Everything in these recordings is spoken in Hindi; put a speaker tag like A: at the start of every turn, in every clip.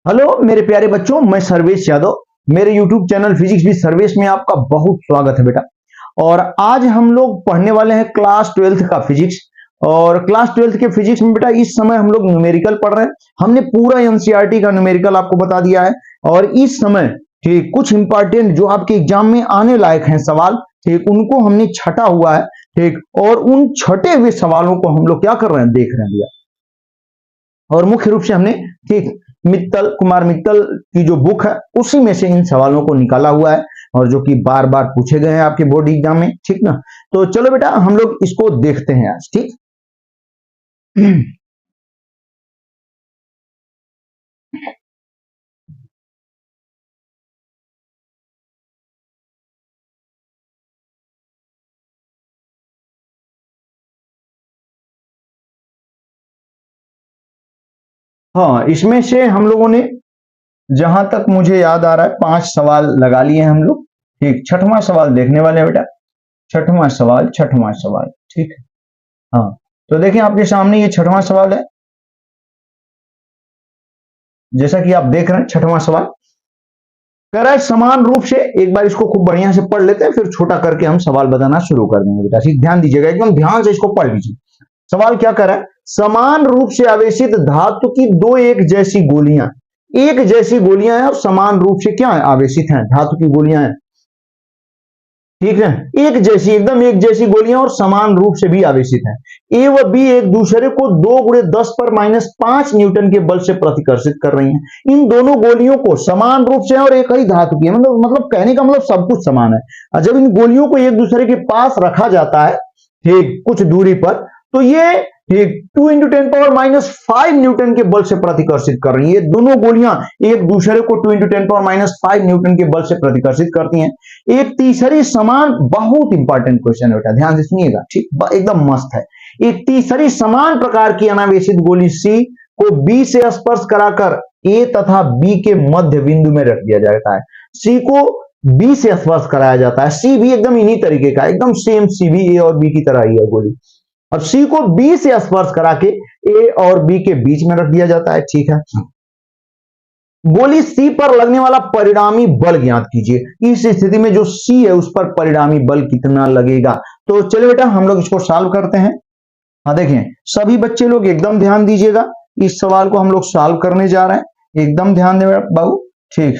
A: हेलो मेरे प्यारे बच्चों, मैं सर्वेश यादव। मेरे YouTube चैनल फिजिक्स भी सर्वेश में आपका बहुत स्वागत है बेटा। और आज हम लोग पढ़ने वाले हैं क्लास 12th का फिजिक्स। और क्लास 12th के फिजिक्स में बेटा इस समय हम लोग न्यूमेरिकल पढ़ रहे हैं। हमने पूरा एनसीईआरटी का न्यूमेरिकल आपको बता दिया है। और इस समय ठीक कुछ इंपॉर्टेंट जो आपके एग्जाम में आने लायक हैं सवाल, ठीक उनको हमने छटा हुआ है। ठीक, और उन छटे हुए सवालों को हम लोग क्या कर रहे हैं, देख रहे हैं भैया। और मुख्य रूप से हमने ठीक मित्तल कुमार मित्तल की जो बुक है उसी में से इन सवालों को निकाला हुआ है, और जो कि बार बार पूछे गए हैं आपके बोर्ड एग्जाम में। ठीक ना, तो चलो बेटा हम लोग इसको देखते हैं आज। ठीक हाँ, इसमें से हम लोगों ने जहां तक मुझे याद आ रहा है 5 सवाल लगा लिए हैं हम लोग। ठीक, छठवां सवाल देखने वाले हैं बेटा। छठवां सवाल। ठीक है। हाँ, तो देखिए आपके सामने ये छठवां सवाल है। जैसा कि आप देख रहे हैं छठवां सवाल कह रहा है समान रूप से, एक बार इसको खूब बढ़िया से पढ़ लेते हैं, फिर छोटा करके हम सवाल बताना शुरू कर देंगे बेटा। ठीक, ध्यान दीजिएगा, एकदम ध्यान से इसको पढ़ लीजिए। सवाल क्या कर रहा है, समान रूप से आवेशित धातु की दो एक जैसी गोलियां हैं और समान रूप से क्या है, आवेशित हैं, धातु की गोलियां हैं। ठीक है, एक जैसी, एकदम एक जैसी गोलियां और समान रूप से भी आवेशित हैं। ए व बी एक दूसरे को 2 × 10⁻⁵ न्यूटन के बल से प्रतिकर्षित कर रही हैं। इन दोनों गोलियों को समान रूप से और एक ही धातु की है, मतलब कहने का मतलब सब कुछ समान है। और जब इन गोलियों को एक दूसरे के पास रखा जाता है ठीक कुछ दूरी पर, तो ये ठीक 2 × 10⁻⁵ न्यूटन के बल से प्रतिकर्षित कर रही है। ये दोनों गोलियां एक दूसरे को 2 × 10⁻⁵ न्यूटन के बल से प्रतिकर्षित करती हैं। एक तीसरी समान, बहुत इंपॉर्टेंट क्वेश्चन है बेटा, ध्यान से सुनिएगा। ठीक, एकदम मस्त है। एक तीसरी समान प्रकार की अनावेशित गोली सी को बी से स्पर्श कराकर ए तथा बी के मध्य बिंदु में रख दिया जाता है। सी को बी से स्पर्श कराया जाता है। सी भी एकदम इन्हीं तरीके का, एकदम सेम, सी भी ए और बी की तरह ही है गोली। और सी को बी से स्पर्श करा के ए और बी के बीच में रख दिया जाता है। ठीक है, गोली सी पर लगने वाला परिणामी बल ज्ञात कीजिए। इस स्थिति में जो सी है उस पर परिणामी बल कितना लगेगा। तो चलिए बेटा हम लोग इसको सॉल्व करते हैं। हाँ देखिए, सभी बच्चे लोग एकदम ध्यान दीजिएगा, इस सवाल को हम लोग सॉल्व करने जा रहे हैं। एकदम ध्यान दें बाबू। ठीक,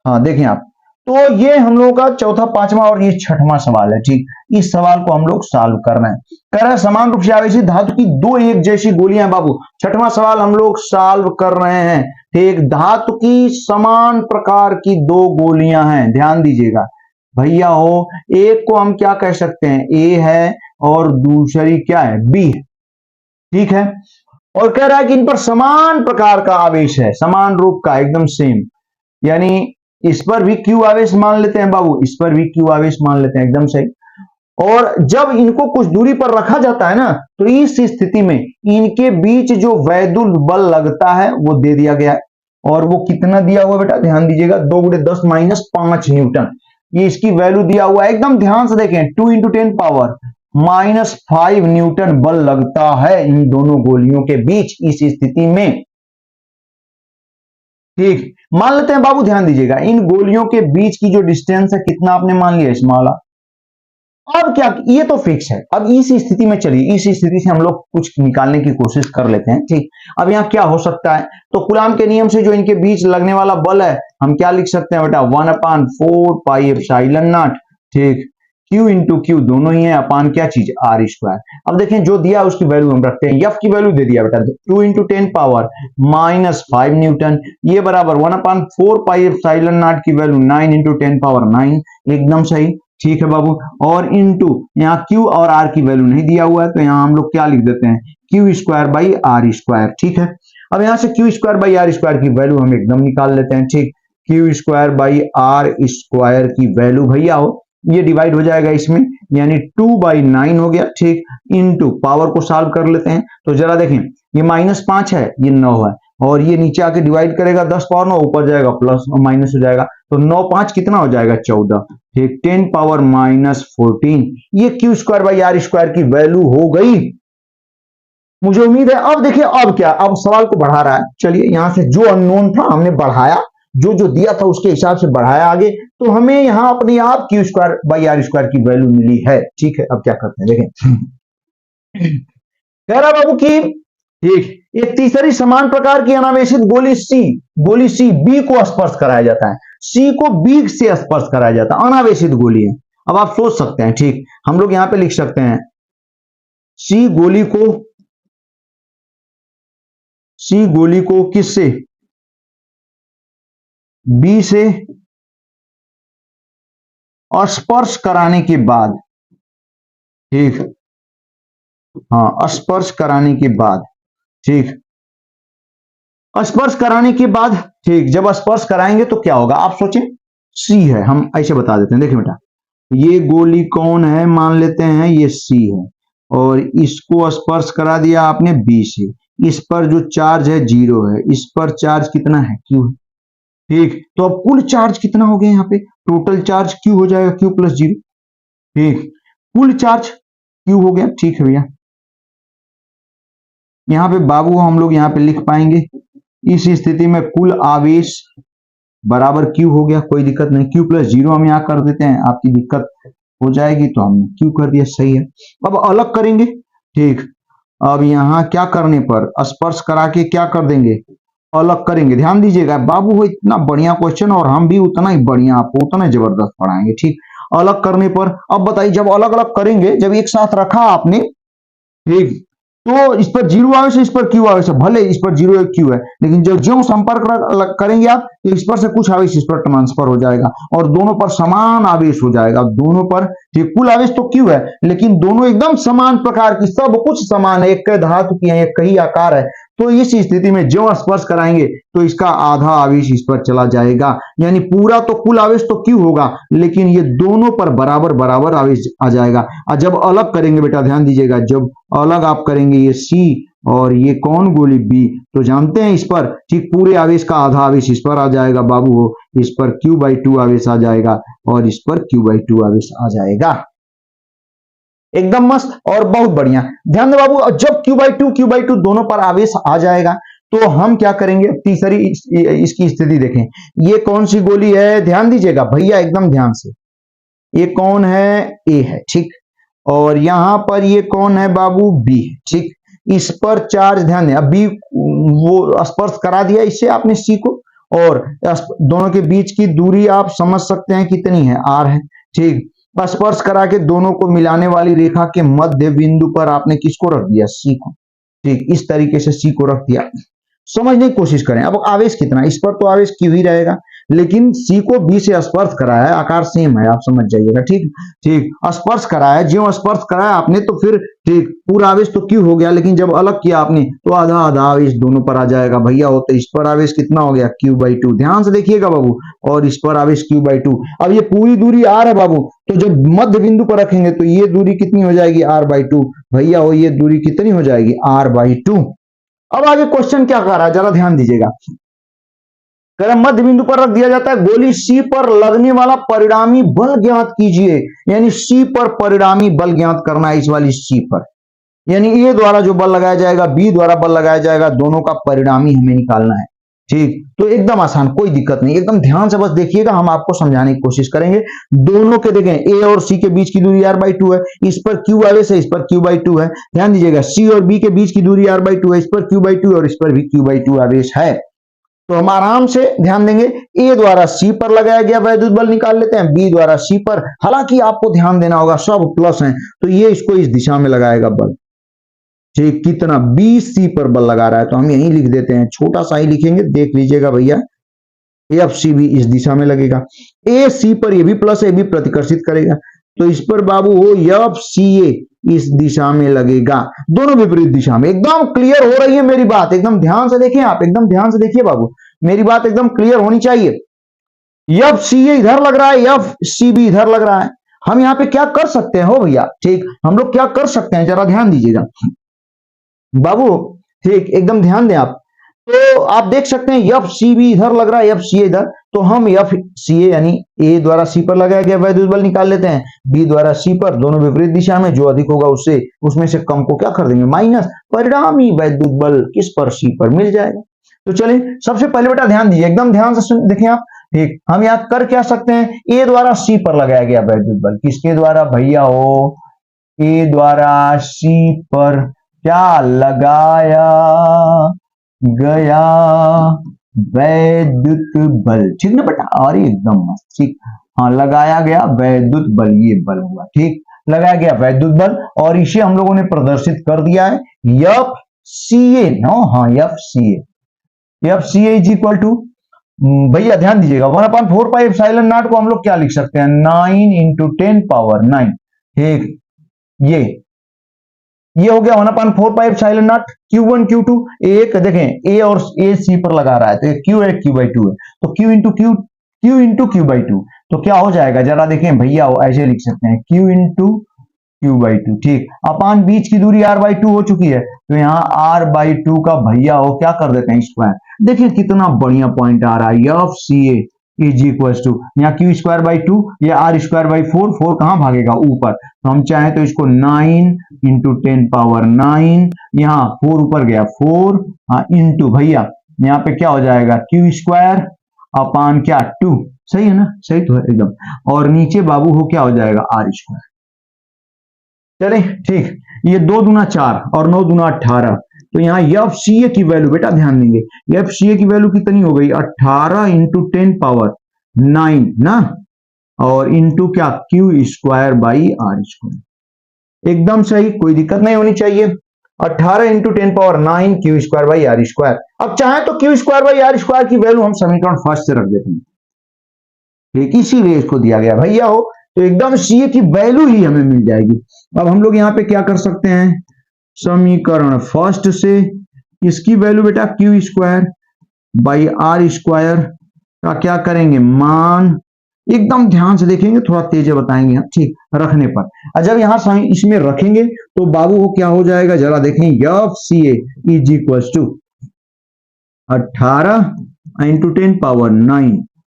A: हाँ देखिए आप, तो ये हम लोगों का चौथा, पांचवा और ये छठवां सवाल है। ठीक, इस सवाल को हम लोग सॉल्व कर रहे हैं। कह रहा है समान रूप से आवेशित धातु की दो एक जैसी गोलियां। बाबू छठवां सवाल हम लोग सॉल्व कर रहे हैं। ठीक, धातु की समान प्रकार की दो गोलियां हैं, ध्यान दीजिएगा भैया हो। एक को हम क्या कह सकते हैं, ए है, और दूसरी क्या है, बी। ठीक है, और कह रहा है कि इन पर समान प्रकार का आवेश है, समान रूप का, एकदम सेम। यानी इस पर भी क्यू आवेश मान लेते हैं बाबू, इस पर भी क्यू आवेश मान लेते हैं, एकदम सही। और जब इनको कुछ दूरी पर रखा जाता है ना, तो इस स्थिति में इनके बीच जो वैद्युत बल लगता है वो दे दिया गया है। और वो कितना दिया हुआ बेटा, ध्यान दीजिएगा, 2 × 10⁻⁵ न्यूटन, ये इसकी वैल्यू दिया हुआ है। एकदम ध्यान से देखें, 2 × 10⁻⁻5 न्यूटन बल लगता है इन दोनों गोलियों के बीच इस स्थिति में। ठीक, मान लेते हैं बाबू, ध्यान दीजिएगा, इन गोलियों के बीच की जो डिस्टेंस है कितना आपने मान लिया, स्मॉल। अब क्या, ये तो फिक्स है। अब इस स्थिति में चलिए, इस स्थिति से हम लोग कुछ निकालने की कोशिश कर लेते हैं। ठीक, अब यहाँ क्या हो सकता है, तो कूलाम के नियम से जो इनके बीच लगने वाला बल है हम क्या लिख सकते हैं बेटा, 1/4πε0। ठीक, Q इंटू क्यू दोनों ही है, अपान क्या चीज, r²। अब देखें जो दिया उसकी वैल्यू हम रखते हैं। एफ की वैल्यू दे दिया बेटा 2 × 10⁻⁻⁻ ये बराबर 1/4πε0 की वैल्यू 9 × 10⁻9, एकदम सही। ठीक है बाबू, और इंटू यहाँ Q और R की वैल्यू नहीं दिया हुआ है, तो यहाँ हम लोग क्या लिख देते हैं, Q²/R²। ठीक है, अब यहाँ से Q²/R² की वैल्यू हम एकदम निकाल लेते हैं। ठीक, Q²/R² की वैल्यू भैया हो, ये डिवाइड हो जाएगा इसमें, यानी 2/9 हो गया। ठीक, इंटू पावर को सॉल्व कर लेते हैं, तो जरा देखें, ये -5 है, ये 9 है, और ये नीचे आके डिवाइड करेगा 10⁻9, ऊपर जाएगा प्लस माइनस हो जाएगा, तो 9×5 कितना हो जाएगा, 14। ठीक, 10⁻⁻14, ये Q²/R² की वैल्यू हो गई। मुझे उम्मीद है। अब देखिए अब क्या, अब सवाल को बढ़ा रहा है। चलिए यहां से जो अननोन था हमने बढ़ाया, जो जो दिया था उसके हिसाब से बढ़ाया आगे, तो हमें यहाँ अपने आप Q square by R square की वैल्यू मिली है। ठीक है, अब क्या करते हैं देखें। कह रहा बाबू की ठीक एक तीसरी समान प्रकार की अनावेशित गोली सी बी को स्पर्श कराया जाता है, सी को बी से स्पर्श कराया जाता है, अनावेशित गोली है। अब आप सोच सकते हैं, ठीक हम लोग यहां पे लिख सकते हैं सी गोली को किससे, बी से स्पर्श कराने के बाद, ठीक हाँ स्पर्श कराने के बाद, ठीक स्पर्श कराने के बाद, ठीक जब स्पर्श कराएंगे तो क्या होगा आप सोचें। सी है, हम ऐसे बता देते हैं, देखिए बेटा ये गोली कौन है, मान लेते हैं ये सी है, और इसको स्पर्श करा दिया आपने बी से, इस पर जो चार्ज है 0 है, इस पर चार्ज कितना है Q है। ठीक तो अब कुल चार्ज कितना हो गया, यहाँ पे टोटल चार्ज Q हो जाएगा Q प्लस 0। ठीक कुल चार्ज Q हो गया। ठीक है भैया, यहाँ पे बाबू हम लोग यहाँ पे लिख पाएंगे, इस स्थिति में कुल आवेश बराबर Q हो गया, कोई दिक्कत नहीं। Q प्लस 0 हम यहाँ कर देते हैं, आपकी दिक्कत हो जाएगी तो हमने Q कर दिया, सही है। अब अलग करेंगे, ठीक अब यहाँ क्या करने पर स्पर्श करा के क्या कर देंगे, अलग करेंगे। ध्यान दीजिएगा बाबू, वो इतना बढ़िया क्वेश्चन और हम भी उतना ही बढ़िया आपको उतना जबरदस्त पढ़ाएंगे। ठीक अलग करने पर अब बताइए, जब अलग अलग करेंगे, जब एक साथ रखा आपने, ठीक तो इस पर 0 आवेश है, इस पर Q आवेश है, भले इस पर 0 Q है, लेकिन जब जो संपर्क करेंगे आप तो इस पर से कुछ आवेश इस पर ट्रांसफर हो जाएगा और दोनों पर समान आवेश हो जाएगा। दोनों पर ठीक कुल आवेश तो Q है, लेकिन दोनों एकदम समान प्रकार की, सब कुछ समान है, एक धातु की है, एक ही आकार है। तो इस स्थिति में जो स्पर्श कराएंगे तो इसका आधा आवेश इस पर चला जाएगा, यानी पूरा तो कुल आवेश तो Q होगा, लेकिन ये दोनों पर बराबर बराबर आवेश आ जाएगा। और जब अलग करेंगे बेटा ध्यान दीजिएगा, जब अलग आप करेंगे ये C और ये कौन गोली B, तो जानते हैं इस पर ठीक पूरे आवेश का आधा आवेश इस पर आ जाएगा बाबू हो, इस पर Q/2 आवेश आ जाएगा और इस पर Q/2 आवेश आ जाएगा। एकदम मस्त और बहुत बढ़िया। ध्यान दे बाबू, जब Q/2 दोनों पर आवेश आ जाएगा तो हम क्या करेंगे, तीसरी इसकी स्थिति देखें। ये कौन सी गोली है, ध्यान दीजिएगा भैया एकदम ध्यान से, ये कौन है, A है, ठीक और यहां पर ये कौन है बाबू, B है, ठीक इस पर चार्ज ध्यान दें, अभी वो स्पर्श करा दिया इससे आपने C को, और दोनों के बीच की दूरी आप समझ सकते हैं कितनी है, R है। ठीक स्पर्श करा के दोनों को मिलाने वाली रेखा के मध्य बिंदु पर आपने किसको रख दिया, C को। ठीक इस तरीके से C को रख दिया। समझने की कोशिश करें, अब आवेश कितना, इस पर तो आवेश Q ही रहेगा, लेकिन C को B से स्पर्श कराया है, आकार सेम है, आप समझ जाइएगा। ठीक ठीक स्पर्श कराया, जो स्पर्श कराया आपने तो फिर ठीक पूरा आवेश तो Q हो गया, लेकिन जब अलग किया आपने तो आधा आधा आवेश दोनों पर आ जाएगा भैया हो। तो इस पर आवेश कितना हो गया, Q/2, ध्यान से देखिएगा बाबू, और इस पर आवेश Q/2। अब ये पूरी दूरी R है बाबू, तो जब मध्य बिंदु पर रखेंगे तो ये दूरी कितनी हो जाएगी, R/2 भैया हो, ये दूरी कितनी हो जाएगी, R/2। अब आगे क्वेश्चन क्या कर रहा है जरा ध्यान दीजिएगा, कह रहा मध्य बिंदु पर रख दिया जाता है, गोली C पर लगने वाला परिणामी बल ज्ञात कीजिए, यानी C पर परिणामी बल ज्ञात करना है, इस वाली C पर, यानी A द्वारा जो बल लगाया जाएगा, B द्वारा बल लगाया जाएगा, दोनों का परिणामी हमें निकालना है। ठीक तो एकदम आसान, कोई दिक्कत नहीं, एकदम ध्यान से बस देखिएगा, हम आपको समझाने की कोशिश करेंगे। दोनों के देखें A और C के बीच की दूरी R/2 है, इस पर Q आवेश है, इस पर Q/2 है। ध्यान दीजिएगा C और B के बीच की दूरी R/2 है, इस पर Q/2 और इस पर भी Q/2 आवेश है। तो हम आराम से ध्यान देंगे, A द्वारा C पर लगाया गया वैद्युत बल निकाल लेते हैं, B द्वारा C पर, हालांकि आपको ध्यान देना होगा सब प्लस है, तो ये इसको इस दिशा में लगाएगा बल। ठीक कितना, BC पर बल लगा रहा है, तो हम यही लिख देते हैं, छोटा सा ही लिखेंगे, देख लीजिएगा भैया, FC भी इस दिशा में लगेगा, AC पर ये भी प्लस है, भी प्रतिकर्षित करेगा, तो इस पर बाबू हो FCA इस दिशा में लगेगा, दोनों विपरीत दिशा में। एकदम क्लियर हो रही है मेरी बात, एकदम ध्यान से देखिए आप, एकदम ध्यान से देखिए बाबू, मेरी बात एकदम क्लियर होनी चाहिए। FCA इधर लग रहा है, FCB इधर लग रहा है, हम यहाँ पे क्या कर सकते हैं हो भैया, ठीक हम लोग क्या कर सकते हैं जरा ध्यान दीजिएगा बाबू, ठीक एकदम ध्यान दें आप, तो आप देख सकते हैं FCB इधर लग रहा है, FCA इधर, तो हम एफ सी ए यानी ए द्वारा सी पर लगाया गया वैद्युत बल निकाल लेते हैं, बी द्वारा सी पर, दोनों विपरीत दिशा में, जो अधिक होगा उससे उसमें से कम को क्या कर देंगे माइनस, परिणामी वैद्युत बल किस पर, सी पर मिल जाएगा। तो चलिए सबसे पहले बेटा ध्यान दीजिए, एकदम ध्यान से देखें आप, ठीक, हम यहाँ कर क्या सकते हैं, ए द्वारा सी पर लगाया गया वैद्युत बल, किसके द्वारा भैया हो, ए द्वारा सी पर क्या लगाया गया वैद्युत बल, ठीक ना बेटा, और एकदम मस्त, ठीक, हाँ लगाया गया वैद्युत बल, ये बल हुआ, ठीक, लगाया गया वैद्युत बल, और इसे हम लोगों ने प्रदर्शित कर दिया है एफ सी ए, नो हाँ F C A is equal to, भैया ध्यान दीजिएगा 1/4 पाई एप्सिलॉन नॉट को हम लोग क्या लिख सकते हैं, 9 इंटू 10 पावर 9, ठीक, ये हो गया 1/4 pi epsilon not, Q1 Q2, एक देखें ए और ए सी पर लगा रहा है तो Q है Q/2 है, तो Q इंटू Q/2, तो क्या हो जाएगा जरा देखें भैया, ऐसे लिख सकते हैं Q इंटू Q/2, ठीक, अपान बीच की दूरी R/2 हो चुकी है, तो यहाँ R/2 का भैया हो क्या कर देते हैं स्क्वायर, देखिए कितना बढ़िया पॉइंट आ रहा है, F C A is equal to, यहाँ Q²/2 या R²/4, 4 कहां भागेगा ऊपर, तो हम चाहें तो इसको 9 इंटू 10 पावर 9, यहाँ 4 ऊपर गया 4, इंटू भैया यहाँ पे क्या हो जाएगा Q² अपान क्या 2, सही है ना, सही तो है एकदम, और नीचे बाबू हो क्या हो जाएगा R², चले ठीक, ये 2 दूना 4 और 9 दूना 18, तो यहाँ एफ सी ए की वैल्यू बेटा ध्यान देंगे, एफ सी ए की वैल्यू कितनी हो गई 18 इंटू 10 पावर 9 ना, और इंटू क्या Q²/R², एकदम सही, कोई दिक्कत नहीं होनी चाहिए, 18 इंटू 10 पावर 9 Q²/R², अब चाहे तो Q²/R² की वैल्यू हम समीकरण फर्स्ट से रख देते हैं, ठीक, इसीलिए इसको दिया गया भैया हो, तो एकदम सी ए की वैल्यू ही हमें मिल जाएगी। अब हम लोग यहाँ पे क्या कर सकते हैं, समीकरण फर्स्ट से इसकी वैल्यू बेटा Q²/R² का क्या करेंगे मान, एकदम ध्यान से देखेंगे, थोड़ा तेज बताएंगे हम, ठीक, रखने पर, जब यहां इसमें रखेंगे तो बाबू को क्या हो जाएगा जरा देखें, F C A is equal to 18 into 10 power 9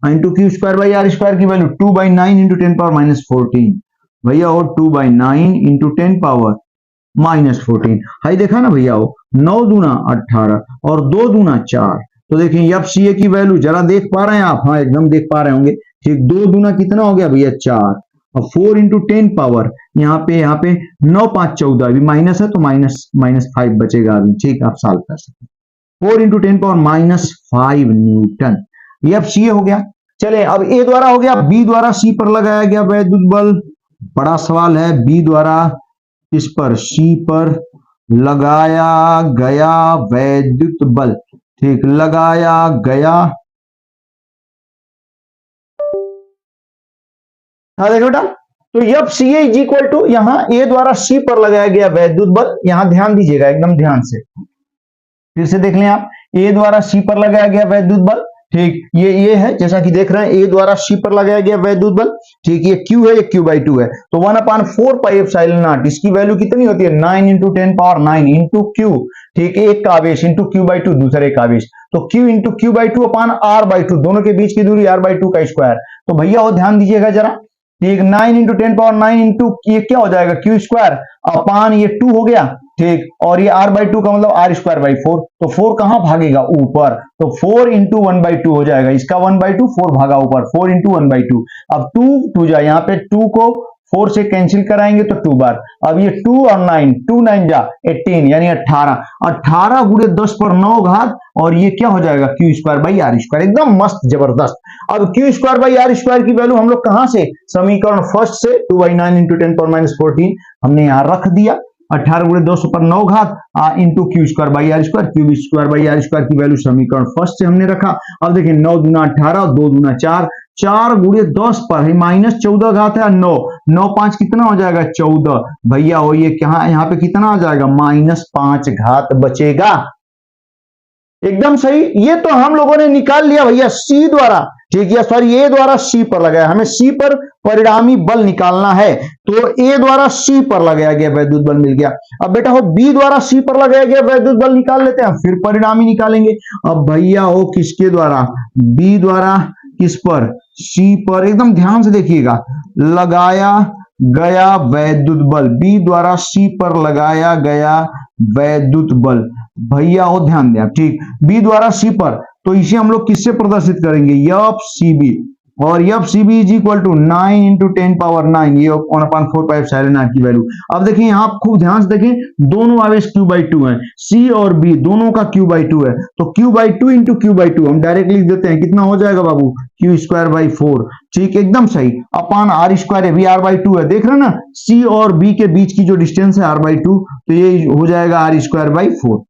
A: into Q²/R² की वैल्यू 2/9 इंटू 10 पावर -14, भैया हो 2/9 इंटू 10 पावर -14, हाई देखा ना भैया हो, 9 दूना 18 और 2 दूना 4, तो देखें एफ सी ए की वैल्यू जरा देख पा रहे हैं आप, हाँ एकदम देख पा रहे होंगे, ठीक, 2 दूना कितना हो गया भैया 4, और 4 इंटू 10 पावर यहाँ पे 9 5 14, अभी माइनस है तो -5 बचेगा अभी, ठीक, आप सॉल्व कर सकते हैं, 4 into 10 power -5 newton, F C A हो गया। चले अब ए द्वारा हो गया, बी द्वारा सी पर लगाया गया वैद्युत बल, बड़ा सवाल है, बी द्वारा इस पर सी पर लगाया गया वैद्युत बल, ठीक, लगाया गया, हाँ देखो बेटा, तो F C A is equal to, यहां ए द्वारा सी पर लगाया गया वैद्युत बल, यहां ध्यान दीजिएगा एकदम ध्यान से, फिर से देख लें आप, ए द्वारा सी पर लगाया गया वैद्युत बल, ठीक, ये है जैसा कि देख रहे हैं, ए द्वारा सी पर लगाया गया वैद्युत बल, ठीक, ये Q है, ये Q/2 है, तो 1/4 पाई एप्सिलॉन नॉट, इसकी वैल्यू कितनी होती है 9 इंटू 10 पावर 9 इंटू Q, ठीक, एक का आवेश इंटू Q/2 दूसरे का आवेश, तो Q इंटू Q/2 अपान R/2, दोनों के बीच की दूरी R/2 का स्क्वायर, तो भैया वो ध्यान दीजिएगा जरा, ठीक, 9 इंटू 10 पावर 9 इंटू ये क्या हो जाएगा Q² अपान ये 2 हो गया, ठीक, और ये R/2 का मतलब R²/4, तो 4 कहां भागेगा ऊपर, तो 4 इंटू 1/2 हो जाएगा, इसका 1/2 4 भागा ऊपर, 4 इंटू 1/2, अब 2 जाए, यहाँ पे 2 को 4 से कैंसिल कराएंगे तो 2 बार, अब ये 2 और 9, 2 9 जा 18 यानी 18 गुणे 10 पर 9 घात, और ये क्या हो जाएगा Q²/R², एकदम मस्त जबरदस्त। अब Q²/R² की वैल्यू हम लोग कहां से, समीकरण फर्स्ट से 2/9 इंटू 10 पावर -14 हमने यहां रख दिया, 18 गुणे 2 पर 9 घात इंटू Q²/R², Q²/R² की वैल्यू समीकरण फर्स्ट से हमने रखा, अब देखिए 9 दूना 18 और 2 दूना 4, 4 गुणे 10 पर -14 घात है 9, 9 5 कितना हो जाएगा 14, भैया हो ये क्या, यहाँ पे कितना आ जाएगा -5 घात बचेगा, एकदम सही, ये तो हम लोगों ने निकाल लिया भैया सी द्वारा, ठीक है, सॉरी ए द्वारा सी पर लगाया, हमें सी पर परिणामी बल निकालना है, तो ए द्वारा सी पर लगाया गया वैद्युत बल मिल गया। अब बेटा हो बी द्वारा सी पर लगाया गया वैद्युत बल निकाल लेते हैं, फिर परिणामी निकालेंगे। अब भैया हो किसके द्वारा, बी द्वारा किस पर, सी पर, एकदम ध्यान से देखिएगा, लगाया गया वैद्युत बल, बी द्वारा सी पर लगाया गया वैद्युत बल, भैया वो ध्यान दें आप, ठीक, बी द्वारा सी पर, तो इसे हम लोग किससे प्रदर्शित करेंगे, एफ सी बी, और F C B is equal to 9 into 10⁻9, ये 1/4πε0 की वैल्यू। अब देखिए यहाँ खूब ध्यान से देखें, दोनों आवेश q/2 है, सी और बी दोनों का q/2 है, तो q/2 इंटू q/2 हम डायरेक्ट लिख देते हैं, कितना हो जाएगा बाबू, q²/4, ठीक, एकदम सही, अपान r², ये भी r/2 है, देख रहे हैं ना, सी और बी के बीच की जो डिस्टेंस है r/2, तो ये हो जाएगा r²/4,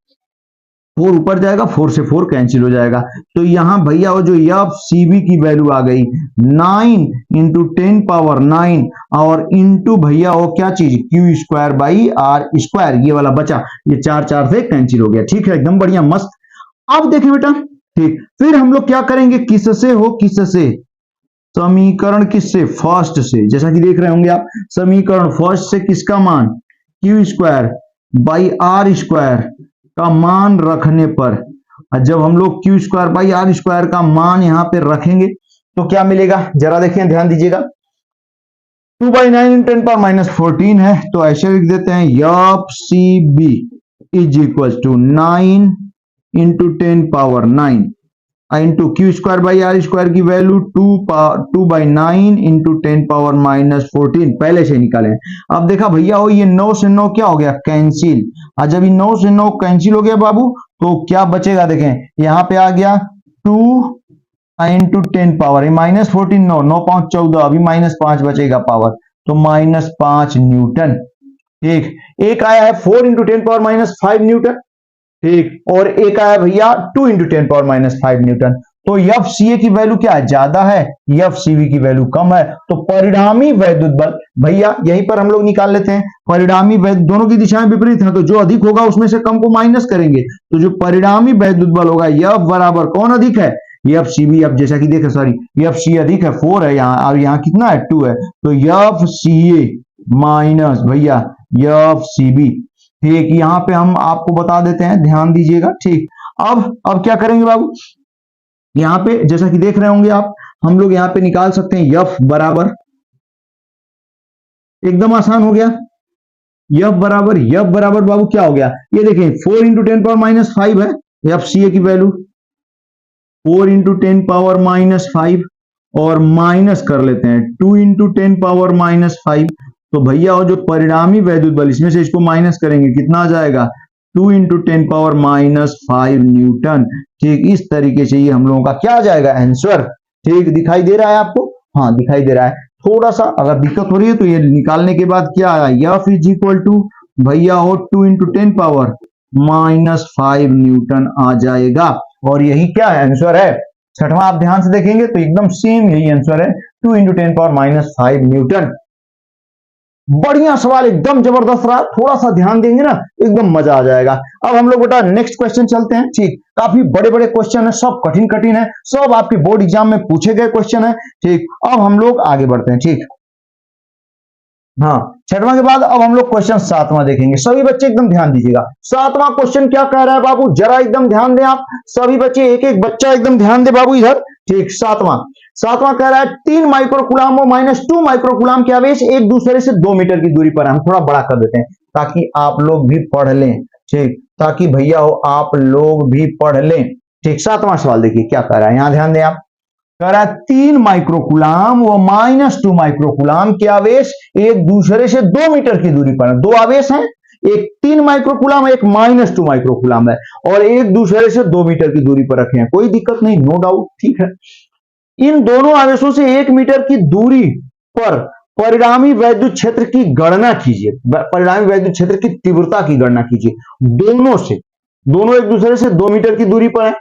A: 4 ऊपर जाएगा, 4 से 4 कैंसिल हो जाएगा, तो यहां भैया वो जो एफ सी बी की वैल्यू आ गई 9 इंटू 10⁻9 और इंटू भैया वो क्या चीज, q²/r², ये वाला बचा, ये 4 से कैंसिल हो गया, ठीक है, एकदम बढ़िया मस्त। अब देखें बेटा, ठीक, फिर हम लोग क्या करेंगे, किससे हो, किससे, समीकरण किससे, फर्स्ट से, जैसा कि देख रहे होंगे आप, समीकरण फर्स्ट से किसका मान, q²/r² का मान रखने पर, जब हम लोग q²/r² का मान यहां पे रखेंगे तो क्या मिलेगा, जरा देखें, ध्यान दीजिएगा, 2/9 × 10⁻14 है, तो ऐसे लिख देते हैं, F C B is equal to 9 into 10⁻9 into q²/r² की वैल्यू 2/9 इंटू 10⁻14 पहले से निकाले। अब देखा भैया हो, ये 9 से 9 क्या हो गया, कैंसिल, और जब ये 9 से 9 कैंसिल हो गया बाबू, तो क्या बचेगा, देखें यहाँ पे आ गया 2 इंटू 10 पावर, -14, 9 9 5 14, अभी -5 बचेगा पावर, तो -5 न्यूटन, ठीक, एक आया है 4 इंटू 10⁻5 न्यूटन, ठीक, और एक आया भैया 2 इंटू 10⁻5 न्यूटन, तो एफ सी ए की वैल्यू क्या है, ज्यादा है, एफ सी बी की वैल्यू कम है, तो परिणामी वैद्युत बल भैया यहीं पर हम लोग निकाल लेते हैं, परिणामी वैद्युत, दोनों की दिशाएं विपरीत हैं, तो जो अधिक होगा उसमें से कम को माइनस करेंगे, तो जो परिणामी वैद्युत बल होगा, एफ बराबर कौन अधिक है, एफ सी बी, अब जैसा कि देखे, सॉरी, एफ सी अधिक है, 4 है यहाँ, और यहाँ कितना है, 2 है, तो एफ सी ए माइनस भैया एफ सी बी, ठीक, यहां पे हम आपको बता देते हैं, ध्यान दीजिएगा, ठीक, अब क्या करेंगे बाबू, यहां पे जैसा कि देख रहे होंगे आप, हम लोग यहां पे निकाल सकते हैं, एफ बराबर, एकदम आसान हो गया, एफ बराबर बाबू क्या हो गया, ये देखें 4 इंटू 10⁻5 है एफ सी ए की वैल्यू, 4 इंटू 10⁻5 और माइनस कर लेते हैं 2 इंटू 10⁻5, तो भैया वो जो परिणामी वैद्युत बल, इसमें से इसको माइनस करेंगे, कितना आ जाएगा, 2 इंटू 10⁻5 न्यूटन, ठीक, इस तरीके से ये हम लोगों का क्या आ जाएगा, आंसर, ठीक, दिखाई दे रहा है आपको, हाँ दिखाई दे रहा है, थोड़ा सा अगर दिक्कत हो रही है तो ये निकालने के बाद क्या आया, एफ इज इक्वल टू भैया हो 2 इंटू 10⁻5 न्यूटन आ जाएगा, और यही क्या है, आंसर है, छठवां आप ध्यान से देखेंगे तो एकदम सेम यही आंसर है, 2 इंटू 10⁻5 न्यूटन। बढ़िया सवाल, एकदम जबरदस्त रहा, थोड़ा सा ध्यान देंगे ना एकदम मजा आ जाएगा। अब हम लोग बेटा नेक्स्ट क्वेश्चन चलते हैं, ठीक, काफी बड़े बड़े क्वेश्चन है, सब कठिन कठिन है, सब आपके बोर्ड एग्जाम में पूछे गए क्वेश्चन है, ठीक, अब हम लोग आगे बढ़ते हैं, ठीक, हाँ, छठवां के बाद अब हम लोग क्वेश्चन सातवां देखेंगे, सभी बच्चे एकदम ध्यान दीजिएगा, सातवां क्वेश्चन क्या कह रहा है बाबू, जरा एकदम ध्यान दें आप सभी बच्चे, एक एक बच्चा एकदम ध्यान दे बाबू इधर, ठीक, सातवां कह रहा है 3 माइक्रोकुलाम और -2 माइक्रोकुलाम के आवेश एक दूसरे से 2 मीटर की दूरी पर है, हम थोड़ा बड़ा कर देते हैं ताकि आप लोग भी पढ़ लें, ठीक, ताकि भैया हो आप लोग भी पढ़ लें, ठीक, सातवां सवाल देखिए क्या कह रहा है, यहां ध्यान दें आप, कह रहा है 3 माइक्रोकुलाम व -2 माइक्रोकुलाम के आवेश एक दूसरे से 2 मीटर की दूरी पर है, दो आवेश हैं, एक 3 माइक्रोकुलाम एक -2 माइक्रोकुलाम है, और एक दूसरे से 2 मीटर की दूरी पर रखे हैं, कोई दिक्कत नहीं, नो डाउट, ठीक है, इन दोनों आवेशों से 1 मीटर की दूरी पर परिणामी वैद्युत क्षेत्र की गणना कीजिए, परिणामी वैद्युत क्षेत्र की तीव्रता की गणना कीजिए, दोनों एक दूसरे से 2 मीटर की दूरी पर है,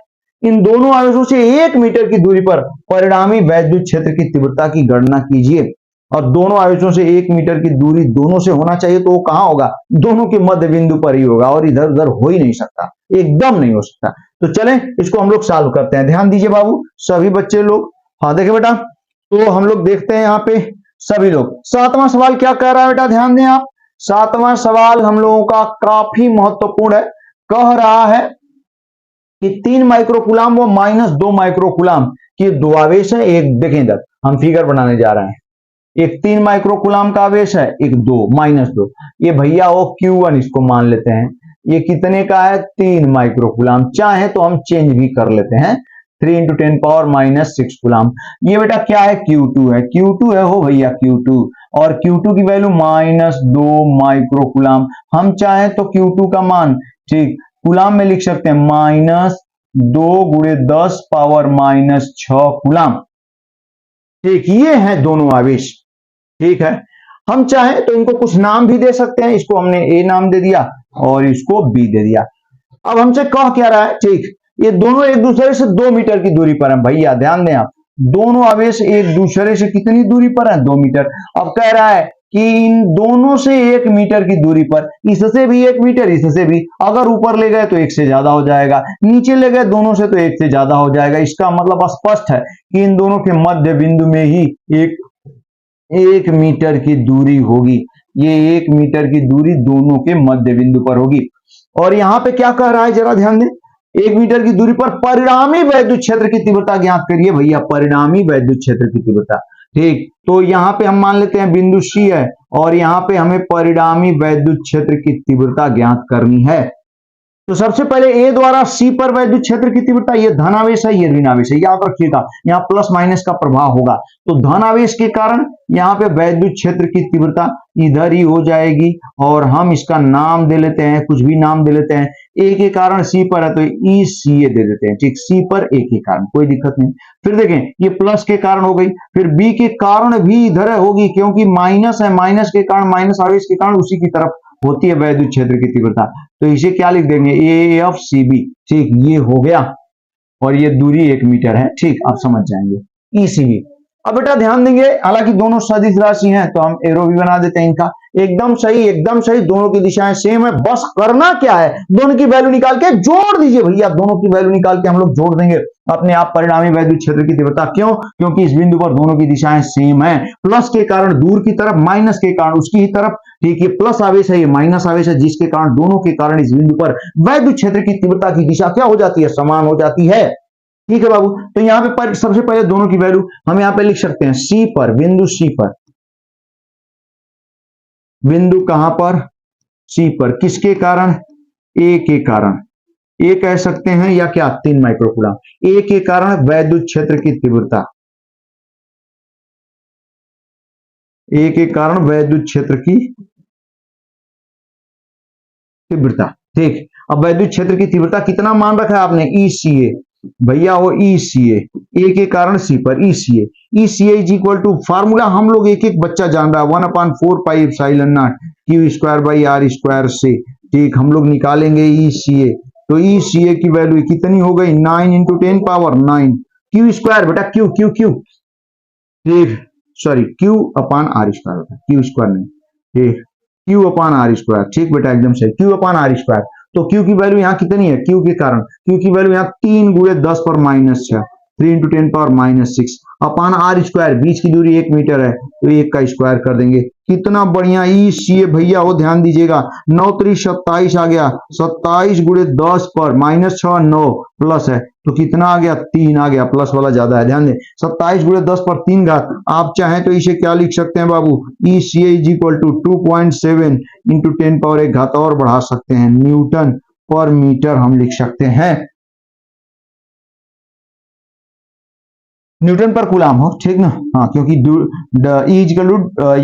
A: इन दोनों आवेशों से 1 मीटर की दूरी पर परिणामी वैद्युत क्षेत्र की तीव्रता की गणना कीजिए, और दोनों आवेशों से 1 मीटर की दूरी दोनों से होना चाहिए, तो वो कहां होगा, दोनों के मध्य बिंदु पर ही होगा, और इधर उधर हो ही नहीं सकता, एकदम नहीं हो सकता, तो चलें इसको हम लोग सॉल्व करते हैं, ध्यान दीजिए बाबू सभी बच्चे लोग, हाँ देखें बेटा, तो हम लोग देखते हैं यहाँ पे सभी लोग, सातवां सवाल क्या कह रहा है बेटा, ध्यान दें आप, सातवां सवाल हम लोगों का काफी महत्वपूर्ण है, कह रहा है कि 3 माइक्रोकुलाम व -2 माइक्रोकुलाम कि दो आवेश है, एक देखें इधर हम फिगर बनाने जा रहे हैं, एक 3 माइक्रोकुलाम का आवेश है, एक 2 -2, ये भैया वो Q1 इसको मान लेते हैं, ये कितने का है 3 माइक्रोकुलाम, चाहे तो हम चेंज भी कर लेते हैं 3 × 10⁻⁻6 कुलाम। ये बेटा क्या है Q2 है, Q2 है हो भैया Q2, और Q2 की वैल्यू -2 माइक्रोकुलाम। हम चाहे तो Q2 का मान ठीक कुलाम में लिख सकते हैं -2 × 10⁻⁻6 कुलाम। ठीक, ये है दोनों आवेश। ठीक है, हम चाहे तो इनको कुछ नाम भी दे सकते हैं, इसको हमने A नाम दे दिया और इसको B दे दिया। अब हमसे कह क्या रहा है, ठीक, ये दोनों एक दूसरे से 2 मीटर की दूरी पर हैं। भैया ध्यान दें आप, दोनों आवेश एक दूसरे से कितनी दूरी पर हैं 2 मीटर। अब कह रहा है कि इन दोनों से 1 मीटर की दूरी पर, इससे भी 1 मीटर, इससे भी, अगर ऊपर ले गए तो 1 से ज्यादा हो जाएगा, नीचे ले गए दोनों से तो 1 से ज्यादा हो जाएगा। इसका मतलब स्पष्ट है कि इन दोनों के मध्य बिंदु में ही 1 मीटर की दूरी होगी। ये 1 मीटर की दूरी दोनों के मध्य बिंदु पर होगी। और यहां पे क्या कह रहा है जरा ध्यान दें, 1 मीटर की दूरी पर परिणामी वैद्युत क्षेत्र की तीव्रता ज्ञात करिए। भैया परिणामी वैद्युत क्षेत्र की तीव्रता, ठीक, तो यहां पे हम मान लेते हैं बिंदु C है और यहां पे हमें परिणामी वैद्युत क्षेत्र की तीव्रता ज्ञात करनी है। तो सबसे पहले A द्वारा C पर वैद्युत क्षेत्र की तीव्रता, ये धन आवेश है, ये ऋण आवेश है, याद रखिएगा यहाँ प्लस माइनस का प्रभाव होगा। तो धन आवेश के कारण यहाँ पे वैद्युत क्षेत्र की तीव्रता इधर ही हो जाएगी और हम इसका नाम दे लेते हैं, कुछ भी नाम दे लेते हैं। A के कारण C पर है तो ECA दे देते हैं, ठीक, C पर A के कारण, कोई दिक्कत नहीं। फिर देखें ये प्लस के कारण हो गई, फिर B के कारण भी इधर होगी क्योंकि माइनस है, माइनस के कारण, माइनस आवेश के कारण उसी की तरफ होती है वैद्युत क्षेत्र की तीव्रता। तो इसे क्या लिख देंगे AFCB, ठीक, ये हो गया और ये दूरी 1 मीटर है, ठीक, आप समझ जाएंगे ECB। अब बेटा ध्यान देंगे, हालांकि दोनों सदिश राशि हैं तो हम एरो भी बना देते हैं इनका। एकदम सही, एकदम सही, दोनों की दिशाएं सेम है, बस करना क्या है, दोनों की वैल्यू निकाल के जोड़ दीजिए भैया, दोनों की वैल्यू निकाल के हम लोग जोड़ देंगे अपने आप परिणामी वैद्युत क्षेत्र की तीव्रता। क्यों? क्योंकि इस बिंदु पर दोनों की दिशाएं सेम है, प्लस के कारण दूर की तरफ, माइनस के कारण उसकी ही तरफ, ठीक, ये प्लस आवेश है, ये माइनस आवेश है, जिसके कारण दोनों के कारण इस बिंदु पर वैद्युत क्षेत्र की तीव्रता की दिशा क्या हो जाती है, समान हो जाती है। ठीक है बाबू, तो यहां पे सबसे पहले दोनों की वैल्यू हम यहां पे लिख सकते हैं C पर, बिंदु C पर, बिंदु कहां पर C पर, किसके कारण, A के कारण, A कह सकते हैं या क्या 3 माइक्रोकुलाम, A के कारण वैद्युत क्षेत्र की तीव्रता, A के कारण वैद्युत क्षेत्र की तीव्रता, ठीक। अब वैद्युत क्षेत्र की तीव्रता कितना मान रखा है आपने, ECA, भैया वो ECA, A के कारण C पर ECA, ECA is equal to, formula हम लोग एक एक बच्चा जान रहा है, 1/4πε0 Q²/r² से, ठीक, हम लोग निकालेंगे ECA। तो ECA की वैल्यू कितनी हो गई, 9 × 10⁻9 Q² बेटा, Q Q Q, ठीक, सॉरी Q/r², Q² नहीं, ठीक, Q/r², ठीक बेटा एकदम सही, Q/r²। तो Q की वैल्यू यहाँ कितनी है, Q के कारण, Q की वैल्यू यहाँ 3 × 10⁻⁻6, 3 × 10⁻6 अपान r², बीच की दूरी 1 मीटर है तो 1 का स्क्वायर कर देंगे। कितना बढ़िया ECA भैया, वो ध्यान दीजिएगा, 9 × 3 = 27 आ गया, 27 × 10⁻6 9 प्लस है तो कितना आ गया, 3 आ गया, प्लस वाला ज्यादा है, ध्यान दें, 27 × 10⁻3 घात। आप चाहें तो इसे क्या लिख सकते हैं बाबू, ECA इज इक्वल टू 2.7 × 10⁻1 घात, और बढ़ा सकते हैं, न्यूटन पर मीटर हम लिख सकते हैं, न्यूटन पर कुलाम हो, ठीक ना, हाँ, क्योंकि E =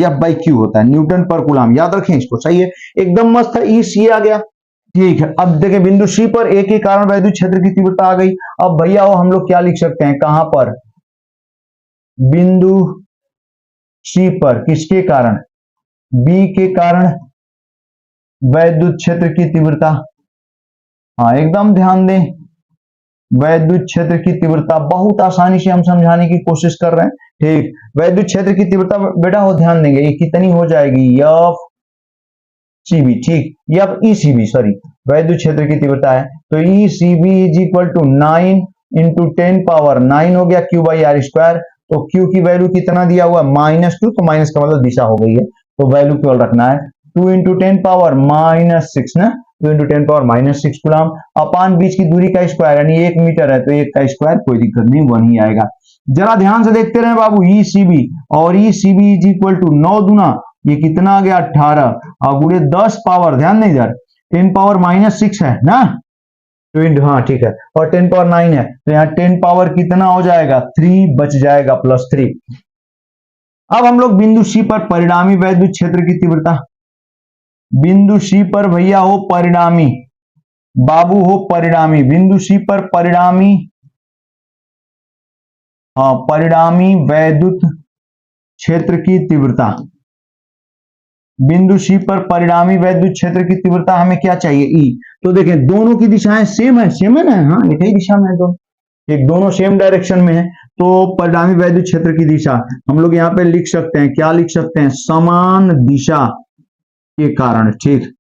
A: F/Q होता है, न्यूटन पर कुलाम, याद रखें इसको, सही है, एकदम मस्त है, ECA आ गया। ठीक है, अब देखें बिंदु C पर A के कारण वैद्युत क्षेत्र की तीव्रता आ गई। अब भैया वो हम लोग क्या लिख सकते हैं, कहां पर, बिंदु C पर, किसके कारण, B के कारण वैद्युत क्षेत्र की तीव्रता, हाँ एकदम ध्यान दें, वैद्युत क्षेत्र की तीव्रता बहुत आसानी से हम समझाने की कोशिश कर रहे हैं, ठीक, वैद्युत क्षेत्र की तीव्रता बेटा हो ध्यान देंगे, ये कितनी हो जाएगी, FCB, ठीक, ECB, सॉरी, वैद्युत क्षेत्र की तीव्रता है तो ECB इज इक्वल टू 9 × 10⁻9 हो गया Q/r²। तो Q की वैल्यू कितना दिया हुआ, -2, तो माइनस का मतलब दिशा हो गई है, तो वैल्यू केवल रखना है 2 × 10⁻6 ना, 2 × 10⁻6 कुलाम, अपान बीच की दूरी का स्क्वायर, यानी 1 मीटर है तो 1 का स्क्वायर, कोई दिक्कत नहीं, 1 ही आएगा। जरा ध्यान से देखते रहे बाबू, ई सी बी, और E C B is equal to 9 दूना ये कितना आ गया 18, और गुड़े 10 पावर, ध्यान नहीं इधर 10 पावर -6 है ना, हाँ ठीक है, और 10 पावर 9 है, तो यहाँ 10 पावर कितना हो जाएगा 3 बच जाएगा, +3। अब हम लोग बिंदु सी पर परिणामी वैद्युत क्षेत्र की तीव्रता, बिंदु सी पर भैया हो परिणामी, बाबू हो परिणामी, बिंदु सी पर परिणामी, परिणामी वैद्युत क्षेत्र की तीव्रता, बिंदु सी पर परिणामी वैद्युत क्षेत्र की तीव्रता हमें क्या चाहिए, ई। तो देखें दोनों की दिशाएं सेम है ना, हाँ एक ही दिशा में है दोनों, एक दोनों सेम डायरेक्शन में है, तो परिणामी वैद्युत क्षेत्र की दिशा हम लोग यहाँ पे लिख सकते हैं, क्या लिख सकते हैं, समान दिशा के कारण, ठीक,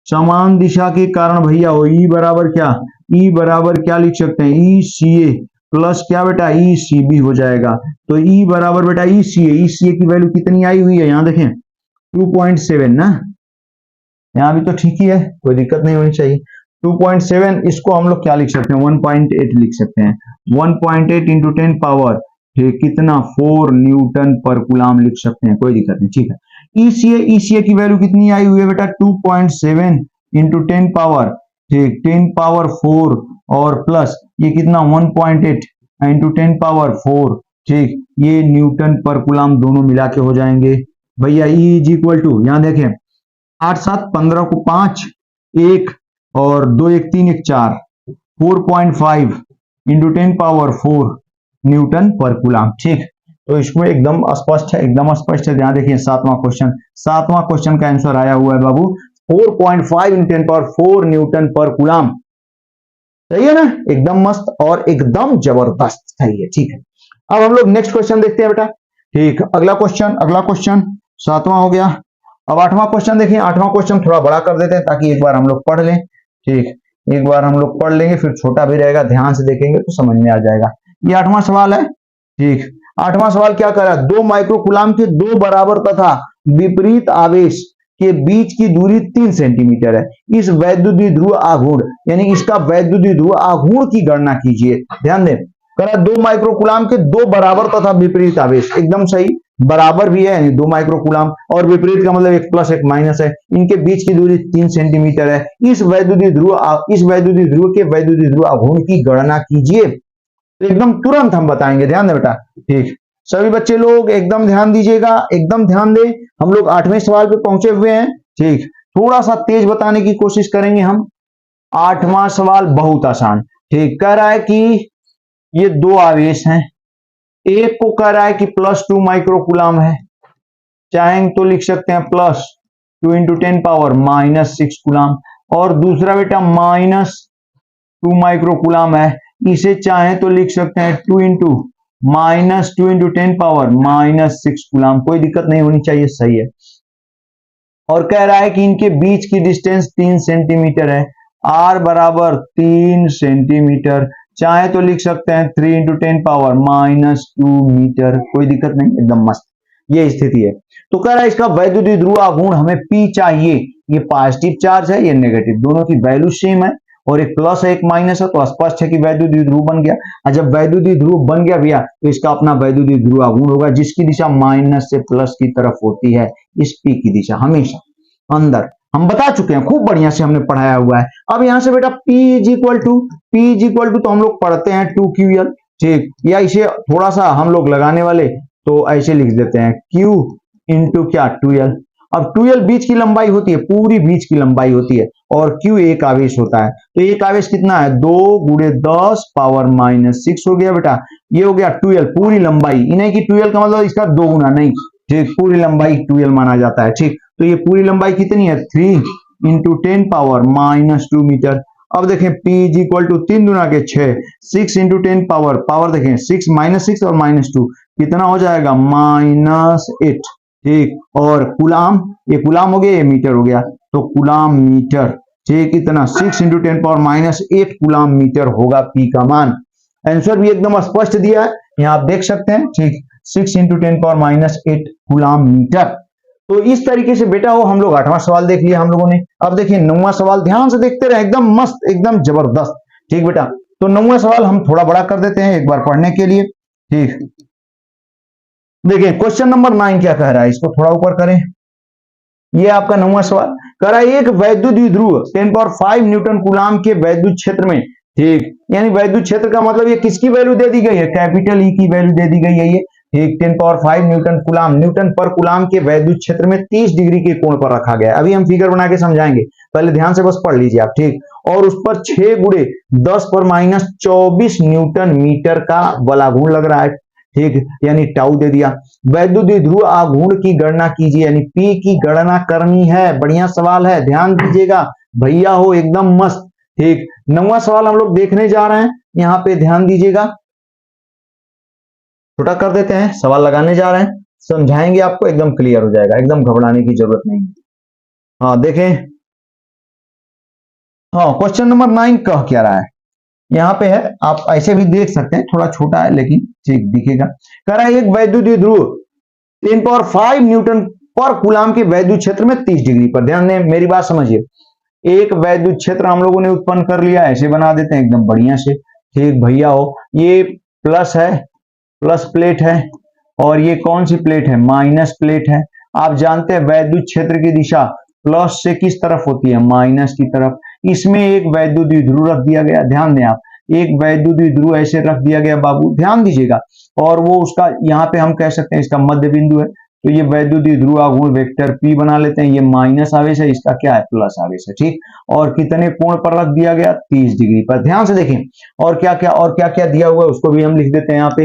A: समान दिशा के कारण भैया हो ई बराबर क्या, ई बराबर क्या लिख सकते हैं, ई सी ए प्लस क्या बेटा, ई सी बी हो जाएगा। तो ई बराबर बेटा ई सी ए की वैल्यू कितनी आई हुई है, यहाँ देखें 2.7 ना, यहाँ भी तो ठीक ही है, कोई दिक्कत नहीं होनी चाहिए। 2.7 इसको हम लोग क्या लिख सकते हैं, 1.8 लिख सकते हैं, 1.8 इंटू 10 पावर ठीक कितना 4 न्यूटन पर कूलाम लिख सकते हैं, कोई दिक्कत नहीं, ठीक है। ईसीए की वैल्यू कितनी आई हुई है बेटा, 2.7 इंटू 10 पावर ठीक 10 पावर 4 और प्लस ये कितना 1.8 इंटू 10 पावर 4 ठीक, ये न्यूटन पर कूलाम दोनों मिला के हो जाएंगे भैया। E इज इक्वल टू, यहां देखें 8 7 15 को 5 1 और 2 1 3 1 4 4.5 इंटू 10 पावर 4 न्यूटन पर कूलाम, ठीक। तो इसमें एकदम स्पष्ट है, एकदम स्पष्ट है। ध्यान देखिए सातवां क्वेश्चन का आंसर आया हुआ है बाबू 4.5 इंटू 10 पावर 4 न्यूटन पर कूलाम। सही है ना, एकदम मस्त और एकदम जबरदस्त सही है, ठीक है। अब हम लोग नेक्स्ट क्वेश्चन देखते हैं बेटा, ठीक। अगला क्वेश्चन सातवां हो गया। अब आठवां क्वेश्चन देखिए, आठवां क्वेश्चन थोड़ा बड़ा कर देते हैं ताकि एक बार हम लोग पढ़ लें, ठीक। एक बार हम लोग पढ़ लेंगे फिर छोटा भी रहेगा, ध्यान से देखेंगे तो समझ में आ जाएगा। ये आठवां सवाल है, ठीक। आठवां सवाल क्या कर रहा है, 2 माइक्रोकूलाम के 2 बराबर तथा विपरीत आवेश के बीच की दूरी 3 सेंटीमीटर है। इस वैद्युत ध्रुव आघूर्ण यानी इसका वैद्युत ध्रुव आघूर्ण की गणना कीजिए। ध्यान दें, करा 2 माइक्रोकूलाम के 2 बराबर तथा विपरीत आवेश, एकदम सही, बराबर भी है यानी 2 माइक्रोकूलाम और विपरीत का मतलब 1 प्लस 1 माइनस है, इनके बीच की दूरी 3 सेंटीमीटर है। इस वैद्युत ध्रुव के वैद्युत ध्रुव आघूर्ण की गणना कीजिए। तो एकदम तुरंत हम बताएंगे, ध्यान दे बेटा, ठीक। सभी बच्चे लोग एकदम ध्यान दीजिएगा, एकदम ध्यान दे। हम लोग 8वें सवाल पे पहुंचे हुए हैं, ठीक। थोड़ा सा तेज बताने की कोशिश करेंगे हम। 8वां सवाल बहुत आसान, ठीक। कह रहा है कि ये 2 आवेश हैं, एक को कह रहा है कि +2 माइक्रोकूलाम है, चाहेंगे तो लिख सकते हैं +2 इंटू 10 पावर -6 कूलाम, और दूसरा बेटा -2 माइक्रोकूलाम है, इसे चाहे तो लिख सकते हैं 2 इंटू 10 पावर -6 कूलाम, कोई दिक्कत नहीं होनी चाहिए, सही है। और कह रहा है कि इनके बीच की डिस्टेंस 3 सेंटीमीटर है, r बराबर 3 सेंटीमीटर, चाहे तो लिख सकते हैं 3 इंटू 10 पावर -2 मीटर, कोई दिक्कत नहीं, एकदम मस्त, ये स्थिति है। तो कह रहा है इसका वैद्युत ध्रुव आघूर्ण हमें P चाहिए, ये पॉजिटिव चार्ज है, ये नेगेटिव, दोनों की वैल्यू सेम है और एक प्लस है एक माइनस है, तो स्पष्ट है कि वैद्युत ध्रुव बन गया। और जब वैद्युत ध्रुव बन गया भैया तो इसका अपना वैद्युत ध्रुव आघूर्ण होगा जिसकी दिशा माइनस से प्लस की तरफ होती है, इस P की दिशा हमेशा अंदर, हम बता चुके हैं, खूब बढ़िया से हमने पढ़ाया हुआ है। अब यहां से बेटा P इज इक्वल टू तो हम लोग पढ़ते हैं 2QL, ठीक, या इसे थोड़ा सा हम लोग लगाने वाले तो ऐसे लिख देते हैं Q इंटू क्या 2L। अब 2L बीच की लंबाई होती है, पूरी बीच की लंबाई होती है, और Q एक आवेश होता है, तो एक आवेश कितना है 2 गुणे 10 पावर -6 हो गया बेटा, ये हो गया 2L पूरी लंबाई, इन्हें की 2L का मतलब इसका 2 गुना नहीं, ठीक, पूरी लंबाई 2L माना जाता है, ठीक। तो ये पूरी लंबाई कितनी है 3 इंटू 10 पावर -2 मीटर। अब देखें P इज इक्वल टू 3 दूना के 6, 6 इंटू 10 पावर देखें 6 -6 और -2 कितना हो जाएगा -8, ठीक। और कूलाम, ये कूलाम हो गया, ये मीटर हो गया, तो कूलाम मीटर, ठीक, इतना 6 इंटू 10 पावर -8 कूलाम मीटर होगा P का मान। आंसर भी एकदम स्पष्ट दिया है, यहाँ आप देख सकते हैं, ठीक, 6 इंटू 10 पावर -8 कूलाम मीटर। तो इस तरीके से बेटा वो हम लोग 8वां सवाल देख लिया हम लोगों ने। अब देखिए 9वां सवाल, ध्यान से देखते रहे, एकदम मस्त, एकदम जबरदस्त, ठीक बेटा। तो 9वां सवाल हम थोड़ा बड़ा कर देते हैं एक बार पढ़ने के लिए, ठीक, देखिए क्वेश्चन नंबर 9 क्या कह रहा है, इसको थोड़ा ऊपर करें। ये आपका 9वां सवाल कह रहा है एक वैद्युत द्विध्रुव 10⁵ न्यूटन कूलाम के वैद्युत क्षेत्र में, ठीक, यानी वैद्युत क्षेत्र का मतलब ये किसकी वैल्यू दे दी गई है, कैपिटल ई की वैल्यू दे दी गई है ये, ठीक, 10⁵ न्यूटन कूलाम, न्यूटन पर कूलाम के वैद्युत क्षेत्र में 30 डिग्री के कोण पर रखा गया है। अभी हम फिगर बना के समझाएंगे, पहले ध्यान से बस पढ़ लीजिए आप, ठीक, और उस पर 6 गुणे 10⁻24 न्यूटन मीटर का बलाघूर्ण लग रहा है, ठीक, यानी टाउ दे दिया। वैद्युत द्विध्रुव आघूर्ण की गणना कीजिए, यानी पी की गणना करनी है। बढ़िया सवाल है, ध्यान दीजिएगा भैया हो, एकदम मस्त, ठीक। 9वां सवाल हम लोग देखने जा रहे हैं, यहाँ पे ध्यान दीजिएगा, छोटा कर देते हैं, सवाल लगाने जा रहे हैं, समझाएंगे आपको, एकदम क्लियर हो जाएगा, एकदम घबराने की जरूरत नहीं। हाँ देखें, हाँ क्वेश्चन नंबर 9 कह क्या रहा है, यहाँ पे है, आप ऐसे भी देख सकते हैं, थोड़ा छोटा है लेकिन ठीक दिखेगा। कह रहा है एक वैद्युत द्विध्रुव 10⁵ न्यूटन पर कूलाम के वैद्युत क्षेत्र में 30 डिग्री पर, ध्यान दें मेरी बात समझिए, एक वैद्युत क्षेत्र हम लोगों ने उत्पन्न कर लिया, ऐसे बना देते हैं एकदम बढ़िया से, ठीक भैया हो, ये प्लस है, प्लस प्लेट है, और ये कौन सी प्लेट है, माइनस प्लेट है। आप जानते हैं वैद्युत क्षेत्र की दिशा प्लस से किस तरफ होती है, माइनस की तरफ। इसमें एक वैद्युत द्विध्रुव रख दिया गया, ध्यान दें आप, एक वैद्युत द्विध्रुव ऐसे रख दिया गया बाबू, ध्यान दीजिएगा, और वो उसका यहाँ पे हम कह सकते हैं इसका मध्य बिंदु है, तो ये वैद्युत द्विध्रुव आघूर्ण वेक्टर P बना लेते हैं, ये माइनस आवेश है, इसका क्या है, प्लस आवेश है, ठीक, और कितने कोण पर रख दिया गया, 30 डिग्री पर। ध्यान से देखें, और क्या क्या दिया हुआ है उसको भी हम लिख देते हैं यहाँ पे।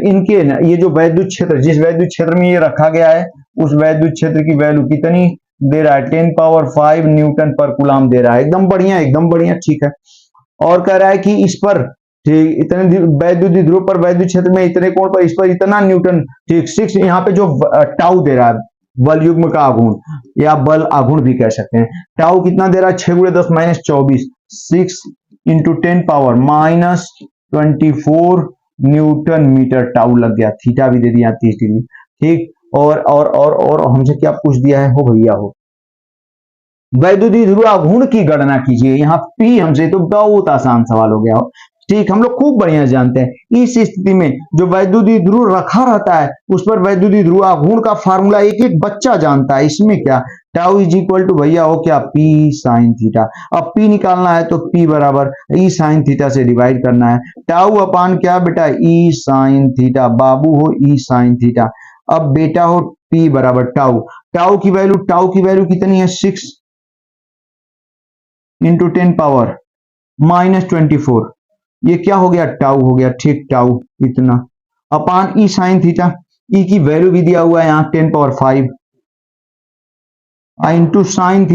A: इनके ये जो वैद्युत क्षेत्र, जिस वैद्युत क्षेत्र में ये रखा गया है, उस वैद्युत क्षेत्र की वैल्यू कितनी दे रहा है, 10⁵ न्यूटन पर कूलाम दे रहा है, एकदम बढ़िया, एकदम बढ़िया, ठीक है। और कह रहा है कि इस पर, ठीक, इतने वैद्युत द्विध्रुव पर वैद्युत क्षेत्र में इतने कोण पर, इस पर इतना न्यूटन, ठीक, 6, यहाँ पे जो टाउ दे रहा है, बल युग्म का आघूर्ण या बल आघूर्ण भी कह सकते हैं, टाउ कितना दे रहा है, 6 × 10⁻24, 6 × 10⁻24 न्यूटन मीटर टाउ लग गया, थीटा भी दे दिया 30 डिग्री, ठीक। और हमसे क्या पूछ दिया है, हो भैया हो, वैद्युत द्विध्रुव आघूर्ण की गणना कीजिए, यहाँ पी हमसे, तो बहुत आसान सवाल हो गया हो, ठीक, हम लोग खूब बढ़िया जानते हैं इस स्थिति में जो वैद्युत द्विध्रुव रखा रहता है उस पर वैद्युत द्विध्रुव आघूर्ण का फार्मूला एक एक बच्चा जानता है, इसमें क्या, टाउ इज इक्वल टू भैया हो क्या, पी साइन थीटा। अब पी निकालना है तो पी बराबर ई साइन थीटा से डिवाइड करना है, टाउ अपान क्या बेटा, ई साइन थीटा, बाबू हो ई साइन थीटा। अब बेटा हो पी बराबर टाउ, टाउ की वैल्यू कितनी है, 6 × 10⁻24, ये क्या हो गया, टाउ हो गया, ठीक, टाउ इतना, अपान ई साइन थीटा, ई की वैल्यू भी दिया हुआ है यहाँ 10⁵ इंटू साइन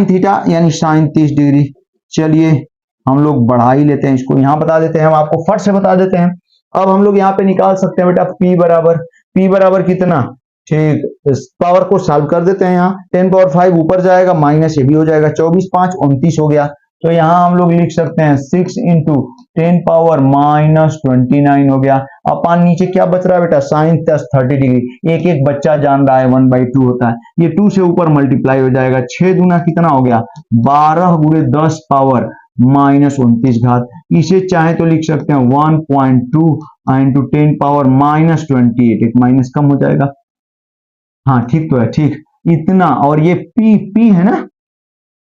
A: थीटा यानी साइन 30 डिग्री। चलिए हम लोग बढ़ा ही लेते हैं इसको, यहाँ बता देते हैं, हम आपको फट से बता देते हैं। अब हम लोग यहाँ पे निकाल सकते हैं बेटा P बराबर कितना, ठीक, पावर को सॉल्व कर देते हैं, यहाँ 10⁵ ऊपर जाएगा, माइनस ये भी हो जाएगा, 24 5 29 हो गया, तो यहाँ हम लोग लिख सकते हैं 6 × 10⁻29 हो गया, अपान नीचे क्या बच रहा है बेटा, साइन 30 डिग्री, एक एक बच्चा जान रहा है 1/2 होता है, ये 2 से ऊपर मल्टीप्लाई हो जाएगा, 6 दूना कितना हो गया, 12 × 10⁻−29 घात, इसे चाहे तो लिख सकते हैं 1.2 × 10⁻28, एक माइनस कम हो जाएगा, हाँ ठीक तो है, ठीक, इतना, और ये पी है ना,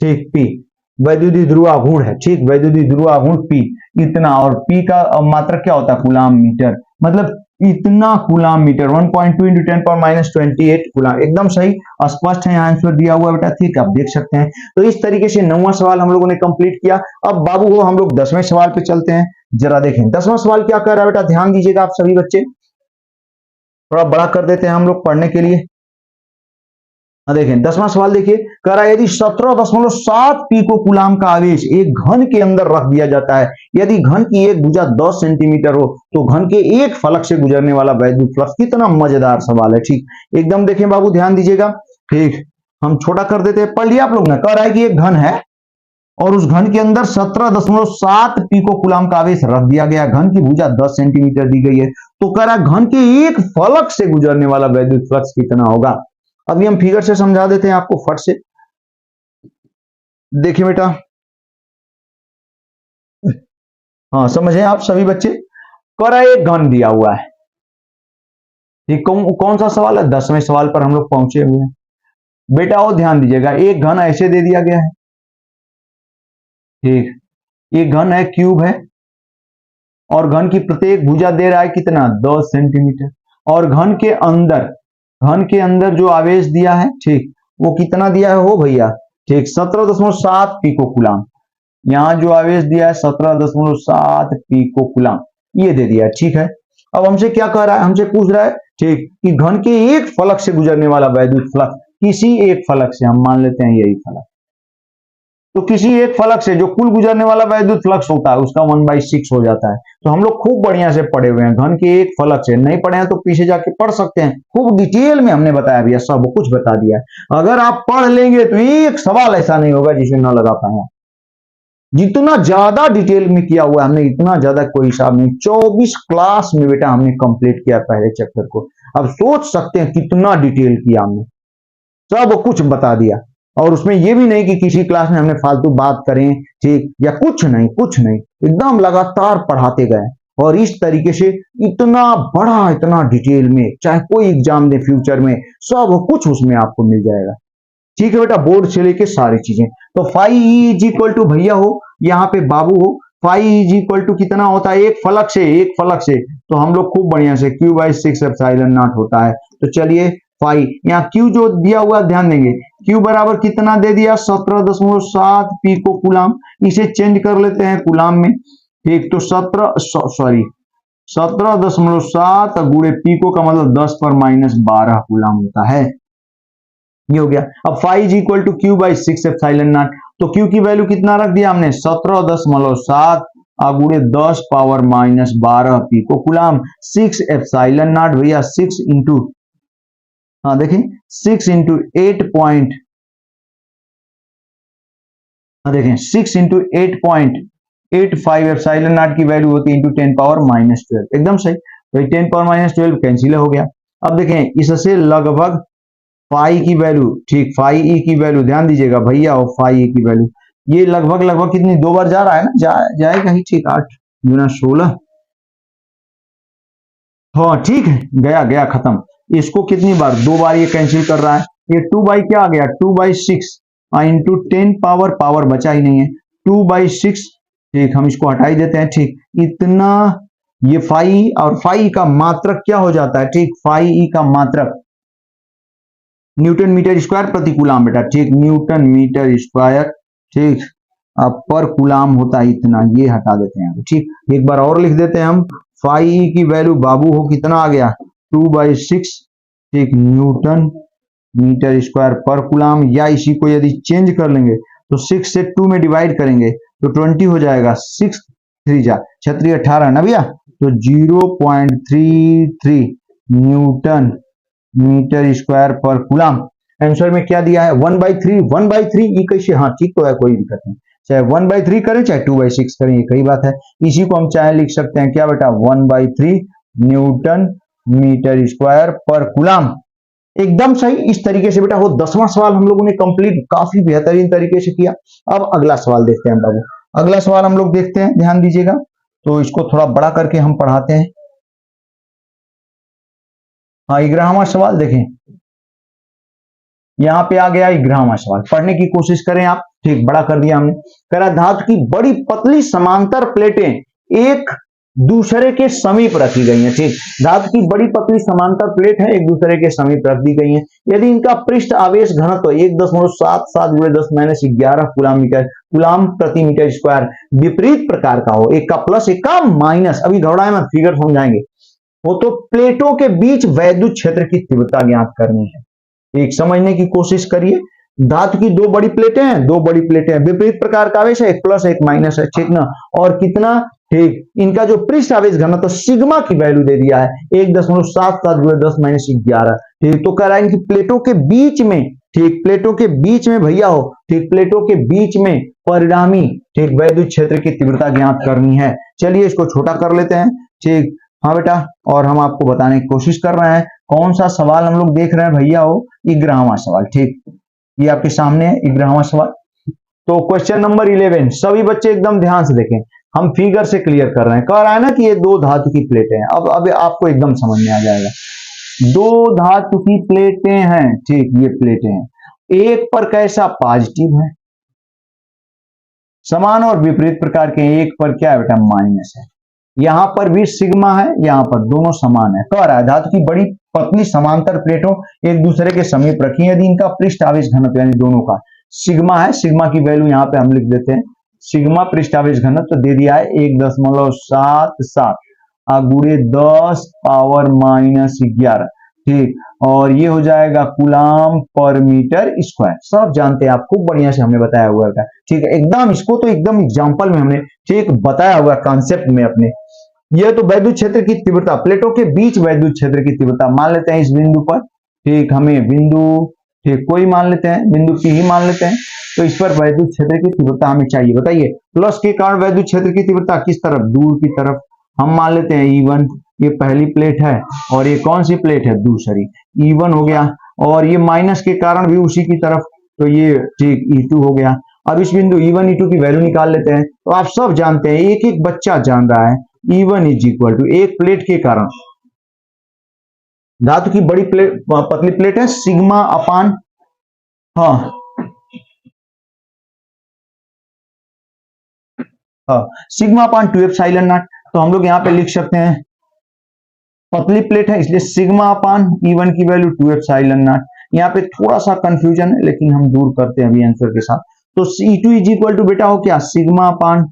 A: ठीक, पी वैद्युत द्विध्रुव आघूर्ण है, ठीक, वैद्युत द्विध्रुव आघूर्ण पी इतना, और पी का मात्रक क्या होता है, कूलाम मीटर, मतलब इतना कूलाम मीटर, 1.2 × 10⁻28 कूलाम, एकदम सही, स्पष्ट है, यहाँ आंसर दिया हुआ बेटा, ठीक, आप देख सकते हैं। तो इस तरीके से 9वां सवाल हम लोगों ने कंप्लीट किया। अब बाबू हो हम लोग 10वें सवाल पे चलते हैं, जरा देखें 10वां सवाल क्या कर रहा है बेटा, ध्यान दीजिएगा आप सभी बच्चे, थोड़ा बड़ा कर देते हैं हम लोग पढ़ने के लिए। देखें 10वां सवाल देखिए, कह रहा है यदि 17.7 पिको कूलाम का आवेश एक घन के अंदर रख दिया जाता है, यदि घन की एक भुजा 10 सेंटीमीटर हो तो घन के एक फलक से गुजरने वाला वैद्युत फ्लक्स, कितना मजेदार सवाल है, ठीक, एकदम देखें बाबू ध्यान दीजिएगा, ठीक, हम छोटा कर देते हैं, पढ़ लिया आप लोग ने। कह रहा है कि एक घन है और उस घन के अंदर 17.7 पिको कूलाम का आवेश रख दिया गया, घन की भुजा 10 सेंटीमीटर दी गई है, तो कह रहा है घन के एक फलक से गुजरने वाला वैद्युत फ्लक्स कितना होगा। अभी हम फिगर से समझा देते हैं आपको फट से, देखिए बेटा, हाँ समझे आप सभी बच्चे, कह रहा है एक घन दिया हुआ है। ये कौन सा सवाल है? 10वें सवाल पर हम लोग पहुंचे हुए हैं बेटा। वो ध्यान दीजिएगा, एक घन ऐसे दे दिया गया है, ठीक, ये घन है, क्यूब है, और घन की प्रत्येक भुजा दे रहा है कितना? 10 सेंटीमीटर। और घन के अंदर जो आवेश दिया है, ठीक, वो कितना दिया है हो भैया? ठीक, 17.7 पिको कूलाम। यहां जो आवेश दिया है 17.7 पिको कूलाम, ये दे दिया, ठीक है। अब हमसे क्या कह रहा है? हमसे पूछ रहा है, ठीक, कि घन के एक फलक से गुजरने वाला वैद्युत फ्लक्स, किसी एक फलक से, हम मान लेते हैं यही फलक, तो किसी एक फलक से जो कुल गुजरने वाला वैद्युत फ्लक्स होता है उसका 1/6 हो जाता है। तो हम लोग खूब बढ़िया से पढ़े हुए हैं, घन के एक फलक से। नहीं पढ़े हैं तो पीछे जाके पढ़ सकते हैं, खूब डिटेल में हमने बताया भैया, सब कुछ बता दिया है। अगर आप पढ़ लेंगे तो एक सवाल ऐसा नहीं होगा जिसे न लगा पाए। जितना ज्यादा डिटेल में किया हुआ है हमने, इतना ज्यादा कोई हिसाब नहीं। 24 क्लास में बेटा हमने कंप्लीट किया पहले चैप्टर को। अब सोच सकते हैं कितना डिटेल किया हमने, सब कुछ बता दिया। और उसमें यह भी नहीं कि किसी क्लास में हमने फालतू बात करें, ठीक, या कुछ नहीं, कुछ नहीं, एकदम लगातार पढ़ाते गए। और इस तरीके से इतना बड़ा, इतना डिटेल में, चाहे कोई एग्जाम दे फ्यूचर में, सब कुछ उसमें आपको मिल जाएगा। ठीक है बेटा, बोर्ड से लेके सारी चीजें। तो phi E is equal to भैया हो, यहाँ पे बाबू हो, फाई इज इक्वल टू कितना होता है? एक फलक से तो हम लोग खूब बढ़िया से Q/6 एप्सिलॉन नॉट होता है। तो चलिए फाई, यहाँ Q जो दिया हुआ ध्यान देंगे, Q बराबर कितना दे दिया? 17.7 पिको कूलाम। इसे चेंज कर लेते हैं कूलाम में, ठीक, तो 17.7 गुणे पिको का मतलब 10⁻12 कूलाम होता है। ये हो गया। अब phi is equal to Q/6 epsilon naught. तो Q की वैल्यू कितना रख दिया हमने? 17.7 गुणे 10⁻12 पिको कूलाम। 6 एप्सिलॉन नॉट भैया, 6 इंटू, हाँ देखें, 6 इंटू 8 पॉइंट, हाँ देखें, 6 इंटू 8.85 एप्सिलॉन नॉट की वैल्यू होती है इंटू 10⁻12। एकदम सही। तो 10⁻12 कैंसिल हो गया। अब देखें, इससे लगभग फाई की वैल्यू, ठीक, फाई ई की वैल्यू ध्यान दीजिएगा भैया, और फाई ई की वैल्यू ये लगभग कितनी, 2 बार जा रहा है ना, जाएगा ही, ठीक, 8 गुना 16, हाँ ठीक है, गया खत्म। इसको कितनी बार? 2 बार ये कैंसिल कर रहा है। ये 2 बाई क्या आ गया? 2/6 इंटू 10 पावर बचा ही नहीं है, 2/6, ठीक, हम इसको हटा ही देते हैं, ठीक, इतना। ये फाई और फाई का मात्रक क्या हो जाता है? ठीक, फाई ई का मात्रक न्यूटन मीटर स्क्वायर प्रति कूलाम बेटा, ठीक, न्यूटन मीटर स्क्वायर, ठीक, पर कूलाम होता है इतना, ये हटा देते हैं, ठीक। एक बार और लिख देते हैं हम, फाई ई की वैल्यू बाबू हो कितना आ गया? 2/6, ठीक, न्यूटन मीटर स्क्वायर पर कूलाम। या इसी को यदि चेंज कर लेंगे तो 6 से 2 में डिवाइड करेंगे तो 20 हो जाएगा, 6 3 जा 6 18 ना भैया, तो 0.33 न्यूटन मीटर स्क्वायर पर कूलाम। आंसर में क्या दिया है? 1/3। 1/3 ये कैसे? हाँ ठीक तो है, कोई दिक्कत नहीं, चाहे 1/3 करें चाहे 2/6 करें, ये कई बात है। इसी को हम चाहे लिख सकते हैं क्या बेटा? 1/3 न्यूटन मीटर स्क्वायर पर कूलाम। एकदम सही। इस तरीके से बेटा वो 10वां सवाल हम लोगों ने कंप्लीट काफी बेहतरीन तरीके से किया। अब अगला सवाल देखते हैं बाबू। अगला सवाल हम लोग देखते हैं, ध्यान दीजिएगा, तो इसको थोड़ा बड़ा करके हम पढ़ाते हैं। हाँ, 11वां सवाल देखें, यहां पे आ गया 11वां सवाल, पढ़ने की कोशिश करें आप, ठीक, बड़ा कर दिया हमने। कह रहा धातु की बड़ी पतली समांतर प्लेटें एक दूसरे के समीप रखी गई हैं, ठीक, धातु की बड़ी पतली समांतर प्लेट है, एक दूसरे के समीप रख दी गई हैं। यदि इनका पृष्ठ आवेश घनत्व 1.77 × 10⁻11 कूलाम मीटर, कूलाम प्रति मीटर स्क्वायर विपरीत प्रकार का हो, एक का प्लस एक का माइनस, अभी घबराए मत, फिगर समझाएंगे, वो तो प्लेटों के बीच वैद्युत क्षेत्र की तीव्रता ज्ञात करनी है। एक समझने की कोशिश करिए, धातु की 2 बड़ी प्लेटें हैं, 2 बड़ी प्लेटें हैं, विपरीत प्रकार का आवेश है, एक प्लस एक माइनस है, ठीक ना, और कितना, ठीक, इनका जो पृष्ठ आवेश घनत्व तो सिग्मा की वैल्यू दे दिया है 1.77 × 10⁻11, ठीक। तो कह रहा है कि प्लेटों के बीच में, ठीक, प्लेटों के बीच में भैया हो, ठीक, प्लेटों के बीच में परिणामी, ठीक, वैद्युत क्षेत्र की तीव्रता ज्ञात करनी है। चलिए इसको छोटा कर लेते हैं, ठीक, हाँ बेटा, और हम आपको बताने की कोशिश कर रहे हैं। कौन सा सवाल हम लोग देख रहे हैं भैया हो? 11वां सवाल, ठीक, ये आपके सामने है 11वां सवाल। तो क्वेश्चन नंबर 11, सभी बच्चे एकदम ध्यान से देखें। हम फिगर से क्लियर कर रहे हैं। कह रहा है ना कि ये दो धातु की प्लेटें हैं। अब आपको एकदम समझ में आ जाएगा। दो धातु की प्लेटें हैं, ठीक, ये प्लेटें हैं। एक पर कैसा पॉजिटिव है, समान और विपरीत प्रकार के। एक पर क्या है बेटा, माइनस है। यहां पर भी सिग्मा है, यहां पर दोनों समान है। कह रहा है धातु की बड़ी पतली समांतर प्लेटों एक दूसरे के समीप रखी है यदि इनका पृष्ठ आवेश घनत्व यानी दोनों का सिग्मा है। सिग्मा की वैल्यू यहां पे हम लिख देते हैं। सिग्मा पृष्ठ आवेश घनत्व तो दे दिया है 1.77 गुणे 10 पावर -11, ठीक। और ये हो जाएगा कूलाम पर मीटर स्क्वायर। सब जानते हैं आप, खूब बढ़िया से हमने बताया हुआ है, ठीक है। एकदम इसको तो एकदम एग्जांपल में हमने ठीक बताया हुआ कॉन्सेप्ट में अपने। यह तो वैद्युत क्षेत्र की तीव्रता, प्लेटों के बीच वैद्युत क्षेत्र की तीव्रता मान लेते हैं इस बिंदु पर, ठीक। हमें बिंदु ठीक कोई मान लेते हैं, बिंदु P ही मान लेते हैं। तो इस पर वैद्युत क्षेत्र की तीव्रता हमें चाहिए, बताइए। प्लस के कारण वैद्युत क्षेत्र की तीव्रता किस तरफ, दूर की तरफ। हम मान लेते हैं E1, ये पहली प्लेट है और ये कौन सी प्लेट है, दूसरी। E1 हो गया, और ये माइनस के कारण भी उसी की तरफ, तो ये ठीक E2 हो गया। अब इस बिंदु E1 E2 की वैल्यू निकाल लेते हैं। तो आप सब जानते हैं, एक एक बच्चा जान रहा है, E1 इज इक्वल टू एक प्लेट के कारण, धातु की बड़ी प्लेट पतली प्लेट है, सिग्मा अपान हाँ सिग्मा अपान 2 एप्सिलॉन नॉट। तो हम लोग यहाँ पे लिख सकते हैं, पतली प्लेट है इसलिए सिग्मा अपान E1 की वैल्यू 2 एप्सिलॉन नॉट। यहाँ पे थोड़ा सा कंफ्यूजन है लेकिन हम दूर करते हैं अभी आंसर के साथ। तो E2 इज इक्वल टू बेटा हो क्या, सिग्मा अपान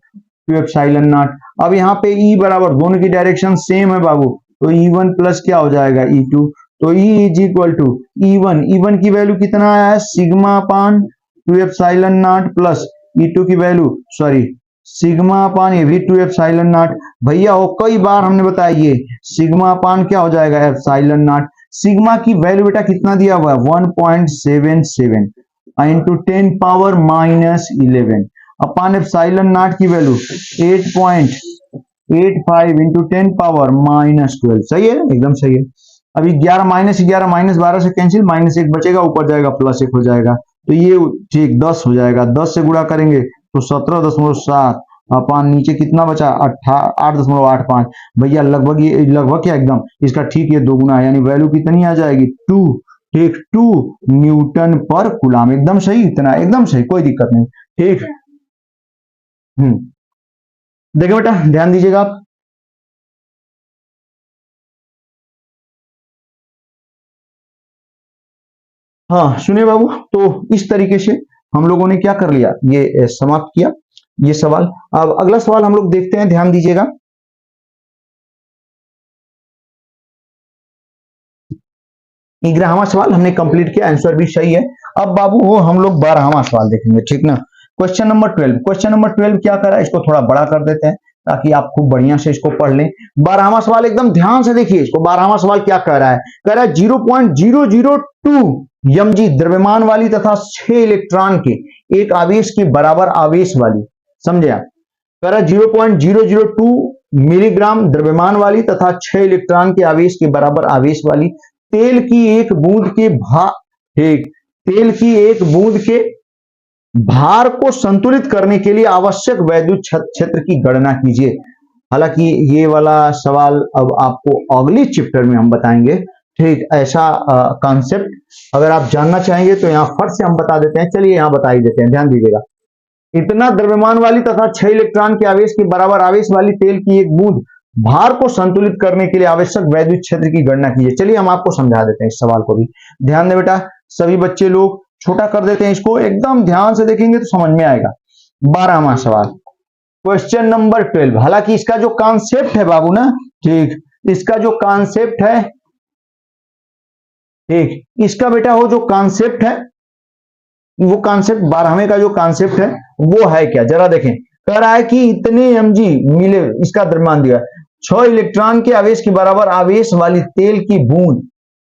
A: 2 एप्सिलॉन नॉट। अब यहाँ पे E बराबर, दोनों की डायरेक्शन सेम है बाबू, तो E1 प्लस क्या हो जाएगा E2। तो E is equal to E1 की वैल्यू कितना आया है, sigma upon 2 epsilon not plus E2 की वैल्यू, सॉरी सिग्मा अपान ये भी 2 एप्सिलॉन नॉट। भैया हो कई बार हमने बताया, ये सिग्मा अपान क्या हो जाएगा, एप्सिलॉन नॉट। सिग्मा की वैल्यू बेटा कितना दिया हुआ है, 1.77 into 10 power -11 upon epsilon not की वैल्यू 8.85 इंटू 10 पावर -12। सही है, एकदम सही है। अभी 11 -12 से कैंसिल, -1 बचेगा, ऊपर जाएगा +1 हो जाएगा। तो ये ठीक 10 हो जाएगा, 10 से गुणा करेंगे तो 17.7 अपान नीचे कितना बचा, 8.85। भैया लगभग, ये लगभग क्या एकदम इसका ठीक ये दोगुना है, यानी वैल्यू कितनी आ जाएगी 2, ठीक 2 न्यूटन पर कूलाम। एकदम सही, इतना एकदम सही, कोई दिक्कत नहीं, ठीक। देखिए बेटा ध्यान दीजिएगा आप, हाँ सुनिए बाबू। तो इस तरीके से हम लोगों ने क्या कर लिया, ये समाप्त किया ये सवाल। अब अगला सवाल हम लोग देखते हैं, ध्यान दीजिएगा। 11वां सवाल हमने कंप्लीट किया, आंसर भी सही है। अब बाबू वो हम लोग 12वां सवाल देखेंगे, ठीक ना। क्वेश्चन नंबर 12 क्या कर रहा है, इसको थोड़ा बड़ा कर देते हैं ताकि आप खूब बढ़िया से इसको पढ़ लें। 12वां सवाल एकदम ध्यान से देखिए इसको। 12वां सवाल क्या कह रहा है, कह रहा है 0.002 mg द्रव्यमान वाली तथा 6 इलेक्ट्रॉन के एक आवेश के बराबर आवेश वाली, समझे आप। कह रहा है 0.002 मिलीग्राम द्रव्यमान वाली तथा 6 इलेक्ट्रॉन के आवेश के बराबर आवेश वाली तेल की एक बूंद के तेल की एक बूंद के भार को संतुलित करने के लिए आवश्यक वैद्युत क्षेत्र की गणना कीजिए। हालांकि ये वाला सवाल अब आपको अगली चैप्टर में हम बताएंगे, ठीक। ऐसा कॉन्सेप्ट अगर आप जानना चाहेंगे तो यहाँ फट से हम बता देते हैं, चलिए यहाँ बता ही देते हैं, ध्यान दीजिएगा। इतना द्रव्यमान वाली तथा 6 इलेक्ट्रॉन के आवेश के बराबर आवेश वाली तेल की एक बूंद भार को संतुलित करने के लिए आवश्यक वैद्युत क्षेत्र की गणना कीजिए। चलिए हम आपको समझा देते हैं इस सवाल को भी, ध्यान दे बेटा। सभी बच्चे लोग छोटा कर देते हैं इसको, एकदम ध्यान से देखेंगे तो समझ में आएगा। 12वां सवाल, क्वेश्चन नंबर 12। हालांकि इसका जो कॉन्सेप्ट है बाबू ना, ठीक, इसका जो कॉन्सेप्ट है, ठीक, इसका बेटा हो जो कॉन्सेप्ट है, वो कॉन्सेप्ट 12वें का जो कॉन्सेप्ट है वो है क्या, जरा देखें। कह रहा है कि इतने mg मिले, इसका द्रव्यमान दिया 6 इलेक्ट्रॉन के आवेश के बराबर आवेश वाली तेल की बूंद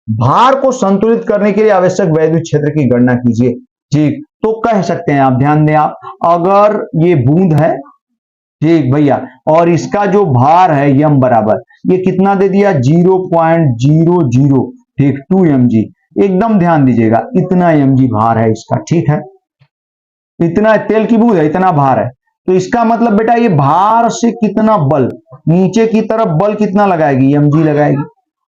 A: भार को संतुलित करने के लिए आवश्यक वैद्युत क्षेत्र की गणना कीजिए, ठीक। तो कह सकते हैं आप, ध्यान दें आप, अगर ये बूंद है, ठीक भैया, और इसका जो भार है यम बराबर, ये कितना दे दिया 0.00, ठीक 2 mg। एकदम ध्यान दीजिएगा, इतना mg भार है इसका, ठीक है। इतना तेल की बूंद है, इतना भार है। तो इसका मतलब बेटा ये भार से कितना बल, नीचे की तरफ बल कितना लगाएगी, mg लगाएगी।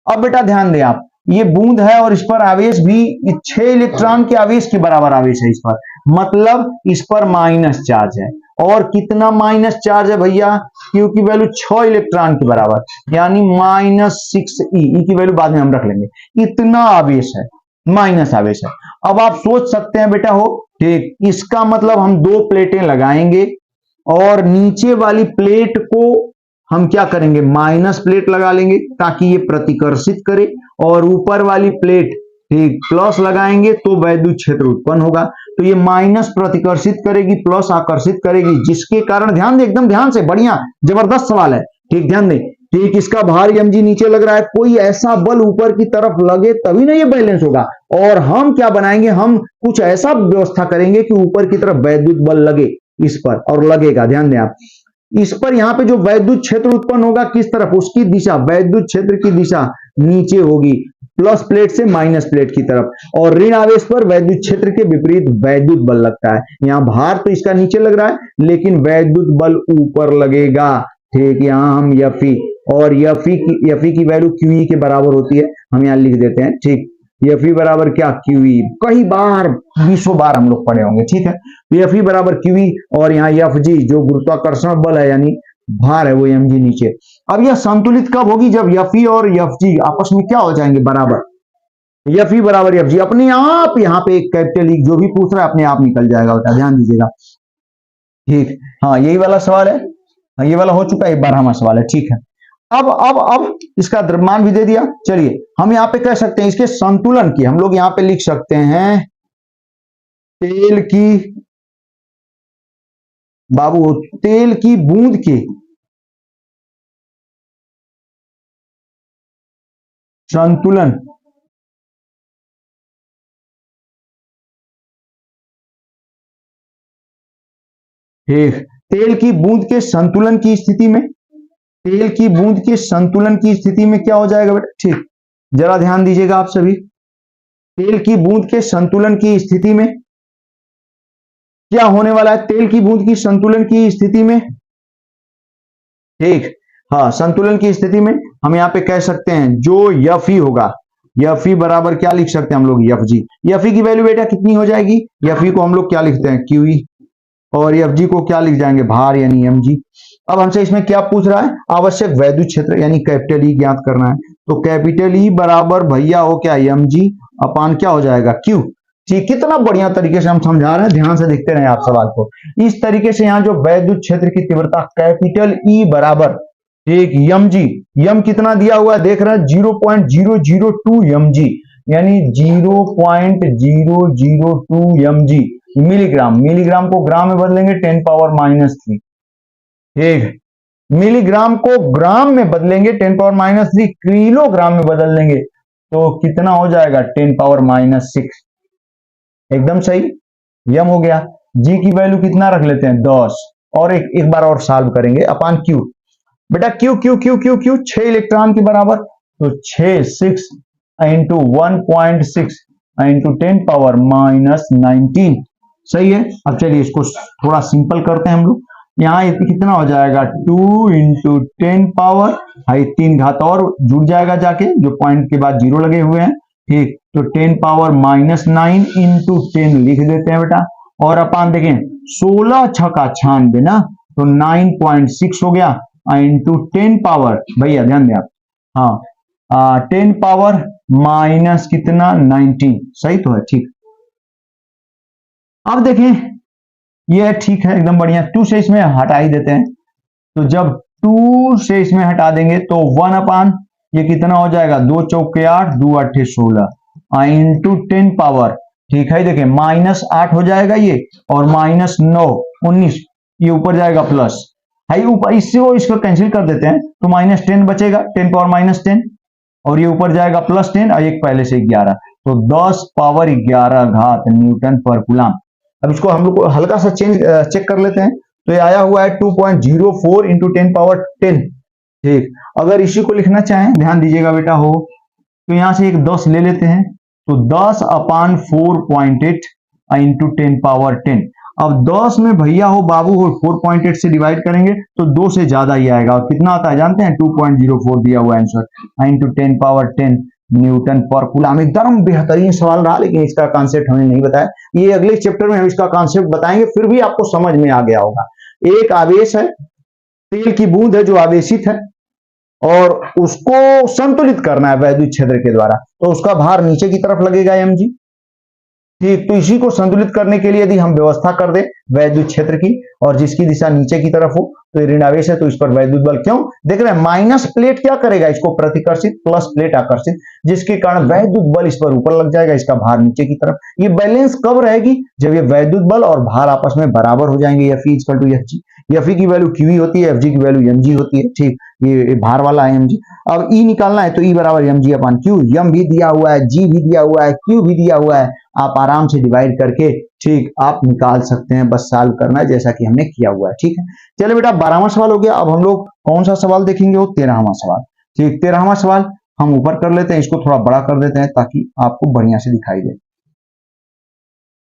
A: अब बेटा ध्यान दें आप, ये बूंद है और इस पर आवेश भी 6 इलेक्ट्रॉन के आवेश के बराबर आवेश है इस पर, मतलब इस पर माइनस चार्ज है। और कितना माइनस चार्ज है भैया, क्यू की वैल्यू 6 इलेक्ट्रॉन के बराबर, यानी -6e, ई की वैल्यू बाद में हम रख लेंगे। इतना आवेश है, माइनस आवेश है। अब आप सोच सकते हैं बेटा हो, ठीक, इसका मतलब हम 2 प्लेटें लगाएंगे और नीचे वाली प्लेट को हम क्या करेंगे, माइनस प्लेट लगा लेंगे ताकि ये प्रतिकर्षित करे, और ऊपर वाली प्लेट ठीक प्लस लगाएंगे तो वैद्युत क्षेत्र उत्पन्न होगा। तो ये माइनस प्रतिकर्षित करेगी, प्लस आकर्षित करेगी, जिसके कारण ध्यान दे, एकदम ध्यान से, बढ़िया जबरदस्त सवाल है, ठीक ध्यान दे। ठीक, इसका भार mg नीचे लग रहा है, कोई ऐसा बल ऊपर की तरफ लगे तभी ना ये बैलेंस होगा। और हम क्या बनाएंगे, हम कुछ ऐसा व्यवस्था करेंगे कि ऊपर की तरफ वैद्युत बल लगे इस पर, और लगेगा, ध्यान दें आप, इस पर यहाँ पे जो वैद्युत क्षेत्र उत्पन्न होगा किस तरफ, उसकी दिशा, वैद्युत क्षेत्र की दिशा नीचे होगी, प्लस प्लेट से माइनस प्लेट की तरफ, और ऋण आवेश पर वैद्युत क्षेत्र के विपरीत वैद्युत बल लगता है। यहाँ भार तो इसका नीचे लग रहा है, लेकिन वैद्युत बल ऊपर लगेगा। ठीक, यहाँ हम Fe, और Fe की वैल्यू QE के बराबर होती है, हम यहाँ लिख देते हैं। ठीक, Fe बराबर क्या, QE, कई बार 20 बार हम लोग पढ़े होंगे। ठीक है, तो Fe बराबर QE, और यहाँ Fg जो गुरुत्वाकर्षण बल है यानी भार है वो mg नीचे। अब यह संतुलित कब होगी, जब Fe और Fg आपस में क्या हो जाएंगे, बराबर। Fe बराबर Fg अपने आप, यहाँ पे एक कैपिटल ई जो भी पूछ रहा है अपने आप निकल जाएगा, बेटा ध्यान दीजिएगा। ठीक, हाँ यही वाला सवाल है, ये वाला हो चुका है, 12वां सवाल है। ठीक है, अब इसका द्रव्यमान भी दे दिया। चलिए हम यहाँ पे कह सकते हैं इसके संतुलन की, हम लोग यहाँ पे लिख सकते हैं तेल की, बाबू तेल की बूंद के संतुलन ठीक, तेल की बूंद के संतुलन की स्थिति में, तेल की बूंद के संतुलन की स्थिति में क्या हो जाएगा बेटा। ठीक, जरा ध्यान दीजिएगा आप सभी, तेल की बूंद के संतुलन की स्थिति में क्या होने वाला है, तेल की बूंद की संतुलन की स्थिति में, ठीक, हाँ संतुलन की स्थिति में हम यहाँ पे कह सकते हैं जो Fe होगा, Fe बराबर क्या लिख सकते हैं हम लोग, Fg। Fe की वैल्यू बेटा कितनी हो जाएगी, Fe को हम लोग क्या लिखते हैं, QE, और Fg को क्या लिख जाएंगे, भार यानी mg। अब हमसे इसमें क्या पूछ रहा है, आवश्यक वैद्युत क्षेत्र यानी कैपिटल E ज्ञात करना है। तो कैपिटल E बराबर भैया हो क्या, mg अपान क्या हो जाएगा, Q। ठीक, कितना बढ़िया तरीके से हम समझा रहे हैं, ध्यान से देखते रहे आप सवाल को। इस तरीके से यहाँ जो वैद्युत क्षेत्र की तीव्रता कैपिटल E बराबर, ठीक, mg, यम कितना दिया हुआ है देख रहे हैं, 0.002 mg, यानी 0.002 mg मिलीग्राम, मिलीग्राम को ग्राम में बदलेंगे 10⁻³ ठीक, मिलीग्राम को ग्राम में बदलेंगे 10⁻³ किलोग्राम में बदल देंगे तो कितना हो जाएगा, 10⁻⁶। एकदम सही, यम हो गया। जी की वैल्यू कितना रख लेते हैं, 10, और एक बार और सॉल्व करेंगे अपान क्यू। बेटा Q Q Q Q Q 6 electron के बराबर, तो 6 इंटू 1.6 इंटू 10⁻⁻19 सही है। अब चलिए इसको थोड़ा सिंपल करते हैं हम लोग, यहाँ कितना हो जाएगा 2 इंटू 10⁻³ और जुड़ जाएगा जाके, जो पॉइंट के बाद 0 लगे हुए हैं, ठीक, तो 10⁻⁹ इंटू 10 लिख देते हैं बेटा, और अपन देखें 16 छक्का 96 ना, तो 9.6 हो गया इंटू 10 पावर, भैया ध्यान दें आप, हाँ 10 पावर माइनस कितना 19 सही तो है, ठीक। अब देखें ये ठीक है एकदम बढ़िया, 2 से इसमें हटा ही देते हैं, तो जब 2 से इसमें हटा देंगे तो 1 अपान ये कितना हो जाएगा, 2 चौके 8 2 8 16 इंटू 10 पावर, ठीक है, देखिए -8 हो जाएगा ये, और -9 19, ये ऊपर जाएगा प्लस है ऊपर, इससे वो इसको कैंसिल कर देते हैं तो -10 बचेगा, 10⁻⁻10, और ये ऊपर जाएगा +10 और एक पहले से 11, तो 10⁻11 घात न्यूटन पर कूलम। अब इसको हम लोग हल्का सा चेक कर लेते हैं, तो ये आया हुआ है 2.04 इंटू 10⁻10, ठीक। अगर इसी को लिखना चाहें, ध्यान दीजिएगा बेटा हो, तो यहां से एक 10 ले लेते हैं, तो 10 अपान 4.8 इंटू 10⁻10। अब 10 में भैया हो बाबू हो 4.8 से डिवाइड करेंगे तो 2 से ज्यादा ही आएगा, और कितना आता है जानते हैं, 2.04 दिया हुआ आंसर इंटू 10 पावर 10 न्यूटन पर कूलम। एकदम बेहतरीन सवाल रहा, लेकिन इसका कॉन्सेप्ट हमने नहीं बताया, ये अगले चैप्टर में हम इसका कॉन्सेप्ट बताएंगे, फिर भी आपको समझ में आ गया होगा। एक आवेश है, तेल की बूंद है जो आवेशित है, और उसको संतुलित करना है वैद्युत क्षेत्र के द्वारा, तो उसका भार नीचे की तरफ लगेगा mg। ठीक, तो इसी को संतुलित करने के लिए यदि हम व्यवस्था कर दें वैद्युत क्षेत्र की, और जिसकी दिशा नीचे की तरफ हो, तो ये ऋणावेश है तो इस पर वैद्युत बल, क्यों देख रहे हैं, माइनस प्लेट क्या करेगा, इसको प्रतिकर्षित, प्लस प्लेट आकर्षित, जिसके कारण वैद्युत बल इस पर ऊपर लग जाएगा, इसका भार नीचे की तरफ। ये बैलेंस कब रहेगी, जब ये वैद्युत बल और भार आपस में बराबर हो जाएंगे। Fe equal to Fg, Fe की वैल्यू QE होती है, Fg की वैल्यू mg होती है। ठीक, ये भार वाला है mg। अब E निकालना है तो E बराबर mg अपान q, m भी दिया हुआ है, g भी दिया हुआ है, q भी दिया हुआ है, आप आराम से डिवाइड करके ठीक आप निकाल सकते हैं, बस सॉल्व करना है जैसा कि हमने किया हुआ है। ठीक है, चलो बेटा 12वां सवाल हो गया। अब हम लोग कौन सा सवाल देखेंगे, वो 13वां सवाल। ठीक, 13वां सवाल हम ऊपर कर लेते हैं, इसको थोड़ा बड़ा कर देते हैं ताकि आपको बढ़िया से दिखाई दे।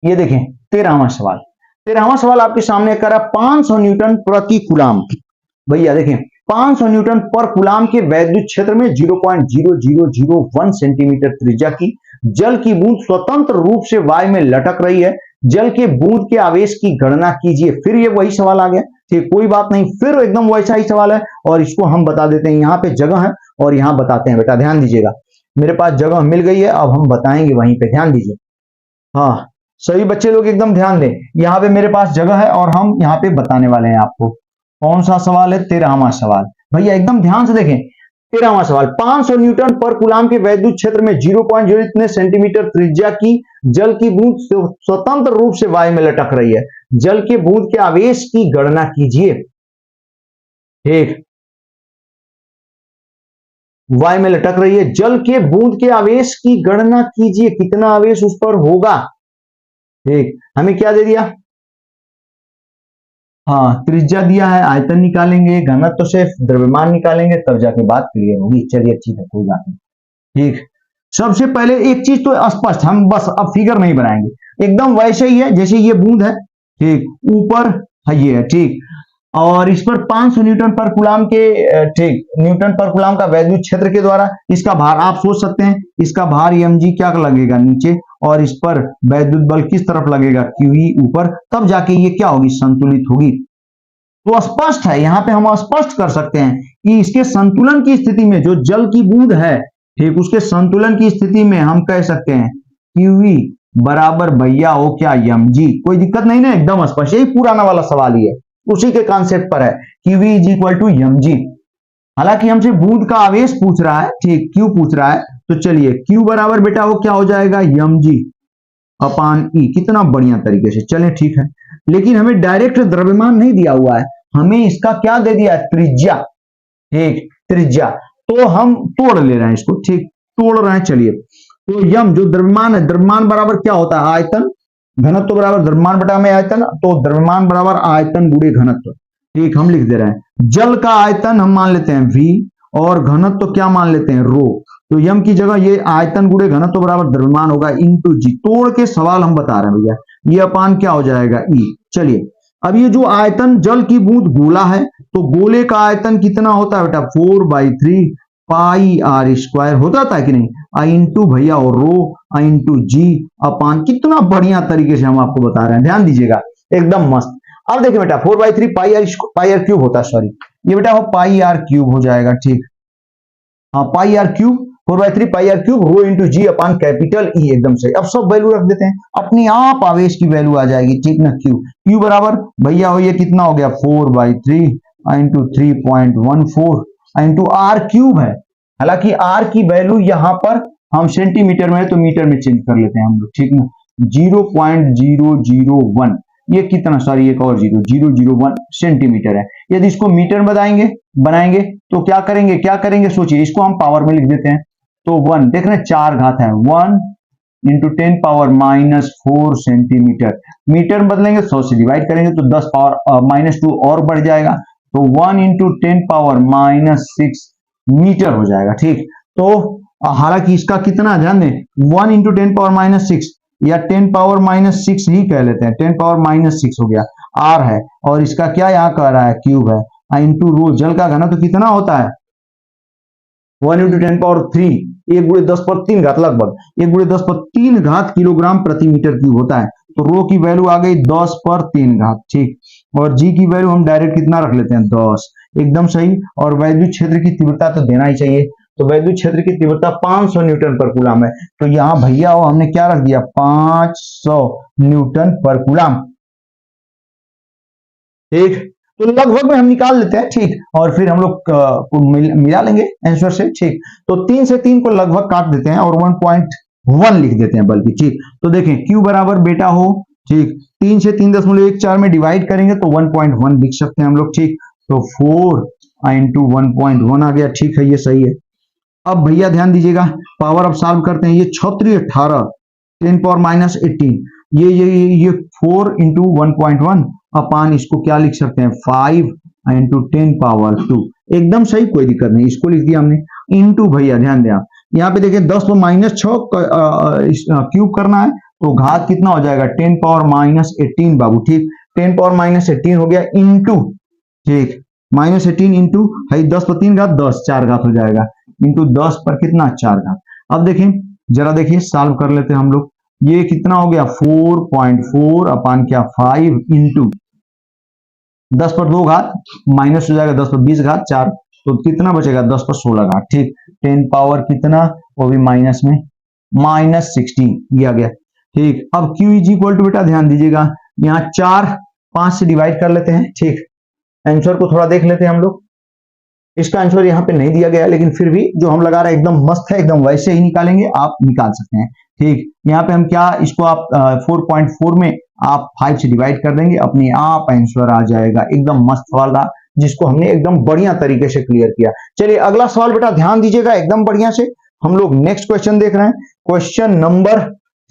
A: ये देखें 13वां सवाल, 13वां सवाल आपके सामने कर रहा है 500 न्यूटन प्रति कूलम। भैया देखें 500 न्यूटन पर कूलम के वैद्युत क्षेत्र में 0.0001 सेंटीमीटर त्रिज्या की जल की बूंद स्वतंत्र रूप से वायु में लटक रही है, जल के बूंद के आवेश की गणना कीजिए। फिर ये वही सवाल आ गया। ठीक, कोई बात नहीं, फिर एकदम वैसा ही सवाल है, और इसको हम बता देते हैं, यहाँ पे जगह है और यहाँ बताते हैं। बेटा ध्यान दीजिएगा, मेरे पास जगह मिल गई है, अब हम बताएंगे वहीं पे, ध्यान दीजिए। हाँ, सभी बच्चे लोग एकदम ध्यान दें, यहाँ पे मेरे पास जगह है और हम यहाँ पे बताने वाले हैं आपको। कौन सा सवाल है, 13वां सवाल। भैया एकदम ध्यान से देखें, 13वां सवाल, 500 न्यूटन पर कूलम के वैद्युत क्षेत्र में 0.0 इतने सेंटीमीटर त्रिज्या की जल की बूंद स्वतंत्र रूप से वायु में लटक रही है, जल के बूंद के आवेश की गणना कीजिए। ठीक, वायु में लटक रही है, जल के बूंद के आवेश की गणना कीजिए, कितना आवेश उस पर होगा। ठीक, हमें क्या दे दिया, हाँ त्रिज्या दिया है, आयतन निकालेंगे, घनत्व से द्रव्यमान निकालेंगे, तब जाके बात क्लियर होगी। चलिए अच्छी है, कोई बात नहीं। ठीक, सबसे पहले एक चीज तो स्पष्ट, हम बस अब फिगर नहीं बनाएंगे, एकदम वैसे ही है जैसे ये बूंद है। ठीक, ऊपर है ये है। ठीक, और इस पर 500 न्यूटन पर कूलम के, ठीक, न्यूटन पर कूलम का वैद्युत क्षेत्र के द्वारा इसका भार, आप सोच सकते हैं इसका भार mg क्या लगेगा नीचे, और इस पर वैद्युत बल किस तरफ लगेगा, QE ऊपर, तब जाके ये क्या होगी, संतुलित होगी। तो स्पष्ट है, यहाँ पे हम स्पष्ट कर सकते हैं कि इसके संतुलन की स्थिति में जो जल की बूंद है, ठीक, उसके संतुलन की स्थिति में हम कह सकते हैं QE बराबर भैया हो क्या, mg। कोई दिक्कत नहीं ना, एकदम स्पष्ट, यही पुराना वाला सवाल ही है, उसी के कॉन्सेप्ट पर है, QE is equal to mg। हालांकि हमसे बूंद का आवेश पूछ रहा है, ठीक, Q पूछ रहा है, तो चलिए Q बराबर बेटा वो क्या हो जाएगा, mg अपान E। कितना बढ़िया तरीके से, चले ठीक है, लेकिन हमें डायरेक्ट द्रव्यमान नहीं दिया हुआ है, हमें इसका क्या दे दिया, त्रिज्या। ठीक, त्रिज्या, तो हम तोड़ ले रहे हैं इसको। ठीक, तोड़ रहे हैं, चलिए, तो यम जो द्रव्यमान है, द्रव्यमान बराबर क्या होता है, आयतन, घनत्व बराबर द्रव्यमान बटा में आयतन, तो द्रव्यमान बराबर आयतन गुणे घनत्व। ठीक, हम लिख दे रहे हैं, जल का आयतन हम मान लेते हैं V, और घनत्व क्या मान लेते हैं, रो। तो यम की जगह ये आयतन गुणे घनत्व बराबर द्रव्यमान होगा इंटू जी। तोड़ के सवाल हम बता रहे हैं भैया, ये अपान क्या हो जाएगा, E। चलिए, अब ये जो आयतन, जल की बूंद गोला है, तो गोले का आयतन कितना होता है बेटा, 4/3 पाई आर स्क्वायर होता था कि नहीं, आई इंटू भैया और रो, आई इंटू जी अपान। कितना बढ़िया तरीके से हम आपको बता रहे हैं, ध्यान दीजिएगा, एकदम मस्त। अब देखिए बेटा 4/3 पाई आर क्यूब होता है, सॉरी ये बेटा वो पाई आर क्यूब हो जाएगा। ठीक, हाँ pi r cube, 4/3 pi r cube rho into g upon capital E, एकदम से। अब सब वैल्यू रख देते हैं, अपने आप आवेश की वैल्यू आ जाएगी। ठीक ना, क्यू बराबर भैया हो ये कितना हो गया, 4/3 इंटू 3.14 इंटू आर क्यूब है। हालांकि आर की वैल्यू यहाँ पर हम सेंटीमीटर में है तो मीटर में चेंज कर लेते हैं हम लोग। ठीक ना, 0.001 ये कितना, सॉरी एक और 0.001 सेंटीमीटर है। यदि इसको मीटर बनाएंगे तो क्या करेंगे सोचिए, इसको हम पावर में लिख देते हैं, तो 1 देख रहे हैं 4 घात है, 1 इंटू 10 पावर -4 सेंटीमीटर। मीटर बदलेंगे 100 से डिवाइड करेंगे तो 10 पावर -2 और बढ़ जाएगा, तो 1 इंटू 10 पावर -6 मीटर हो जाएगा। ठीक, तो हालांकि इसका कितना ध्यान दें, 1 इंटू 10 पावर -6 या 10⁻⁻6 ही कह लेते हैं, 10⁻⁻6 हो गया, आर है, और इसका क्या यहाँ कह रहा है, क्यूब है, इंटू रो, जल का घन तो कितना होता है 1 × 10⁻3, 1 × 10⁻3 लगभग 1 × 10⁻3 किलोग्राम प्रति मीटर क्यूब होता है। तो रो की वैल्यू आ गई 10⁻3, ठीक, और जी की वैल्यू हम डायरेक्ट कितना रख लेते हैं 10, एकदम सही। और वैद्युत क्षेत्र की तीव्रता तो देना ही चाहिए, तो वैद्युत क्षेत्र की तीव्रता 500 न्यूटन पर कूलम है, तो यहाँ भैया हमने क्या रख दिया 500 न्यूटन पर कूलम, ठीक। तो लगभग में हम निकाल लेते हैं, ठीक, और फिर हम लोग को मिला लेंगे आंसर से, ठीक। तो 3 से 3 को लगभग काट देते हैं और 1.1 लिख देते हैं बल्कि, ठीक। तो देखें Q बराबर बेटा हो, ठीक, 3 से 3.14 में डिवाइड करेंगे तो 1.1 लिख सकते हैं हम लोग, ठीक। तो 4 × 1.1 आ गया, ठीक है, ये सही है। अब भैया ध्यान दीजिएगा, पावर अब सॉल्व करते हैं, ये 6×18 10⁻18, ये 4 × 1.1 अपान इसको क्या लिख सकते हैं 5 × 10⁻2, एकदम सही, कोई दिक्कत नहीं, इसको लिख दिया हमने, इंटू भैया ध्यान दें आप, यहाँ पे देखिए 10⁻6 क्यूब करना है, तो घात कितना हो जाएगा 10⁻18 बाबू, ठीक, 10⁻18 हो गया इंटू, ठीक, -18 इंटू है 10 घात 10, 4 घात हो जाएगा, इंटू 10 पर कितना 4 घात। अब देखें, जरा देखिए सॉल्व कर लेते हैं हम लोग, ये कितना हो गया 4.4 अपान क्या 5 इंटू 10 पर 2 घात, माइनस हो जाएगा 10 पर 20 घात 4, तो कितना बचेगा 10 पर 16 घात, ठीक, 10 पावर कितना, वो भी माइनस में -16 दिया गया, ठीक। अब Q इज इक्वल टू बेटा ध्यान दीजिएगा, यहाँ 4 5 से डिवाइड कर लेते हैं, ठीक, आंसर को थोड़ा देख लेते हैं हम लोग, इसका आंसर यहाँ पे नहीं दिया गया, लेकिन फिर भी जो हम लगा रहे हैं एकदम मस्त है, एकदम वैसे ही निकालेंगे, आप निकाल सकते हैं, ठीक। यहाँ पे हम क्या, इसको आप 4.4 में आप 5 से डिवाइड कर देंगे, अपने आप आंसर आ जाएगा, एकदम मस्त सवाल था, जिसको हमने एकदम बढ़िया तरीके से क्लियर किया। चलिए अगला सवाल बेटा ध्यान दीजिएगा एकदम बढ़िया से, हम लोग नेक्स्ट क्वेश्चन देख रहे हैं, क्वेश्चन नंबर,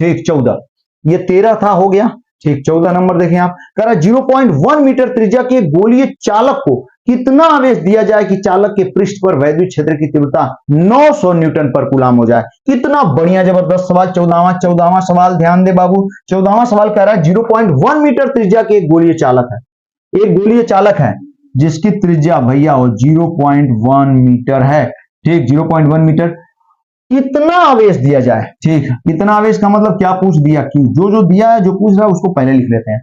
A: ठीक, 14, ये 13 था, हो गया, ठीक, 14 नंबर देखें आप, कह रहा 0.1 मीटर त्रिज्या के गोलीय चालक को कितना आवेश दिया जाए कि चालक के पृष्ठ पर वैद्युत क्षेत्र की तीव्रता 900 न्यूटन पर कूलम हो जाए। कितना बढ़िया जबरदस्त सवाल, 14वां सवाल, ध्यान दे बाबू, 14वां सवाल कह रहा है 0.1 मीटर त्रिज्या के एक गोलीय चालक है, एक गोलीय चालक है जिसकी त्रिज्या भैया हो 0.1 मीटर है, ठीक, 0.1 मीटर, कितना आवेश दिया जाए, ठीक, कितना आवेश का मतलब क्या पूछ दिया, क्यों, जो दिया है, जो पूछ रहा है उसको पहले लिख लेते हैं।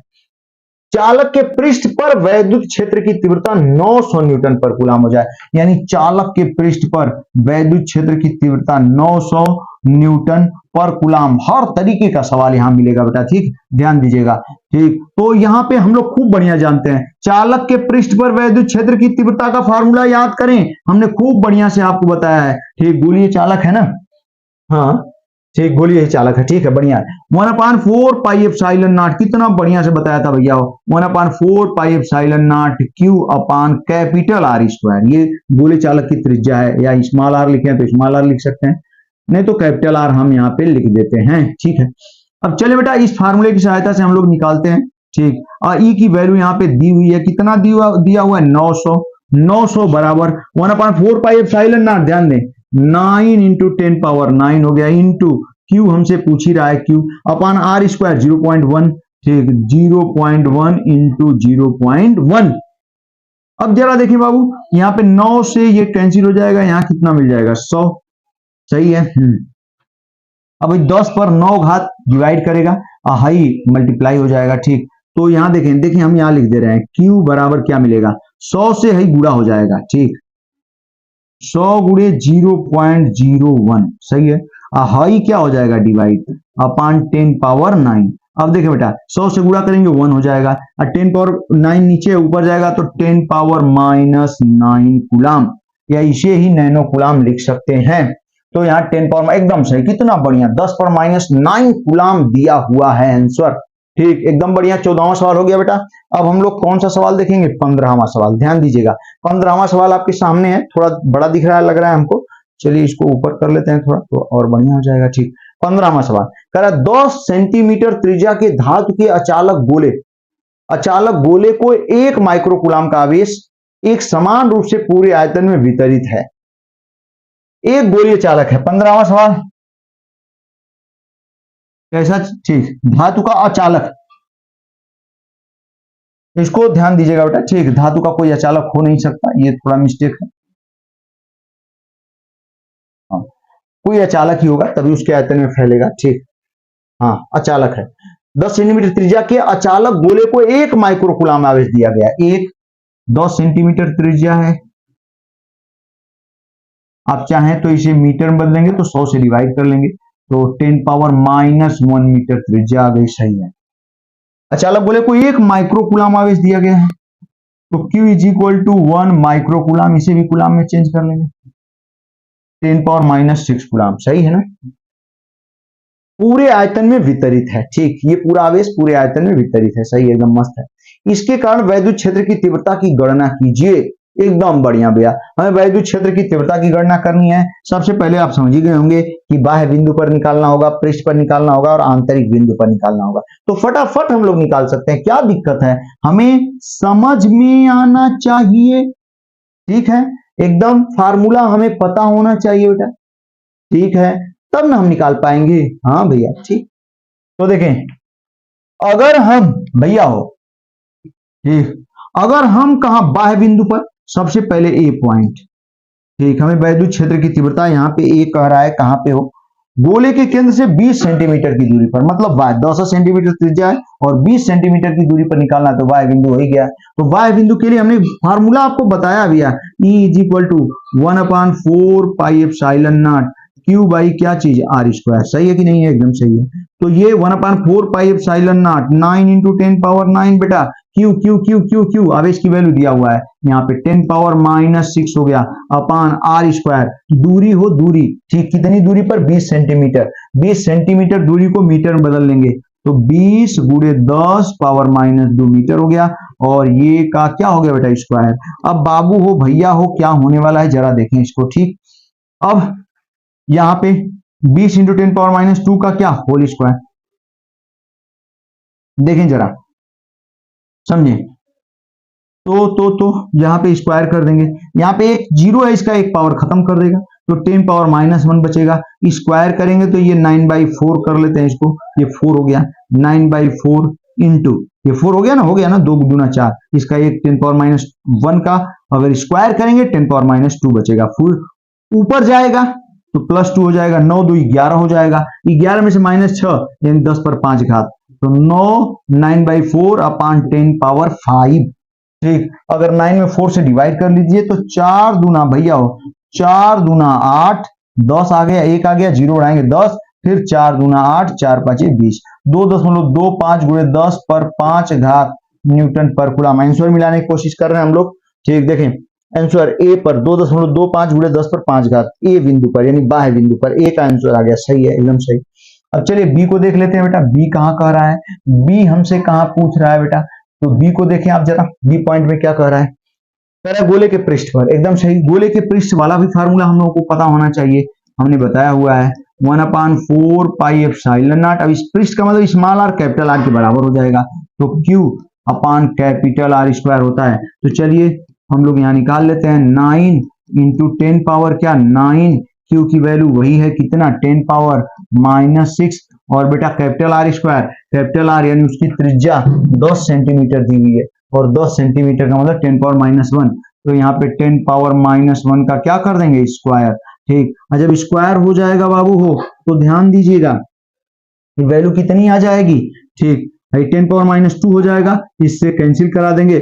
A: चालक के पृष्ठ पर वैद्युत क्षेत्र की तीव्रता 900 न्यूटन पर कूलम हो जाए, यानी चालक के पृष्ठ पर वैद्युत क्षेत्र की तीव्रता 900 न्यूटन पर कूलम, हर तरीके का सवाल यहां मिलेगा बेटा, ठीक, ध्यान दीजिएगा, ठीक। तो यहां पे हम लोग खूब बढ़िया जानते हैं, चालक के पृष्ठ पर वैद्युत क्षेत्र की तीव्रता का फार्मूला याद करें, हमने खूब बढ़िया से आपको बताया है, ठीक, गोलीय चालक है ना, हाँ, ठीक, गोलीय चालक है, ठीक है, बढ़िया है, 1/4 पाई एप्सिलॉन नॉट, कितना बढ़िया से बताया था भैया, 1/4 पाई एप्सिलॉन नॉट Q अपान कैपिटल R स्क्वायर, ये गोलीय चालक की त्रिज्या है, या स्मॉल r लिखे तो स्मॉल r लिख सकते हैं, नहीं तो कैपिटल R हम यहाँ पे लिख देते हैं, ठीक है। अब चले बेटा इस फार्मूले की सहायता से हम लोग निकालते हैं, ठीक, और E की वैल्यू यहाँ पे दी हुई है, कितना दिया हुआ है 900 बराबर 1/4 पाई एप्सिलॉन नॉट, ध्यान दें 9 × 10⁻9 हो गया, इंटू Q हमसे पूछ ही रहा है Q अपान R स्क्वायर 0.1, ठीक, 0.1 इंटू 0.1। अब जरा देखिए बाबू, यहाँ पे 9 से ये कैंसिल हो जाएगा, यहाँ कितना मिल जाएगा 100, सही है। अब 10 पर 9 घात डिवाइड करेगा, हाई मल्टीप्लाई हो जाएगा, ठीक। तो यहाँ देखें हम यहाँ लिख दे रहे हैं Q बराबर क्या मिलेगा 100 से ही गुणा हो जाएगा, ठीक, 100 गुणे 0.01, सही है, हाई क्या हो जाएगा डिवाइड अपान 10⁻9। अब देखिए बेटा 100 से गुणा करेंगे 1 हो जाएगा, और 10⁻9 नीचे ऊपर जाएगा तो 10⁻−9 कूलम, या इसे ही नैनो कूलम लिख सकते हैं। तो यहाँ 10 एकदम सही, कितना बढ़िया, 10 पर -9 कूलम दिया हुआ है आंसर, ठीक, एकदम बढ़िया। 14वां सवाल हो गया बेटा। अब हम लोग कौन सा सवाल देखेंगे, 15वां सवाल, ध्यान दीजिएगा 15वां सवाल आपके सामने है, थोड़ा बड़ा दिख रहा है, लग रहा है हमको, चलिए इसको ऊपर कर लेते हैं थोड़ा तो और बढ़िया हो जाएगा, ठीक। 15वां सवाल कह रहा 10 सेंटीमीटर त्रिज्या के धातु के अचालक गोले को 1 माइक्रोकूलम का आवेश एक समान रूप से पूरे आयतन में वितरित है, एक गोलीय चालक है। 15वां सवाल कैसा? ठीक, धातु का अचालक, इसको ध्यान दीजिएगा बेटा। ठीक, धातु का कोई अचालक हो नहीं सकता, ये थोड़ा मिस्टेक है। हाँ, कोई अचालक ही होगा तभी उसके आयतन में फैलेगा। ठीक, हाँ अचालक है। 10 सेंटीमीटर त्रिज्या के अचालक गोले को 1 माइक्रोकूलम आवेश दिया गया। एक 10 सेंटीमीटर त्रिज्या है, आप चाहें तो इसे मीटर में बदलेंगे तो 100 से डिवाइड कर लेंगे, तो 10⁻⁻1 मीटर त्रिज्या आ गई। सही है। अचालक गोले को 1 माइक्रोकूलम आवेश दिया गया है, तो Q is equal to 1 microcoulomb, इसे भी कूलम में चेंज कर लेंगे, 10⁻⁻6 कूलम। सही है ना? पूरे आयतन में वितरित है। ठीक, ये पूरा आवेश पूरे आयतन में वितरित है। सही, एकदम मस्त है। इसके कारण वैद्युत क्षेत्र की तीव्रता की गणना कीजिए। एकदम बढ़िया भैया। हमें वैद्युत क्षेत्र की तीव्रता की गणना करनी है। सबसे पहले आप समझ ही गए होंगे कि बाह्य बिंदु पर निकालना होगा, पृष्ठ पर निकालना होगा और आंतरिक बिंदु पर निकालना होगा। तो फटाफट हम लोग निकाल सकते हैं। क्या दिक्कत है? हमें समझ में आना चाहिए। ठीक है, एकदम फार्मूला हमें पता होना चाहिए बेटा। ठीक है, तब ना हम निकाल पाएंगे। हाँ भैया, ठीक। तो देखें, अगर हम भैया हो, ठीक, अगर हम कहा बाह्य बिंदु पर, सबसे पहले ए पॉइंट। ठीक, हमें वैद्युत क्षेत्र की तीव्रता यहाँ पे ए कह रहा है, कहां पे हो? गोले के केंद्र से 20 सेंटीमीटर की दूरी पर, मतलब 10 सेंटीमीटर त्रिज्या है और 20 सेंटीमीटर की दूरी पर निकालना, तो बाह्य बिंदु हो ही गया। तो बाह्य बिंदु के लिए हमने फार्मूला आपको बताया भैया, E is equal to 1/4 pi epsilon naught Q by क्या चीज, आर स्क्वायर। सही है कि नहीं है? एकदम सही है। तो ये 1/4 पाई एप्सिलॉन नॉट 9 इंटू 10⁻9 बेटा, Q Q Q Q Q आवेश की वैल्यू दिया हुआ है यहाँ पे 10⁻⁻6 हो गया अपान आर स्क्वायर। दूरी हो दूरी, ठीक, कितनी दूरी पर? 20 सेंटीमीटर। 20 सेंटीमीटर दूरी को मीटर में बदल लेंगे तो 20 गुणे 10⁻⁻2 मीटर हो गया, और ये का क्या हो गया बेटा? स्क्वायर। अब बाबू हो भैया हो, क्या होने वाला है जरा देखें इसको। ठीक, अब यहाँ पे 20 इंटू 10⁻⁻2 का क्या? Whole square. देखें जरा, समझे? तो यहाँ पे स्क्वायर कर देंगे, यहाँ पे एक जीरो है, इसका एक पावर खत्म कर देगा, तो 10⁻⁻1 बचेगा। स्क्वायर करेंगे तो ये 9/4 कर लेते हैं इसको, ये 4 हो गया। 9/4 इंटू ये 4 हो गया ना, 2 गुना 4, इसका एक 10⁻1 का अगर स्क्वायर करेंगे 10⁻2 बचेगा। फुल ऊपर जाएगा तो +2 हो जाएगा, 9 2 11 हो जाएगा, 11 में से -6 यानी 10 पर 5 घात, तो 9/4 अपान 10⁻5। ठीक, अगर 9 में 4 से डिवाइड कर लीजिए तो 4 दूना भैया हो, 4 दूना 8, 10 आ गया, 1 आ गया, 0 उड़ाएंगे 10, फिर 4 दूना 8, 4 5 20, 2.25 गुणे 10 पर 5 घात न्यूटन पर कूलम। आंसर मिलाने की कोशिश कर रहे हैं हम लोग। ठीक, देखें आंसर ए पर 2.25 गुणे 10 पर 5 घात, ए बिंदु पर यानी बाह्य बिंदु पर ए का आंसर आ गया। सही है, एकदम सही। अब चलिए बी को देख लेते हैं बेटा, बी कहां कह रहा है? बी हमसे कहां पूछ रहा है बेटा? तो बी को देखें आप जरा, बी पॉइंट में क्या कह रहा है? कह रहा है गोले के पृष्ठ पर। एकदम सही, गोले के पृष्ठ वाला भी फार्मूला हम लोगों को पता होना चाहिए, हमने बताया हुआ है 1/4 पाई एप्सिलॉन नॉट। अब इस पृष्ठ का मतलब स्मॉल आर कैपिटल आर के बराबर हो जाएगा, तो Q अपान कैपिटल आर स्क्वायर होता है। तो चलिए हम लोग यहाँ निकाल लेते हैं, 9 इंटू 10 पावर क्या 9, Q की वैल्यू वही है कितना 10⁻⁻6, और बेटा capital R square, capital R यानी उसकी त्रिज्या 10 सेंटीमीटर दी हुई है, और 10 सेंटीमीटर का मतलब 10⁻1, तो यहाँ पे 10⁻1 का क्या कर देंगे? स्क्वायर। ठीक, और जब स्क्वायर हो जाएगा बाबू हो तो ध्यान दीजिएगा वैल्यू कितनी आ जाएगी? ठीक, 10⁻2 हो जाएगा, इससे कैंसिल करा देंगे,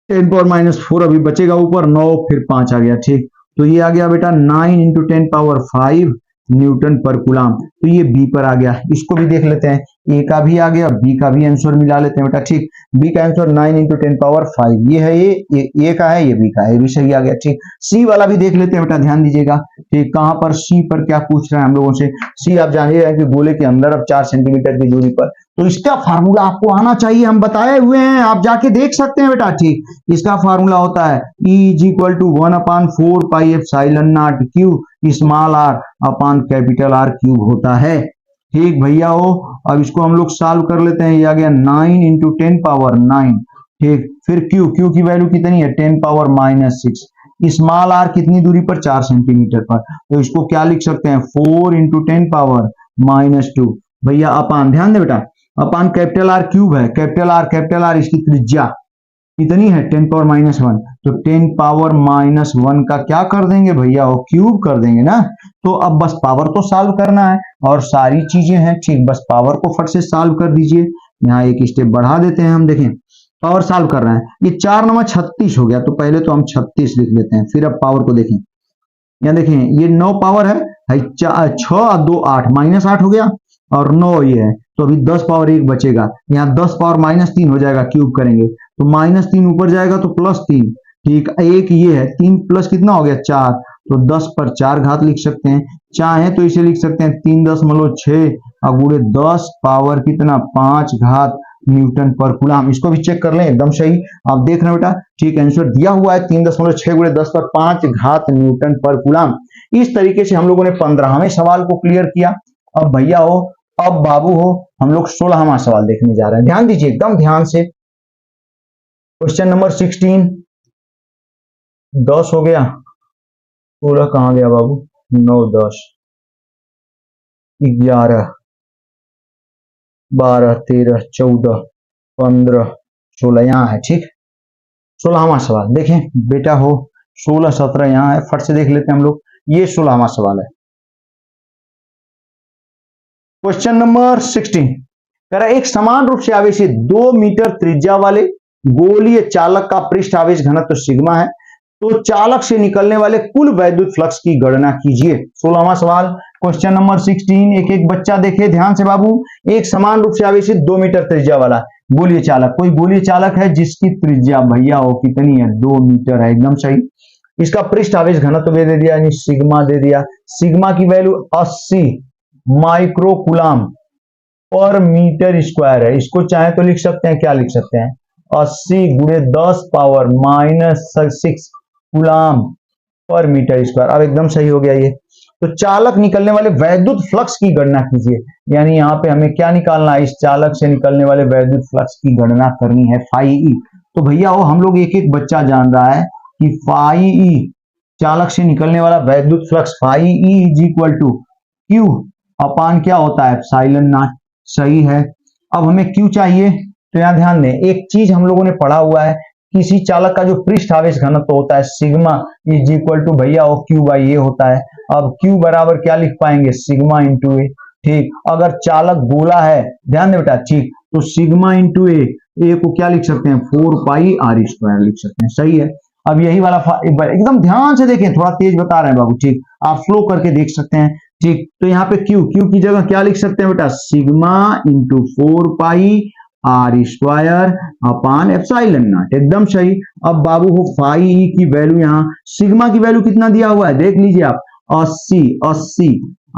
A: 10⁻4 अभी बचेगा ऊपर, 9 फिर 5 आ गया। ठीक, तो ये आ गया बेटा 9 इंटू 10⁵ न्यूटन पर कूलम। तो ये बी पर आ गया, इसको भी देख लेते हैं, ए का भी आ गया, बी का भी आंसर मिला लेते हैं बेटा। ठीक, बी का आंसर 9 इंटू 10⁵, ये है ए का है, ये बी का है, ये भी सही आ गया। ठीक, सी वाला भी देख लेते हैं बेटा, ध्यान दीजिएगा। ठीक, कहां पर? सी पर क्या पूछ रहा है हम लोगों से? सी आप जान ही रहे हैं कि गोले के अंदर अब 4 सेंटीमीटर की दूरी पर, तो इसका फार्मूला आपको आना चाहिए, हम बताए हुए हैं, आप जाके देख सकते हैं बेटा। ठीक, इसका फार्मूला होता है E is equal to 1/4 pi epsilon naught Q small r upon capital R cube होता है। ठीक भैया हो, अब इसको हम लोग सॉल्व कर लेते हैं, ये आ गया 9 इंटू 10⁻9। ठीक, फिर Q की वैल्यू कितनी है? 10⁻6। स्मॉल r कितनी दूरी पर? 4 सेंटीमीटर पर, तो इसको क्या लिख सकते हैं? 4 इंटू 10⁻2 भैया अपान, ध्यान दे बेटा, अपान कैपिटल आर क्यूब है, कैपिटल आर इसकी त्रिज्या कितनी है 10 पावर माइनस 1, तो 10 पावर माइनस 1 का क्या कर देंगे भैया, वो क्यूब कर देंगे ना। तो अब बस पावर तो सॉल्व करना है और सारी चीजें हैं, ठीक, बस पावर को फट से सॉल्व कर दीजिए। यहाँ एक स्टेप बढ़ा देते हैं हम, देखें पावर सॉल्व कर रहे हैं, ये 4 9 36 हो गया, तो पहले तो हम 36 लिख लेते हैं, फिर अब पावर को देखें, यहाँ देखें ये 9 पावर है 6 और 2 8, माइनस 8 हो गया और 9 ये है, तो अभी 10 पावर 1 बचेगा, यहाँ 10 पावर माइनस 3 हो जाएगा, क्यूब करेंगे तो माइनस 3 ऊपर जाएगा तो प्लस 3, ठीक, एक ये है 3 प्लस कितना हो गया 4, तो 10 पर 4 घात लिख सकते हैं, चाहे तो इसे लिख सकते हैं 3.6 और गुणे 10 पावर कितना 5 घात न्यूटन पर कूलम। इसको भी चेक कर लें, एकदम सही आप देख रहे हैं बेटा, ठीक, आंसर दिया हुआ है 3.6 गुणे 10 पर 5 घात न्यूटन पर कूलम। इस तरीके से हम लोगों ने 15वें सवाल को क्लियर किया। अब भैया हो, अब बाबू हो, हम लोग 16वां सवाल देखने जा रहे हैं, ध्यान दीजिए एकदम ध्यान से। क्वेश्चन नंबर 16, 10 हो गया, 16 कहां गया बाबू, 9 10 11 12 13 14 15 16 यहाँ है, ठीक। 16वां सवाल देखें बेटा हो, 16 17 यहाँ है, फट से देख लेते हैं हम लोग, ये 16वां सवाल है। क्वेश्चन नंबर 16 कह रहा है एक समान रूप से आवेशित 2 मीटर त्रिज्या वाले गोलीय चालक का पृष्ठ आवेश घनत्व सिग्मा है, तो चालक से निकलने वाले कुल वैद्युत फ्लक्स की गणना कीजिए। 16वां सवाल, क्वेश्चन नंबर 16, एक एक बच्चा देखे ध्यान से बाबू। एक समान रूप से आवेशित 2 मीटर त्रिज्या वाला गोलीय चालक, कोई गोलीय चालक है जिसकी त्रिज्या भैया हो कितनी है 2 मीटर है, एकदम सही। इसका पृष्ठ आवेश घनत्व दे दिया, यानी सिग्मा दे दिया, सिग्मा की value 80 micro coulomb per metre square है। इसको चाहे तो लिख सकते हैं, क्या लिख सकते हैं 80 गुणे 10 power minus 6 coulomb per metre square. अब एकदम सही हो गया ये। तो चालक निकलने वाले वैद्युत फ्लक्स की गणना कीजिए, यानी यहाँ पे हमें क्या निकालना है, इस चालक से निकलने वाले वैद्युत फ्लक्स की गणना करनी है फाई ई। तो भैया वो हम लोग एक एक बच्चा जान रहा है कि फाई ई चालक से निकलने वाला वैद्युत flux phi E is equal to q upon क्या होता है एप्सिलॉन नॉट, सही है। अब हमें क्यू चाहिए, तो यहाँ ध्यान दें एक चीज हम लोगों ने पढ़ा हुआ है, किसी चालक का जो पृष्ठ आवेश घनत्व होता है सिग्मा इज इक्वल टू भैया वो क्यू बाई ए होता है। अब क्यू बराबर क्या लिख पाएंगे सिग्मा इंटू ए, ठीक। अगर चालक गोला है, ध्यान दे बेटा, ठीक, तो सिग्मा इंटू ए को क्या लिख सकते हैं 4 पाई आर स्क्वायर लिख सकते हैं, सही है। अब यही वाला एक बार एकदम ध्यान से देखें, थोड़ा तेज बता रहे हैं बाबू, ठीक, आप स्लो करके देख सकते हैं, ठीक। तो यहाँ पे क्यू की जगह क्या लिख सकते हैं बेटा sigma into 4 pi R square upon epsilon naught, एकदम सही। अब बाबू हो फाई ई की वैल्यू, यहाँ सिग्मा की वैल्यू कितना दिया हुआ है देख लीजिए आप 80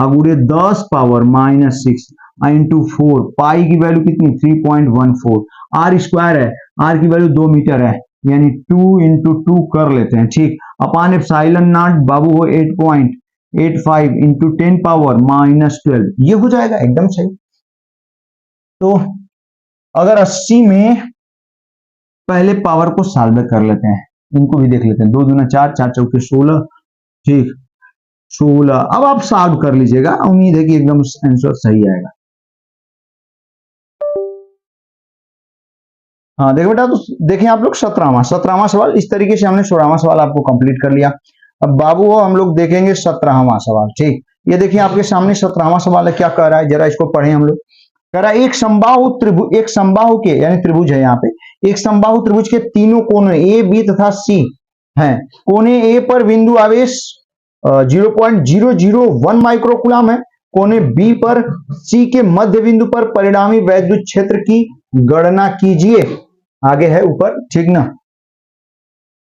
A: गुणे 10 पावर माइनस 6 इंटू 4, पाई की वैल्यू कितनी 3.14, आर स्क्वायर है, आर की वैल्यू 2 मीटर है, यानी 2 इंटू 2 कर लेते हैं, ठीक। अपान एप्सिलॉन नॉट बाबू हो 8.85 इंटू 10 पावर माइनस 12, ये हो जाएगा एकदम सही। तो अगर 80 में पहले पावर को सॉल्व कर लेते हैं, इनको भी देख लेते हैं, 2 दूना 4, 4 चौके 16, ठीक 16। अब आप सॉल्व कर लीजिएगा, उम्मीद है कि एकदम आंसर सही आएगा। हाँ देखो बेटा, तो देखें आप लोग 17वां सवाल, इस तरीके से हमने 16वां सवाल आपको कंप्लीट कर लिया। अब बाबू हो हम लोग देखेंगे 17वां सवाल, ठीक। ये देखिए आपके सामने 17वां सवाल है, क्या कह रहा है जरा इसको पढ़ें हम लोग। कह रहा है एक समबाहु त्रिभुज, एक समबाहु के यानी त्रिभुज है यहाँ पे, एक समबाहु त्रिभुज के तीनों कोने ए बी तथा सी हैं, कोने ए पर बिंदु आवेश 0.001 माइक्रो कूलम है, कोने बी पर सी के मध्य बिंदु पर परिणामी वैद्युत क्षेत्र की गणना कीजिए। आगे है ऊपर, ठीक ना।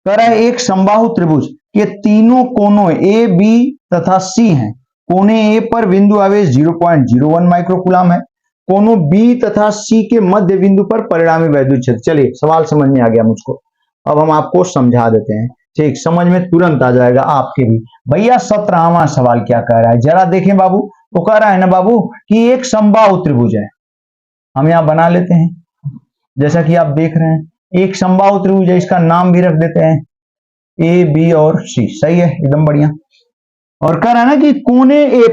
A: कह रहा है एक समबाहु त्रिभुज के तीनों कोनों ए बी तथा सी हैं, कोने ए पर बिंदु आवेश 0.01 माइक्रो कूलम है, कोनों बी तथा सी के मध्य बिंदु पर परिणामी वैद्युत क्षेत्र। चलिए सवाल समझ में आ गया मुझको, अब हम आपको समझा देते हैं, ठीक, समझ में तुरंत आ जाएगा आपके भी। भैया 17वां सवाल क्या कह रहा है जरा देखें बाबू। तो कह रहा है ना बाबू कि एक समबाहु त्रिभुज है, हम यहां बना लेते हैं, जैसा कि आप देख रहे हैं एक समबाहु त्रिभुज है, इसका नाम भी रख देते हैं ए बी और सी, सही है एकदम बढ़िया। और कह रहा है ना कि कोने ए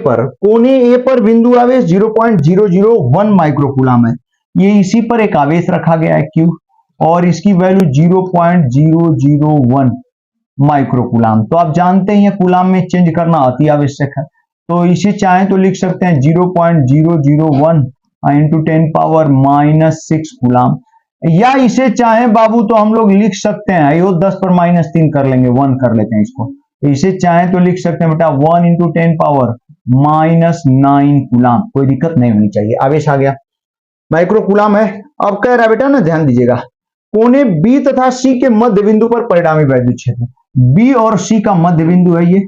A: पर बिंदु आवेश 0.001 माइक्रोकूलम है। ये इसी पर एक आवेश रखा गया है Q और इसकी वैल्यू 0.001 माइक्रोकूलम। तो आप जानते हैं कूलम में चेंज करना अति आवश्यक है। तो इसे चाहे तो लिख सकते हैं 0.001 इंटू 10⁻⁻6 कूलम, या इसे चाहे बाबू तो हम लोग लिख सकते हैं, यो 10 पर -3 कर लेंगे, 1 कर लेते हैं इसको। तो इसे चाहे तो लिख सकते हैं बेटा 1 इंटू 10⁻⁹ कूलम, कोई दिक्कत नहीं होनी चाहिए। आवेश आ गया, माइक्रोकूलम है। अब कह रहा है बेटा ना, ध्यान दीजिएगा, कोने बी तथा सी के मध्य बिंदु पर परिणामी वैद्युत क्षेत्र, बी और सी का मध्य बिंदु है ये,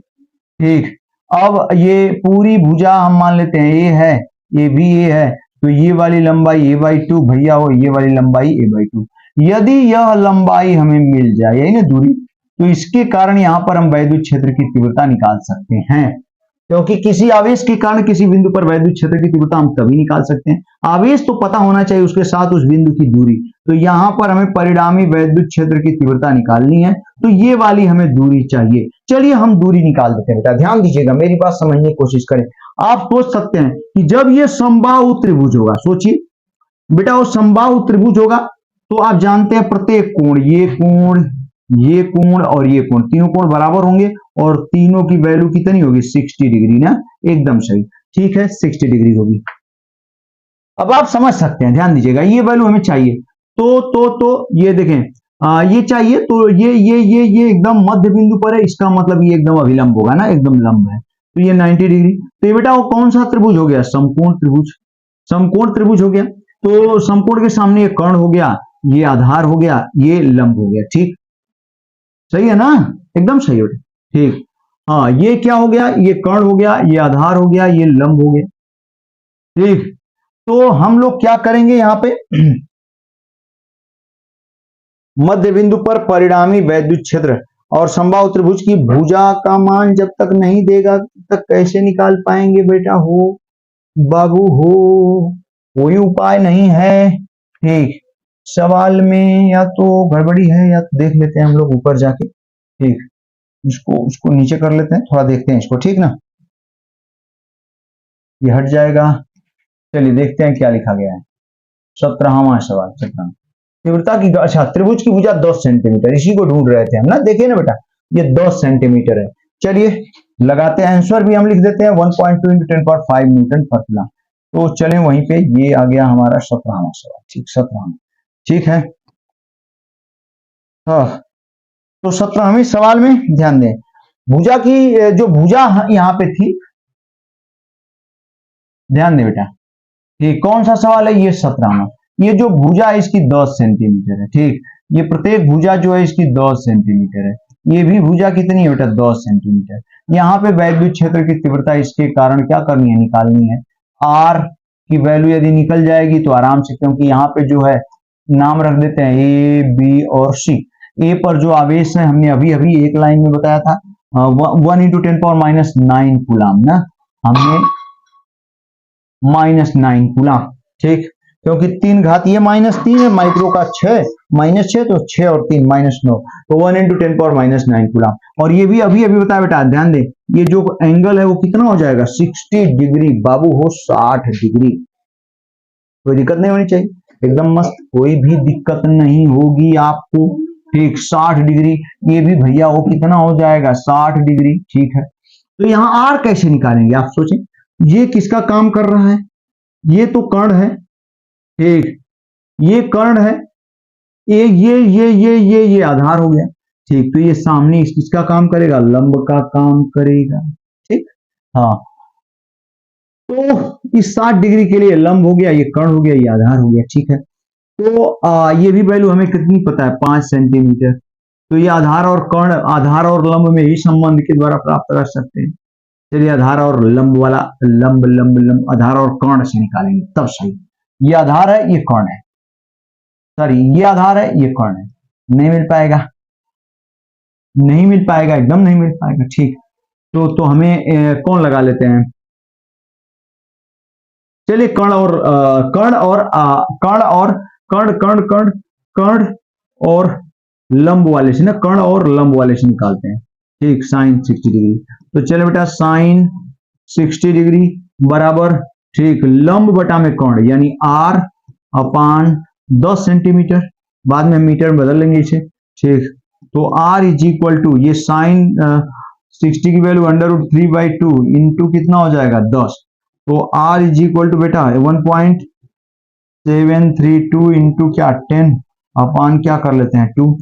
A: ठीक। अब ये पूरी भुजा हम मान लेते हैं ए है, ये बी ए है, तो ये वाली लंबाई a/2 भैया हो, ये वाली लंबाई a/2। यदि यह लंबाई हमें मिल जाए, यही ना दूरी, तो इसके कारण यहां पर हम वैद्युत क्षेत्र की तीव्रता निकाल सकते हैं, क्योंकि किसी आवेश के कारण किसी बिंदु पर वैद्युत क्षेत्र की तीव्रता हम तभी निकाल सकते हैं, आवेश तो पता होना चाहिए, उसके साथ उस बिंदु की दूरी। तो यहां पर हमें परिणामी वैद्युत क्षेत्र की तीव्रता निकालनी है, तो ये वाली हमें दूरी चाहिए। चलिए हम दूरी निकाल देते हैं बेटा, ध्यान दीजिएगा, मेरी बात समझने की कोशिश करें। आप सोच सकते हैं कि जब ये समबाहु त्रिभुज होगा, सोचिए बेटा, वो समबाहु त्रिभुज होगा तो आप जानते हैं प्रत्येक कोण, ये कोण और ये कोण, तीनों कोण बराबर होंगे और तीनों की वैल्यू कितनी होगी, 60 डिग्री ना, एकदम सही, ठीक है, 60 डिग्री होगी। अब आप समझ सकते हैं, ध्यान दीजिएगा, ये वैल्यू हमें चाहिए, तो ये देखें, ये चाहिए, तो ये एकदम मध्य बिंदु पर है, इसका मतलब ये एकदम अभिलंब होगा ना, एकदम लंब है, तो ये 90 डिग्री। तो ये बेटा वो कौन सा त्रिभुज हो गया, समकोण त्रिभुज, समकोण त्रिभुज हो गया। तो समकोण के सामने ये कर्ण हो गया, ये आधार हो गया, ये लंब हो गया, ठीक, सही है ना, एकदम सही हो गया, ठीक। हाँ, ये क्या हो गया, ये कर्ण हो गया, ये आधार हो गया, ये लंब हो गया, ठीक। तो हम लोग क्या करेंगे यहाँ पे मध्य बिंदु पर परिणामी वैद्युत क्षेत्र और समबाहु त्रिभुज की भुजा का मान जब तक नहीं देगा तब तक कैसे निकाल पाएंगे बेटा, हो बाबू हो, कोई उपाय नहीं है, ठीक। सवाल में या तो गड़बड़ी है या तो देख लेते हैं हम लोग ऊपर जाके, ठीक, इसको नीचे कर लेते हैं, थोड़ा देखते हैं इसको, ठीक ना, ये हट जाएगा। चलिए देखते हैं क्या लिखा गया है, 17वां सवाल, 17। तीव्रता की, अच्छा, त्रिभुज की भुजा 10 सेंटीमीटर, इसी को ढूंढ रहे थे हम ना, देखिए ना बेटा, ये 10 सेंटीमीटर है। चलिए लगाते हैं, आंसर भी हम लिख देते हैं 1.2 × 10⁵ न्यूटन पर कूलम। तो चलें वहीं पे, ये आ गया हमारा 17वां सवाल, ठीक, 17वां, ठीक है। तो 17वें सवाल में ध्यान दें, भुजा की, जो भुजा यहाँ पे थी, ध्यान दें बेटा, ये कौन सा सवाल है, ये 17वां। ये जो भुजा है इसकी 10 सेंटीमीटर है, ठीक, ये प्रत्येक भुजा जो है इसकी 10 सेंटीमीटर है, ये भी भुजा कितनी है बेटा, 10 सेंटीमीटर। यहाँ पे वैद्युत क्षेत्र की तीव्रता इसके कारण क्या करनी है, निकालनी है। आर की वैल्यू यदि निकल जाएगी तो आराम से, क्योंकि यहाँ पे जो है नाम रख देते हैं ए, बी और सी। ए पर जो आवेश है हमने अभी अभी एक लाइन में बताया था, 1 × 10⁻⁹ कूलम ना, हमने -9 कूलम, ठीक, क्योंकि 3 घात ये -3 है, माइक्रो का 6 -6, तो 6 और 3 -9, तो 1 × 10⁻⁹ कूलम। और ये भी अभी अभी बताया बेटा, ध्यान दें, ये जो एंगल है वो कितना हो जाएगा, 60 डिग्री बाबू हो, 60 डिग्री, कोई दिक्कत नहीं होनी चाहिए, एकदम मस्त, कोई भी दिक्कत नहीं होगी आपको, ठीक, 60 डिग्री, ये भी भैया वो कितना हो जाएगा, 60 डिग्री, ठीक है। तो यहाँ आर कैसे निकालेंगे, आप सोचें, ये किसका काम कर रहा है, ये तो कर्ण है, ठीक, ये कर्ण है, ये आधार हो गया, ठीक। तो ये सामने किसका काम करेगा, लंब का काम करेगा, ठीक। हाँ, तो इस 60 डिग्री के लिए लंब हो गया, ये कर्ण हो गया, ये आधार हो गया, ठीक है। तो ये भी वैल्यू हमें कितनी पता है, 5 सेंटीमीटर। तो ये आधार और कर्ण, आधार और लंब में ही संबंध के द्वारा प्राप्त कर सकते हैं। चलिए आधार और लंब वाला, लंब लंब लंब, आधार और कर्ण से निकालेंगे तब सही। ये आधार है, ये कर्ण है, सॉरी, ये आधार है, ये कर्ण है, नहीं मिल पाएगा, नहीं मिल पाएगा, एकदम नहीं मिल पाएगा, ठीक। तो हमें कौन लगा लेते हैं, चलिए कर्ण और कर्ण और लंब वाले से ना, कर्ण और लंब वाले से निकालते हैं, ठीक, sin 60 डिग्री। तो चले बेटा साइन 60 डिग्री बराबर ठीक लंब बटा में कोण यानी r अपान 10 सेंटीमीटर, बाद में मीटर में बदल लेंगे इसे। ठीक, तो r इज इक्वल टू ये साइन 60 की वैल्यू अंडर रूट 3/2 इंटू कितना हो जाएगा 10, तो r इज इक्वल टू बेटा 1.732 इंटू क्या 10 अपान क्या कर लेते हैं 2,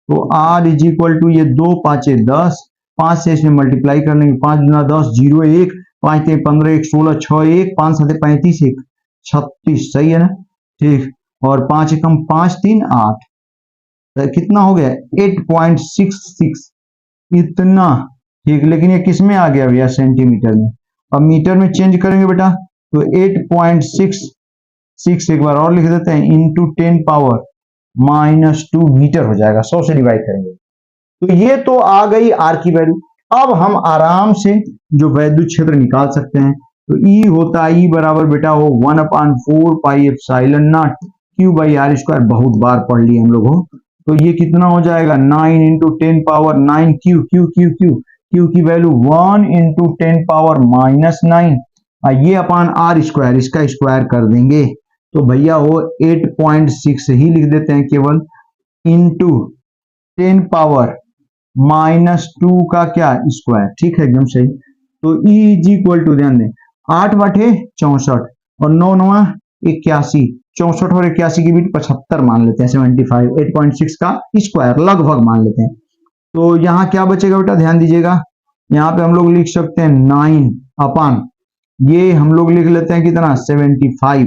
A: तो r इज इक्वल टू ये 2 5 10, 5 से इसमें मल्टीप्लाई कर लेंगे, 5 गुना 10 0 1, 5 ते 15 1 16 6 1, 5 7 35 1 36, सही है ना। ठीक, और 5 एकम 5 3 8, तो कितना हो गया 8.66 इतना। ठीक, लेकिन ये किस में आ गया भैया सेंटीमीटर में, अब मीटर में चेंज करेंगे बेटा तो 8.66 एक बार और लिख देते हैं इंटू 10 पावर -2 मीटर हो जाएगा, 100 से डिवाइड करेंगे। तो ये तो आ गई आर की वैल्यू। अब हम आराम से जो वैद्युत क्षेत्र निकाल सकते हैं, तो ई होता है ई बराबर बेटा हो 1/4 pi epsilon naught Q by R square, बहुत बार पढ़ लिए हम लोग हो। तो ये कितना हो जाएगा 9 into 10 power 9 Q Q Q Q Q की वैल्यू 1 इंटू 10 पावर -9, ये अपान आर स्क्वायर, इसका स्क्वायर कर देंगे तो भैया हो 8.6 ही लिख देते हैं केवल, इंटू 10 पावर -2 का क्या स्क्वायर। ठीक है, एकदम सही। तो ई इज इक्वल टू ध्यान दें 8 बटे 64 और 9 9 81, 64 और 81 की बीच 75 मान लेते हैं, 75 8.6 का स्क्वायर लगभग मान लेते हैं। तो यहाँ क्या बचेगा बेटा ध्यान दीजिएगा, यहाँ पे हम लोग लिख सकते हैं 9 अपान ये हम लोग लिख लेते हैं कितना 75,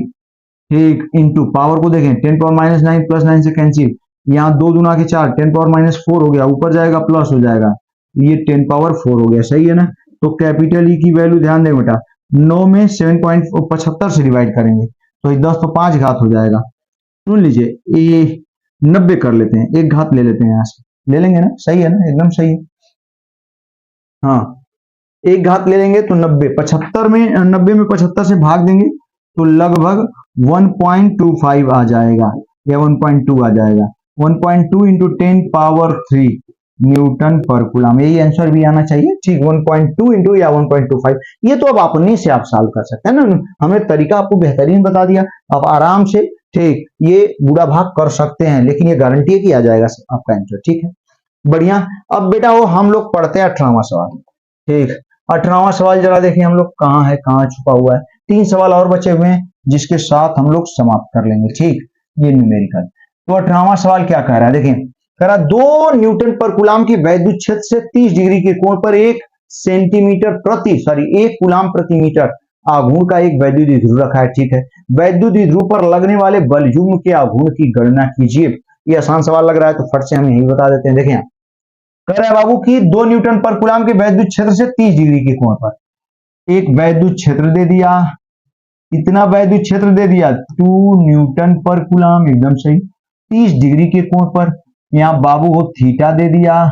A: ठीक, इंटू पावर को देखें 10 पावर -9 प्लस 9 से कैंसिल, यहाँ 2 दूना के 4 10 पावर -4 हो गया, ऊपर जाएगा प्लस हो जाएगा, ये 10 पावर 4 हो गया, सही है ना। तो कैपिटल ई की वैल्यू ध्यान दें बेटा 9 में 7.75 से डिवाइड करेंगे तो 10 तो 5 घात हो जाएगा, सुन लीजिए ये 90 कर लेते हैं, एक घात ले लेते हैं यहाँ से, ले लेंगे ना, सही है ना, एकदम सही है। हाँ, एक घात ले लेंगे तो 90, 75 में 90 में 75 से भाग देंगे तो लगभग 1.25 आ जाएगा या 1.2 आ जाएगा, 1.2 इंटू 10 पावर 3 न्यूटन पर कूलम, यही आंसर भी आना चाहिए। ठीक, 1.2 इंटू या 1.25, ये तो अब अपने से आप सॉल्व कर सकते हैं ना, हमने तरीका आपको बेहतरीन बता दिया, आप आराम से ठीक ये बुरा भाग कर सकते हैं, लेकिन ये गारंटी है कि आ जाएगा आपका आंसर। ठीक है, बढ़िया। अब बेटा वो हम लोग पढ़ते हैं 18वां सवाल। ठीक, 18वां सवाल जरा देखिए हम लोग कहाँ है, कहाँ छुपा हुआ है। 3 सवाल और बचे हुए हैं जिसके साथ हम लोग समाप्त कर लेंगे। ठीक, ये न्यूमेरिकल। तो 18वां सवाल क्या कह रहा है, देखिए कह रहा 2 न्यूटन पर कूलम की वैद्युत क्षेत्र से 30 डिग्री के कोण पर 1 कूलम प्रति मीटर आघूर्ण का एक वैद्युत द्विध्रुव रखा है। ठीक है, वैद्युत द्विध्रुव पर लगने वाले बल युग्म के आघूर्ण की गणना कीजिए। ये आसान सवाल लग रहा है तो फट से हम यही बता देते हैं। देखिए कह रहा है बाबू की 2 न्यूटन पर कूलम के वैद्युत क्षेत्र से 30 डिग्री के कोण पर एक वैद्युत क्षेत्र दे दिया, इतना वैद्युत क्षेत्र दे दिया 2 न्यूटन पर कूलम, एकदम सही, 30 डिग्री के कोण पर, यहाँ बाबू हो थीटा दे दिया,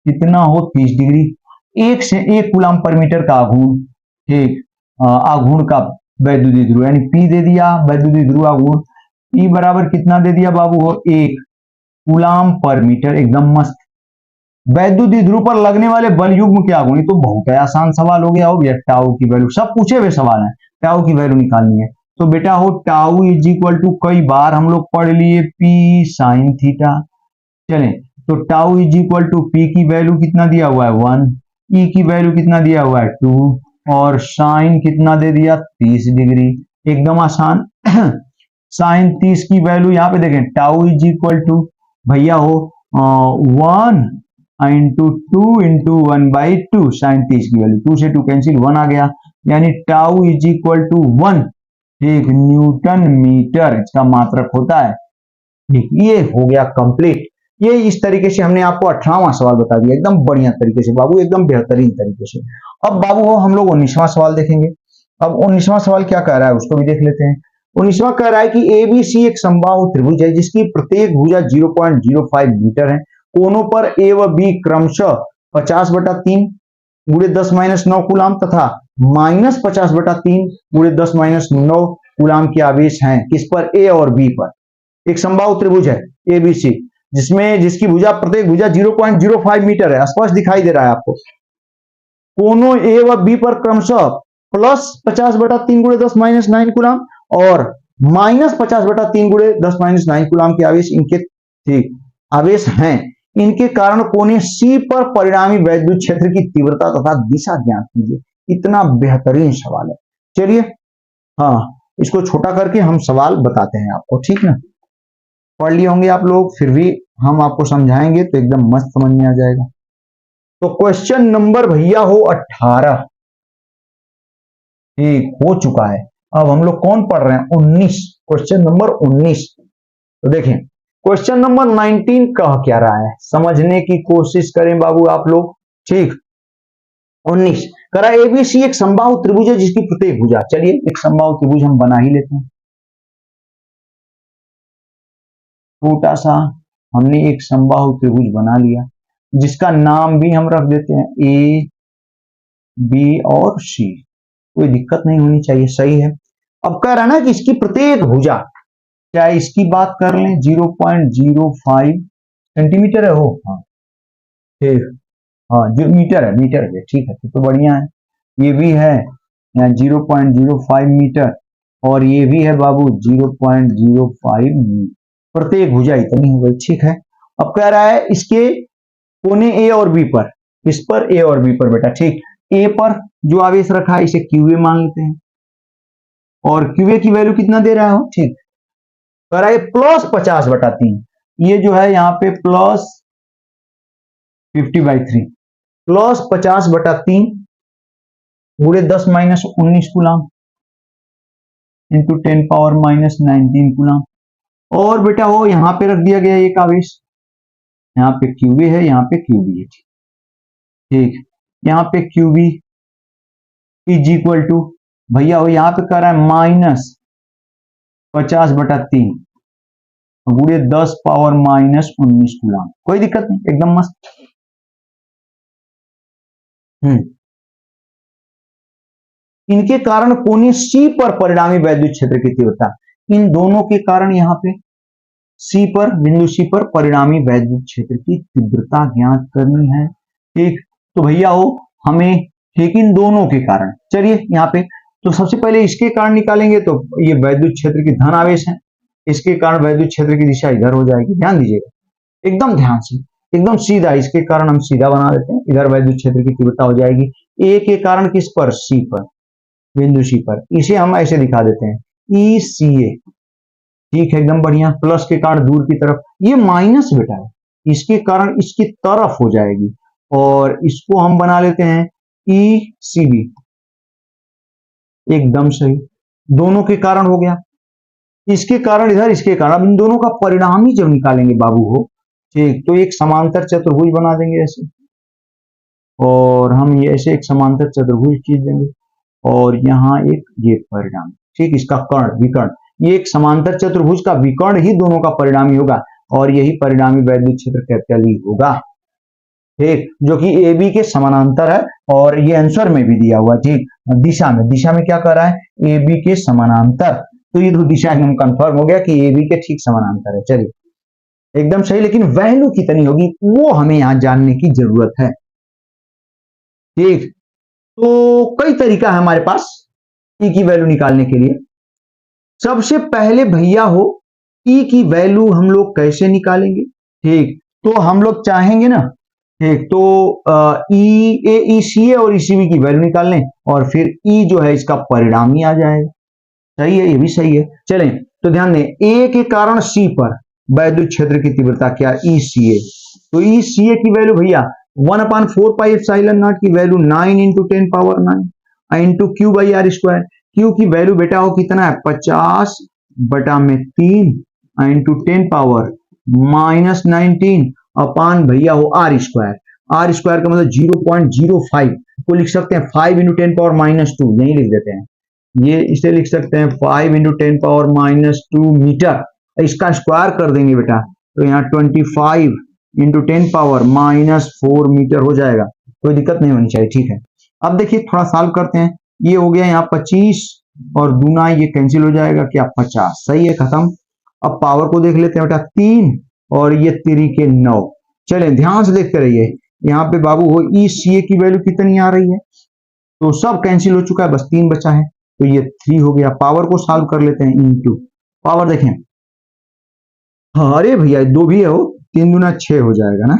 A: कितना हो 30 डिग्री, 1 से 1 कूलम पर मीटर का आघूर्ण, ठीक, आघूर्ण का वैद्युत द्विध्रुव यानी P दे दिया, वैद्युत द्विध्रुव आघूर्ण P बराबर कितना दे दिया बाबू हो 1 कूलम पर मीटर, एकदम मस्त। वैद्युत द्विध्रुव पर लगने वाले बल युग्म के आघूर्ण, तो बहुत है आसान सवाल हो गया हो भैया, टाउ की वैल्यू सब पूछे हुए सवाल है, टाउ की वैल्यू निकालनी है। तो बेटा हो टाउ इज इक्वल टू कई बार हम लोग पढ़ लिए P साइन थीटा, चलें तो tau is equal to P की वैल्यू कितना दिया हुआ है 1, E की वैल्यू कितना दिया हुआ है 2 और साइन कितना दे दिया 30 डिग्री, एकदम आसान। साइन 30 की वैल्यू यहाँ पे देखें टाउ इज इक्वल टू भैया हो 1 इंटू 2 इंटू 1/2, साइन 30 की वैल्यू 2 से 2 कैंसिल 1 आ गया, यानी टाउ इज इक्वल टू 1, ठीक, न्यूटन मीटर इसका मात्रक होता है। ठीक, ये हो गया कंप्लीट। ये इस तरीके से हमने आपको 18वां सवाल बता दिया, एकदम बढ़िया तरीके से बाबू, एकदम बेहतरीन तरीके से। अब बाबू हो हम लोग 19वां सवाल देखेंगे। अब 19वां सवाल क्या कह रहा है उसको भी देख लेते हैं। 19वां कह रहा है कि ABC एक समबाहु त्रिभुज है जिसकी प्रत्येक भुजा 0.05 मीटर है, कोनों पर A व B क्रमशः 50/3 गुणे 10-9 कूलम तथा -50/3 गुणे 10-9 कूलम के आवेश हैं, किस पर A और B पर। एक समबाहु त्रिभुज है ABC जिसमें जिसकी भुजा प्रत्येक भुजा 0.05 मीटर है, स्पष्ट दिखाई दे रहा है आपको। कोनों ए व बी पर क्रमशः +50/3 × 10⁻9 कूलाम और -50/3 × 10⁻9 कूलाम के आवेश इनके ठीक आवेश हैं। इनके कारण कोने सी पर परिणामी वैद्युत क्षेत्र की तीव्रता तथा दिशा ज्ञात कीजिए। इतना बेहतरीन सवाल है। चलिए हाँ, इसको छोटा करके हम सवाल बताते हैं आपको, ठीक ना। पढ़ लिए होंगे आप लोग, फिर भी हम आपको समझाएंगे तो एकदम मस्त समझ में आ जाएगा। तो क्वेश्चन नंबर भैया हो 18 ठीक हो चुका है। अब हम लोग कौन पढ़ रहे हैं? 19, क्वेश्चन नंबर 19। तो देखें क्वेश्चन नंबर 19 कह क्या रहा है, समझने की कोशिश करें बाबू आप लोग, ठीक। 19 करा एबीसी एक समबाहु त्रिभुज है जिसकी प्रत्येक भुजा, चलिए एक समबाहु त्रिभुज हम बना ही लेते हैं। छोटा सा हमने एक समबाहु त्रिभुज बना लिया जिसका नाम भी हम रख देते हैं ए बी और सी, कोई दिक्कत नहीं होनी चाहिए, सही है। अब कह रहा है ना कि इसकी प्रत्येक भुजा, क्या इसकी बात कर लें 0.05 सेंटीमीटर है हो, हाँ ठीक, हाँ जो मीटर है ठीक है, तो बढ़िया है। ये भी है यहाँ 0.05 मीटर और ये भी है बाबू 0.05 मीटर, प्रत्येक भुजा इतनी हो गई, ठीक है। अब कह रहा है इसके कोने ए और बी पर, इस पर ए और बी पर बेटा, ठीक। ए पर जो आवेश रखा है इसे क्यूए मान लेते हैं और क्यूए की वैल्यू कितना दे रहा हो, ठीक। कह रहा है +50/3, ये जो है यहाँ पे +50/3 +50/3 पूरे 10⁻19 कूलाम इंटू 10⁻−19 कूलाम। और बेटा वो यहां पे रख दिया गया एक आवेश, यहाँ पे क्यूबी है, यहाँ पे क्यूबी है, ठीक। यहाँ पे क्यूबी इज इक्वल टू भैया वो यहाँ पे कर रहा है -50/3 पूरे 10⁻−19 कूलाम, कोई दिक्कत नहीं, एकदम मस्त। इनके कारण कोने सी पर परिणामी वैद्युत क्षेत्र की तीव्रता, इन दोनों के कारण यहाँ पे सी पर, बिंदु सी पर परिणामी वैद्युत क्षेत्र की तीव्रता ज्ञात करनी है, ठीक। तो भैया वो हमें ठीक इन दोनों के कारण, चलिए यहाँ पे तो सबसे पहले इसके कारण निकालेंगे, तो ये वैद्युत क्षेत्र की धन आवेश है, इसके कारण वैद्युत क्षेत्र की दिशा इधर हो जाएगी, ध्यान दीजिएगा एकदम ध्यान से, एकदम सीधा, इसके कारण हम सीधा बना देते हैं, इधर वैद्युत क्षेत्र की तीव्रता हो जाएगी ए के कारण किस पर, सी पर, बिंदु सी पर, इसे हम ऐसे दिखा देते हैं ई सी ए, ठीक है एकदम बढ़िया। प्लस के कारण दूर की तरफ, ये माइनस बेटा है, इसके कारण इसकी तरफ हो जाएगी और इसको हम बना लेते हैं ई सी बी, एकदम सही, दोनों के कारण हो गया, इसके कारण इधर, इसके कारण, अब इन दोनों का परिणाम ही जब निकालेंगे बाबू हो, ठीक, तो एक समांतर चतुर्भुज बना देंगे ऐसे, और हम ये ऐसे एक समांतर चतुर्भुज खींच देंगे और यहाँ एक ये परिणाम, ठीक, इसका कर्ण विकर्ण, ये एक समांतर चतुर्भुज का विकर्ण ही दोनों का परिणामी होगा और यही परिणामी वैद्युत क्षेत्र कैपिटल ई होगा, ठीक, जो कि ए बी के समानांतर है और ये आंसर में भी दिया हुआ, ठीक। दिशा में क्या कर रहा है, ए बी के समानांतर, तो ये दिशा एकदम कंफर्म हो गया कि ए बी के ठीक समानांतर है, चलिए एकदम सही। लेकिन वैल्यू कितनी होगी वो हमें यहां जानने की जरूरत है, ठीक। तो कई तरीका है हमारे पास ई की वैल्यू निकालने के लिए। सबसे पहले भैया हो ई की वैल्यू हम लोग कैसे निकालेंगे, ठीक, तो हम लोग चाहेंगे ना, ठीक, तो ई ए ई सी ए और ई सी बी की वैल्यू निकाल लें और फिर ई जो है इसका परिणाम ही आ जाएगा, सही है, ये भी सही है। चलें तो ध्यान दें, ए के कारण सी पर वैद्युत क्षेत्र की तीव्रता क्या, ई सी ए, तो ई सी ए की वैल्यू भैया 1/4πε0 की value 9 × 10⁻9 into Q by R square, Q की वैल्यू बेटा हो कितना है 50/3 इंटू 10⁻−19 अपान भैया हो आर स्क्वायर, आर स्क्वायर का मतलब 0.05 को लिख सकते हैं 5 × 10⁻2, यही लिख देते हैं, ये इसे लिख सकते हैं 5 × 10⁻2 मीटर, इसका स्क्वायर कर देंगे बेटा तो यहाँ 25 × 10⁻4 मीटर हो जाएगा, कोई दिक्कत नहीं होनी चाहिए, ठीक है। अब देखिए थोड़ा सॉल्व करते हैं, ये हो गया यहाँ 25 और दूना ये कैंसिल हो जाएगा, क्या 50, सही है, खत्म। अब पावर को देख लेते हैं बेटा 3 और ये 3 के 9, चलें ध्यान से देखते रहिए, यहाँ पे बाबू हो ई सी ए की वैल्यू कितनी आ रही है, तो सब कैंसिल हो चुका है, बस 3 बचा है, तो ये 3 हो गया। पावर को सॉल्व कर लेते हैं, इनटू पावर देखें, हाँ अरे भैया 2 भी है, वो 3 दूना 6 हो जाएगा ना,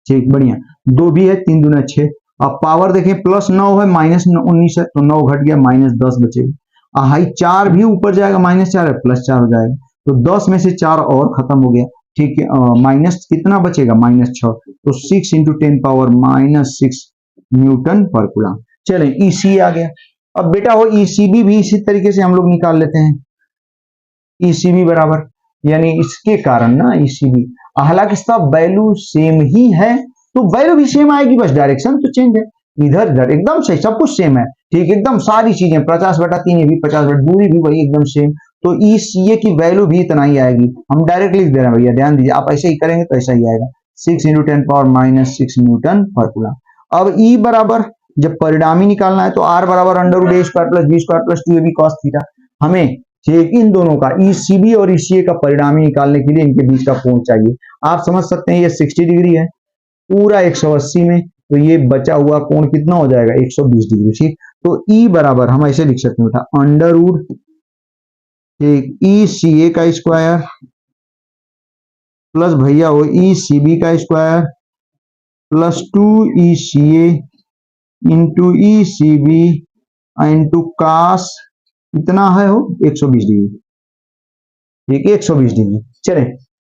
A: ठीक बढ़िया, 2 भी है, 3 दूना 6। अब पावर देखें, +9 है, -19 है, तो 9 घट गया, -10 बचेगा। हाई 4 भी ऊपर जाएगा, -4 है, +4 हो जाएगा, तो 10 में से 4 और खत्म हो गया, ठीक है। माइनस कितना बचेगा, -6, तो 6 × 10⁻⁻6 न्यूटन पर कूलम। चले ईसी आ गया। अब बेटा हो ईसीबी भी इसी तरीके से हम लोग निकाल लेते हैं, ईसीबी बराबर, यानी इसके कारण ना ईसीबी, हालांकि इसका वैल्यू सेम ही है, तो वैल्यू भी सेम आएगी, बस डायरेक्शन तो चेंज है, इधर उधर एकदम सही, सब कुछ सेम है, ठीक, एकदम सारी चीजें 50/3, ये भी 50, दूरी भी वही एकदम सेम, तो ये की वैल्यू भी इतना ही आएगी। हम डायरेक्ट लिख दे रहे हैं भैया, ध्यान दीजिए, आप ऐसे ही करेंगे तो ऐसा ही आएगा, 6 × 10⁻⁻6 न्यूटन पर कूलम। अब ई बराबर, जब परिणामी निकालना है तो r बराबर √a² + b² + 2ab cos theta. हमें ठीक इन दोनों का ईसीबी और ईसीए का परिणामी निकालने के लिए इनके बीच का कोण चाहिए। आप समझ सकते हैं ये 60 डिग्री है, पूरा 180 में, तो ये बचा हुआ कोण कितना हो जाएगा, 120 डिग्री, ठीक। तो ई बराबर हम ऐसे लिख सकते हैं बेटा, √ECA का स्क्वायर प्लस भैया वो ECB का square plus 2ECA into ECB into cos कितना है हो 120 डिग्री, ठीक है 120 डिग्री। चले,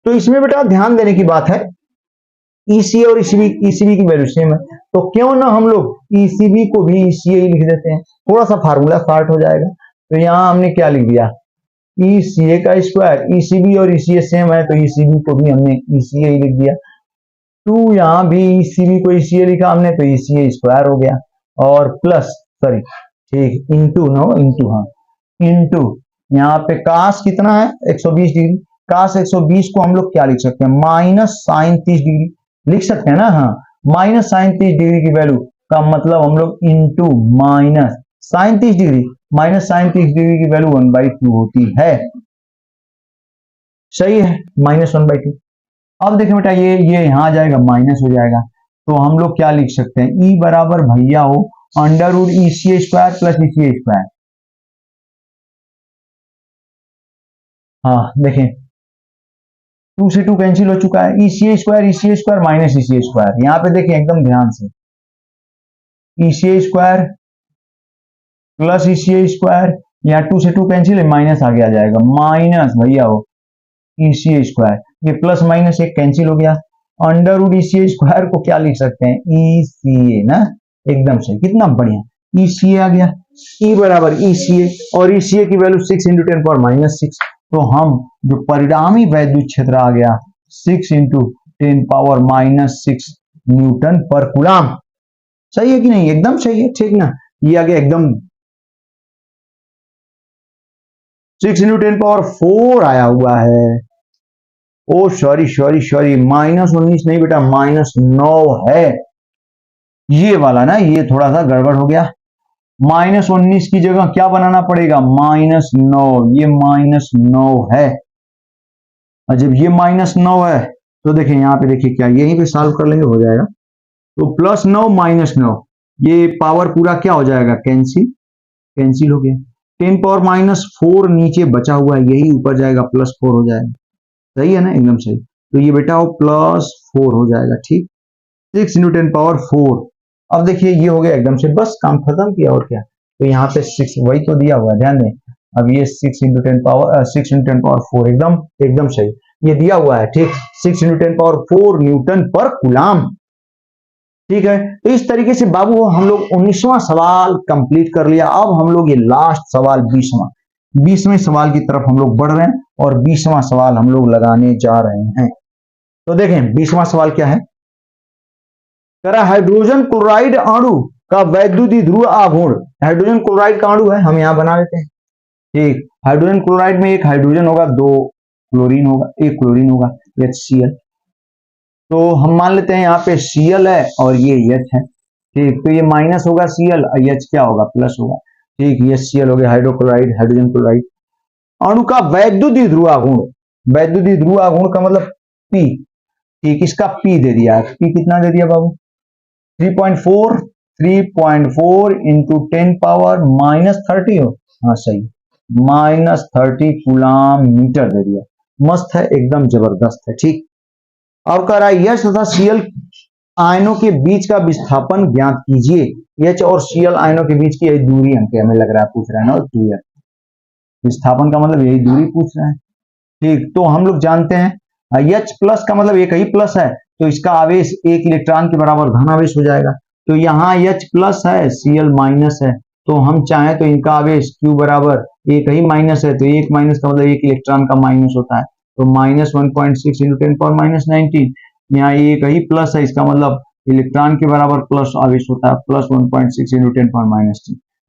A: तो इसमें बेटा ध्यान देने की बात है, ECA और ECB की वैल्यू सेम है, तो क्यों ना हम लोग ECB को भी ECA लिख देते हैं, थोड़ा सा फार्मूला शॉर्ट हो जाएगा। तो यहां हमने क्या लिख दिया, ECA का स्क्वायर, ECB और ECA सेम है, तो ECB को भी हमने ECA लिख दिया, 2 यहाँ भी ECB को ECA लिखा हमने, तो ECA स्क्वायर हो गया, और प्लस सॉरी ठीक इंटू हाँ इंटू यहाँ पे कास कितना है 120 डिग्री, कास 120 को हम लोग क्या लिख सकते हैं, -sin30 डिग्री लिख सकते हैं ना, हाँ -sin30 डिग्री की वैल्यू का मतलब हम लोग into -sin30 degree, -sin30 degree की वैल्यू 1/2 होती है, सही है, -1/2। अब देखें बेटा ये यहां आ जाएगा, माइनस हो जाएगा, तो हम लोग क्या लिख सकते हैं, ई बराबर भैया हो √ECA² + ECA²। हाँ देखें 2 से 2 कैंसिल हो चुका है, ECA² -ECA² यहाँ पे देखें एकदम ध्यान से, ECA² प्लस ECA², यहाँ 2 से 2 कैंसिल है, माइनस आगे आ जाएगा, माइनस भैया हो ECA², ये प्लस माइनस एक कैंसिल हो गया, √ECA² को क्या लिख सकते हैं, ECA ना, एकदम से कितना बढ़िया, ECA आ गया, E बराबर ECA, और ECA की वैल्यू 6 × 10⁻⁻6, तो हम जो परिणामी वैद्युत क्षेत्र आ गया 6 × 10⁻⁻6 न्यूटन पर कूलम, सही है कि नहीं, एकदम सही है, ठीक ना, ये आ गया एकदम 6 × 10⁴ आया हुआ है, ओ सॉरी -19 नहीं बेटा, -9 है ये वाला ना, ये थोड़ा सा गड़बड़ हो गया, -19 की जगह क्या बनाना पड़ेगा, -9, ये -9 है, और जब ये -9 है तो देखिए यहाँ पे देखिए क्या, यहीं पे सॉल्व कर लेंगे हो जाएगा, तो +9 -9, ये पावर पूरा क्या हो जाएगा, कैंसिल हो गया, 10⁻⁻4 नीचे बचा हुआ है, यही ऊपर जाएगा +4 हो जाएगा, सही है ना, एकदम सही, तो ये बेटा वो +4 हो जाएगा, ठीक, 6 × 10⁴। अब देखिए ये हो गया एकदम से, बस काम खत्म किया और क्या, तो यहाँ पे 6 वही तो दिया हुआ है, ध्यान दें, अब ये 6 × 10⁴ एकदम सही, ये दिया हुआ है, ठीक, 6 × 10⁴ न्यूटन पर कूलम, ठीक है। तो इस तरीके से बाबू हम लोग 19वां सवाल कंप्लीट कर लिया। अब हम लोग ये लास्ट सवाल 20वें सवाल की तरफ हम लोग बढ़ रहे हैं, और 20वां सवाल हम लोग लगाने जा रहे हैं। तो देखें 20वां सवाल क्या है, करा हाइड्रोजन क्लोराइड अणु का वैद्युत ध्रुव आघूर्ण, हाइड्रोजन क्लोराइड का अणु है, हम यहां बना लेते हैं, ठीक, हाइड्रोजन क्लोराइड में एक हाइड्रोजन होगा, 2 क्लोरीन होगा, एक क्लोरीन होगा, HCl, तो हम मान लेते हैं यहाँ पे Cl है और ये H है, ठीक, तो ये माइनस होगा Cl, H क्या होगा, प्लस होगा, ठीक, ये Cl हो गया हाइड्रोक्लोराइड, हाइड्रोजन क्लोराइड अणु का वैद्युत ध्रुव आघूर्ण का मतलब P, ठीक, इसका P दे दिया, P कितना दे दिया बाबू, 3.4 3.4 इंटू 10 पावर -30 हो, हाँ सही, -30 कूलाम मीटर दे दिया। मस्त है, एकदम जबरदस्त है। ठीक, अब कह रहा है यश तथा सीएल आयनों के बीच का विस्थापन ज्ञात कीजिए। एच और सीएल आयनों के बीच की यही दूरी हमें लग रहा है पूछ रहा है ना, 2 विस्थापन का मतलब यही दूरी पूछ रहा है। ठीक, तो हम लोग जानते हैं H प्लस का मतलब एक ही प्लस है, तो इसका आवेश एक इलेक्ट्रॉन के बराबर धन आवेश हो जाएगा। तो यहाँ H प्लस है, Cl माइनस है, तो हम चाहें तो इनका आवेश Q बराबर एक ही माइनस है, तो एक माइनस का मतलब एक इलेक्ट्रॉन का माइनस होता है, तो -1.6 इंटू 10 पावर -19। यहाँ एक ही प्लस है, इसका मतलब इलेक्ट्रॉन के बराबर प्लस आवेश होता है, +1.6 इंटू 10 पावर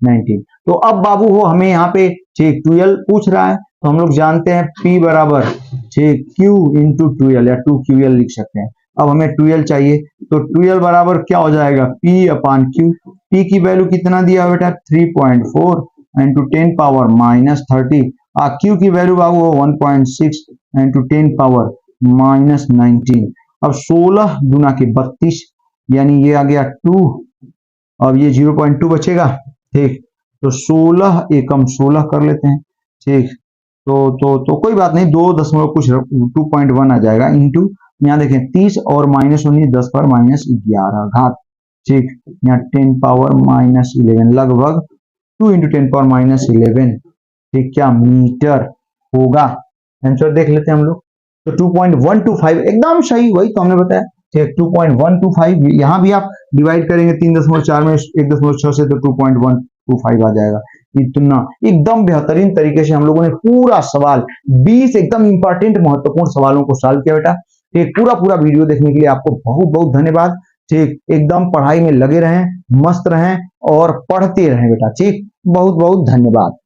A: -19। तो अब बाबू हो हमें यहाँ पे ठीक 12 पूछ रहा है, तो हम लोग जानते हैं P बराबर Q इंटू 12 या 2QL लिख सकते हैं। अब हमें 12 चाहिए, तो 12 बराबर क्या हो जाएगा, P अपान Q। P की वैल्यू कितना दिया बेटा, 3.4 इंटू 10 पावर -30। Q की वैल्यू बाबू 1.6 इंटू 10 पावर -19। अब 16 गुना के 32, यानी ये आ गया 2, अब ये 0.2 बचेगा। ठीक, तो 16 एकम 16 कर लेते हैं। ठीक, तो कोई बात नहीं, 2 दशमलव कुछ 2.1 आ जाएगा इंटू, यहाँ देखें 30 और -19 10 पर -11 घात। ठीक, यहाँ 10 पावर -11 लगभग 2 इंटू 10 पावर -11, ठीक, क्या मीटर होगा। आंसर देख लेते हैं हम लोग, तो 2.125 एकदम सही, वही तो हमने बताया। ठीक, 2.125, यहाँ भी आप डिवाइड करेंगे 3.4 में 1.6 से, तो 2.125 आ जाएगा। इतना एकदम बेहतरीन तरीके से हम लोगों ने पूरा सवाल 20 एकदम इंपॉर्टेंट महत्वपूर्ण सवालों को सॉल्व किया बेटा। ठीक, पूरा वीडियो देखने के लिए आपको बहुत बहुत धन्यवाद। ठीक, एकदम पढ़ाई में लगे रहें, मस्त रहें और पढ़ते रहें बेटा। ठीक, बहुत बहुत धन्यवाद।